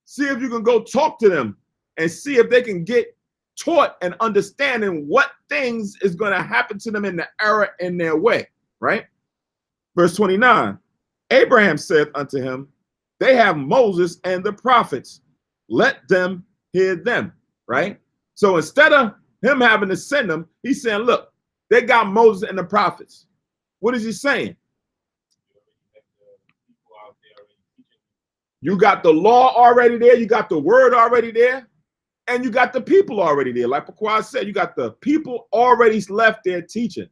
See if you can go talk to them and see if they can get taught and understanding what things is going to happen to them in the error in their way, right? Verse 29, Abraham said unto him, they have Moses and the prophets. Let them hear them, right? So instead of him having to send them, he's saying, look, they got Moses and the prophets. What is he saying? You got the law already there, you got the word already there, and you got the people already there. Like Paquan said, you got the people already left there teaching.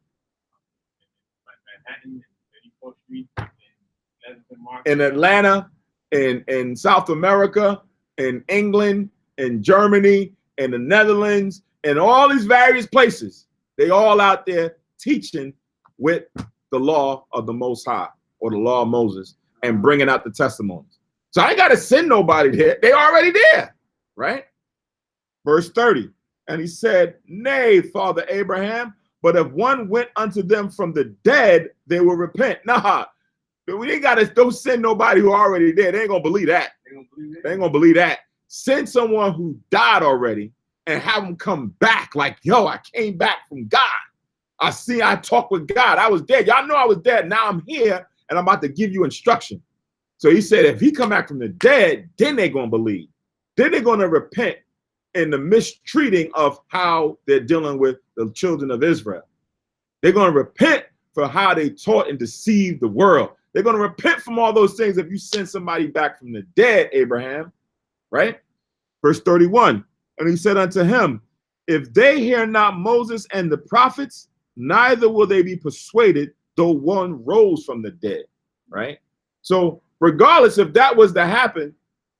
In Atlanta, in South America, in England, in Germany, in the Netherlands, in all these various places, they all out there teaching with the law of the Most High, or the law of Moses, and bringing out the testimonies. So I ain't got to send nobody there. They already there, right? Verse 30, and he said, nay, Father Abraham, but if one went unto them from the dead, they will repent. Nah, we ain't got to, don't send nobody who already there. They ain't going to believe that. They ain't going to believe that. Send someone who died already and have them come back like, yo, I came back from God. I talked with God. I was dead. Y'all know I was dead. Now I'm here and I'm about to give you instruction. So he said, if he come back from the dead, then they're going to believe. Then they're going to repent in the mistreating of how they're dealing with the children of Israel. They're going to repent for how they taught and deceived the world. They're going to repent from all those things if you send somebody back from the dead, Abraham, right? Verse 31, and he said unto him, if they hear not Moses and the prophets, neither will they be persuaded, though one rose from the dead, right? So regardless if that was to happen,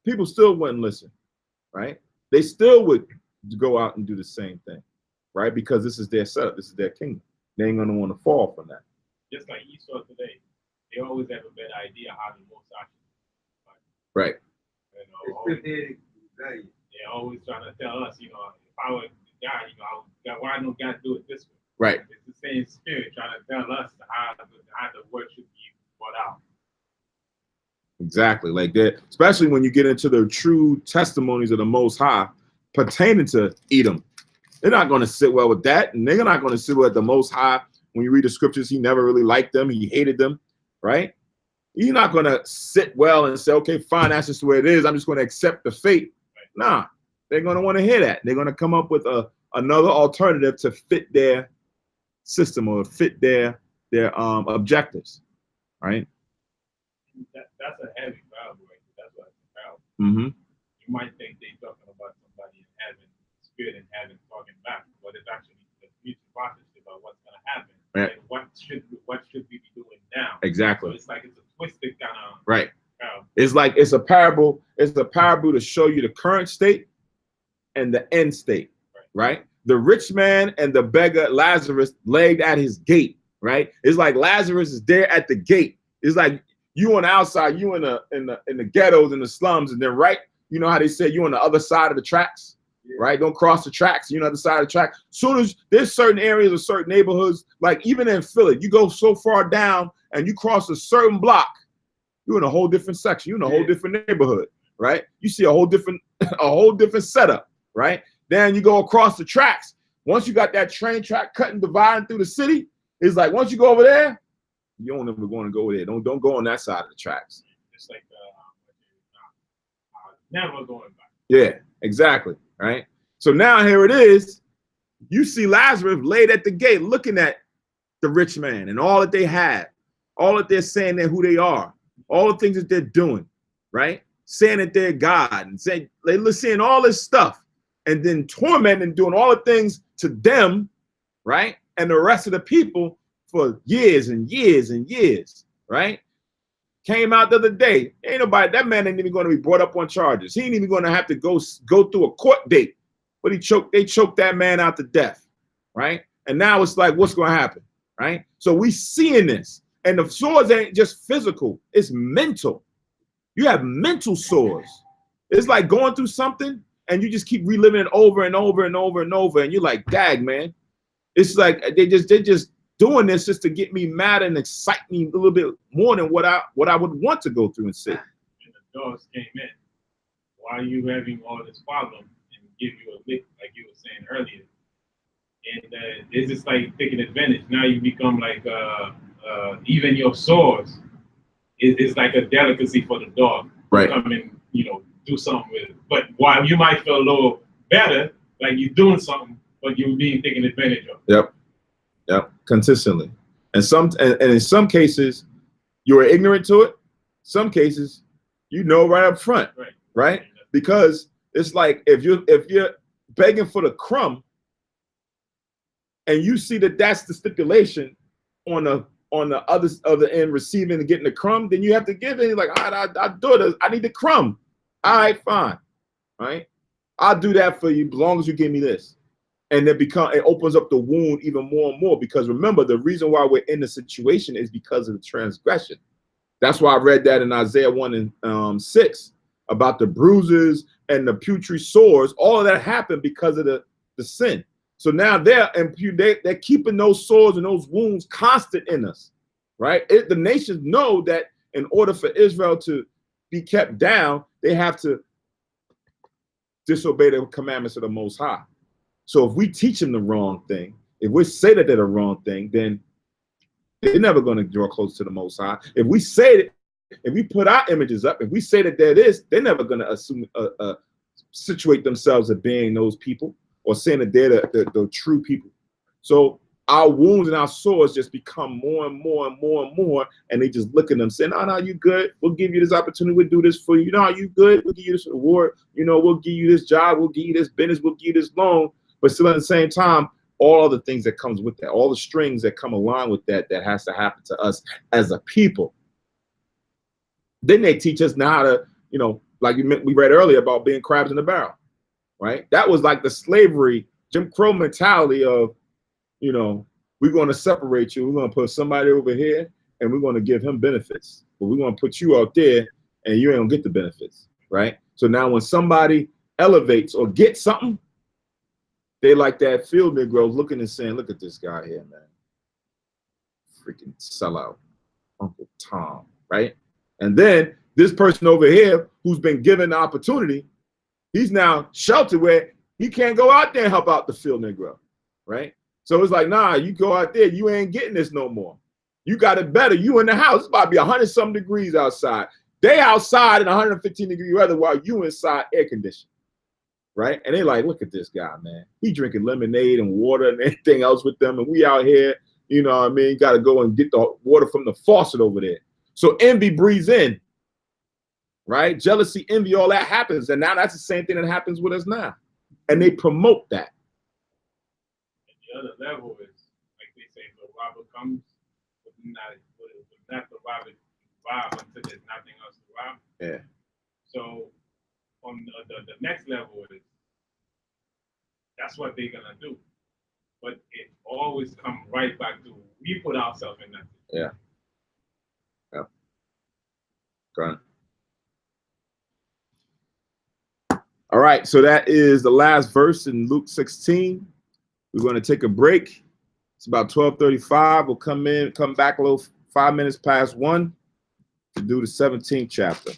people still wouldn't listen, right? They still would go out and do the same thing, right? Because this is their setup, this is their kingdom. They ain't gonna want to fall from that. Just like Esau today, they always have a better idea how the Most High. Right. You know, they're always trying to tell us, you know, if I were God, you know, why don't God do it this way? Right. It's the same spirit trying to tell us how the word should be brought out. Exactly, like that, especially when you get into the true testimonies of the Most High pertaining to Edom. They're not going to sit well with that, and they're not going to sit well with the Most High. When you read the scriptures, he never really liked them. He hated them, right? You're not going to sit well and say, okay, fine, that's just the way it is. I'm just going to accept the fate. Nah, they're going to want to hear that. They're going to come up with another alternative to fit their system or fit their objectives, right? That's a heavy Bible, right? That's what it's about. Mm-hmm. You might think they're talking about somebody in heaven, spirit in heaven talking back, but it's actually the future prophecy about what's going to happen. Right. And what should we be doing now? Exactly. So it's like it's a twisted kind of right. It's like it's a parable. It's a parable to show you the current state and the end state, right? The rich man and the beggar Lazarus laid at his gate, right? It's like Lazarus is there at the gate. It's like you on the outside, you in the ghettos, in the slums, and then right, you know how they say you on the other side of the tracks, right? Don't cross the tracks. You know, the other side of the track. Soon as there's certain areas or certain neighborhoods, like even in Philly, you go so far down and you cross a certain block, you're in a whole different section. You're in a whole different neighborhood, right? You see a whole different setup, right? Then you go across the tracks. Once you got that train track cutting, dividing through the city, it's like once you go over there, you don't ever want to go there. Don't go on that side of the tracks. It's like never going back. Yeah, exactly. Right. So now here it is. You see Lazarus laid at the gate, looking at the rich man and all that they have, all that they're saying that who they are, all the things that they're doing, right? Saying that they're God and saying they're seeing all this stuff, and then tormenting, doing all the things to them, right? And the rest of the people for years and years and years, right? Came out the other day. Ain't nobody, that man ain't even going to be brought up on charges. He ain't even going to have to go through a court date. But they choked that man out to death, right? And now it's like, what's going to happen, right? So we seeing this. And the sores ain't just physical, it's mental. You have mental sores. It's like going through something and you just keep reliving it over and over and over and over. And you're like, dag, man. It's like they're just doing this just to get me mad and excite me a little bit more than what I would want to go through and see. And the dogs came in. Why are you having all this problem and give you a lick like you were saying earlier? And it's just like taking advantage. Now you become like even your sores is like a delicacy for the dog. Right. Come and do something with it. But while you might feel a little better, like you're doing something, but you're being taken advantage of. Yep, consistently. And in some cases, you're ignorant to it. Some cases, right up front, right? Because it's like if you're begging for the crumb, and you see that that's the stipulation on the other end, receiving and getting the crumb, then you have to give it. You're like, all right, I'll do it. I need the crumb. All right, fine. All right, I'll do that for you as long as you give me this. And it opens up the wound even more and more, because remember, the reason why we're in the situation is because of the transgression. That's why I read that in Isaiah 1:6 about the bruises and the putrid sores. All of that happened because of the sin. So now they're keeping those sores and those wounds constant in us, right? The nations know that in order for Israel to be kept down, they have to disobey the commandments of the Most High. So if we teach them the wrong thing, if we say that they're the wrong thing, then they're never going to draw close to the Most High. If we say that, if we put our images up, if we say that they're this, they're never going to assume situate themselves as being those people or saying that they're the true people. So our wounds and our sores just become more and more and more and more, and they just look at them saying, no, you good. We'll give you this opportunity. We'll do this for you. No, you good. We'll give you this reward. We'll give you this job. We'll give you this business. We'll give you this loan. But still at the same time, all the things that comes with that, all the strings that come along with that has to happen to us as a people. Then they teach us now how to, like we read earlier about being crabs in the barrel, right? That was like the slavery, Jim Crow mentality of, we're going to separate you. We're going to put somebody over here and we're going to give him benefits. But we're going to put you out there and you ain't going to get the benefits, right? So now when somebody elevates or gets something, they like that field Negro looking and saying, look at this guy here, man. Freaking sellout, Uncle Tom, right? And then this person over here who's been given the opportunity, he's now sheltered where he can't go out there and help out the field Negro, right? So it's like, nah, you go out there, you ain't getting this no more. You got it better. You in the house. It's about to be 100-something degrees outside. They outside in 115-degree weather while you inside air conditioning. Right? And they like, look at this guy, man. He drinking lemonade and water and anything else with them. And we out here, you know what I mean? Got to go and get the water from the faucet over there. So envy breathes in. Right? Jealousy, envy, all that happens. And now that's the same thing that happens with us now. And they promote that. And the other level is, like they say, the robber comes, but not the robber rob until there's nothing else to rob. Yeah. So on the next level is, that's what they're gonna do. But it always comes right back to, we put ourselves in that. Yeah. Yeah. Go on. All right, so that is the last verse in Luke 16. We're going to take a break. It's about 12:35. We'll come back a little 5 minutes past 1 to do the 17th chapter.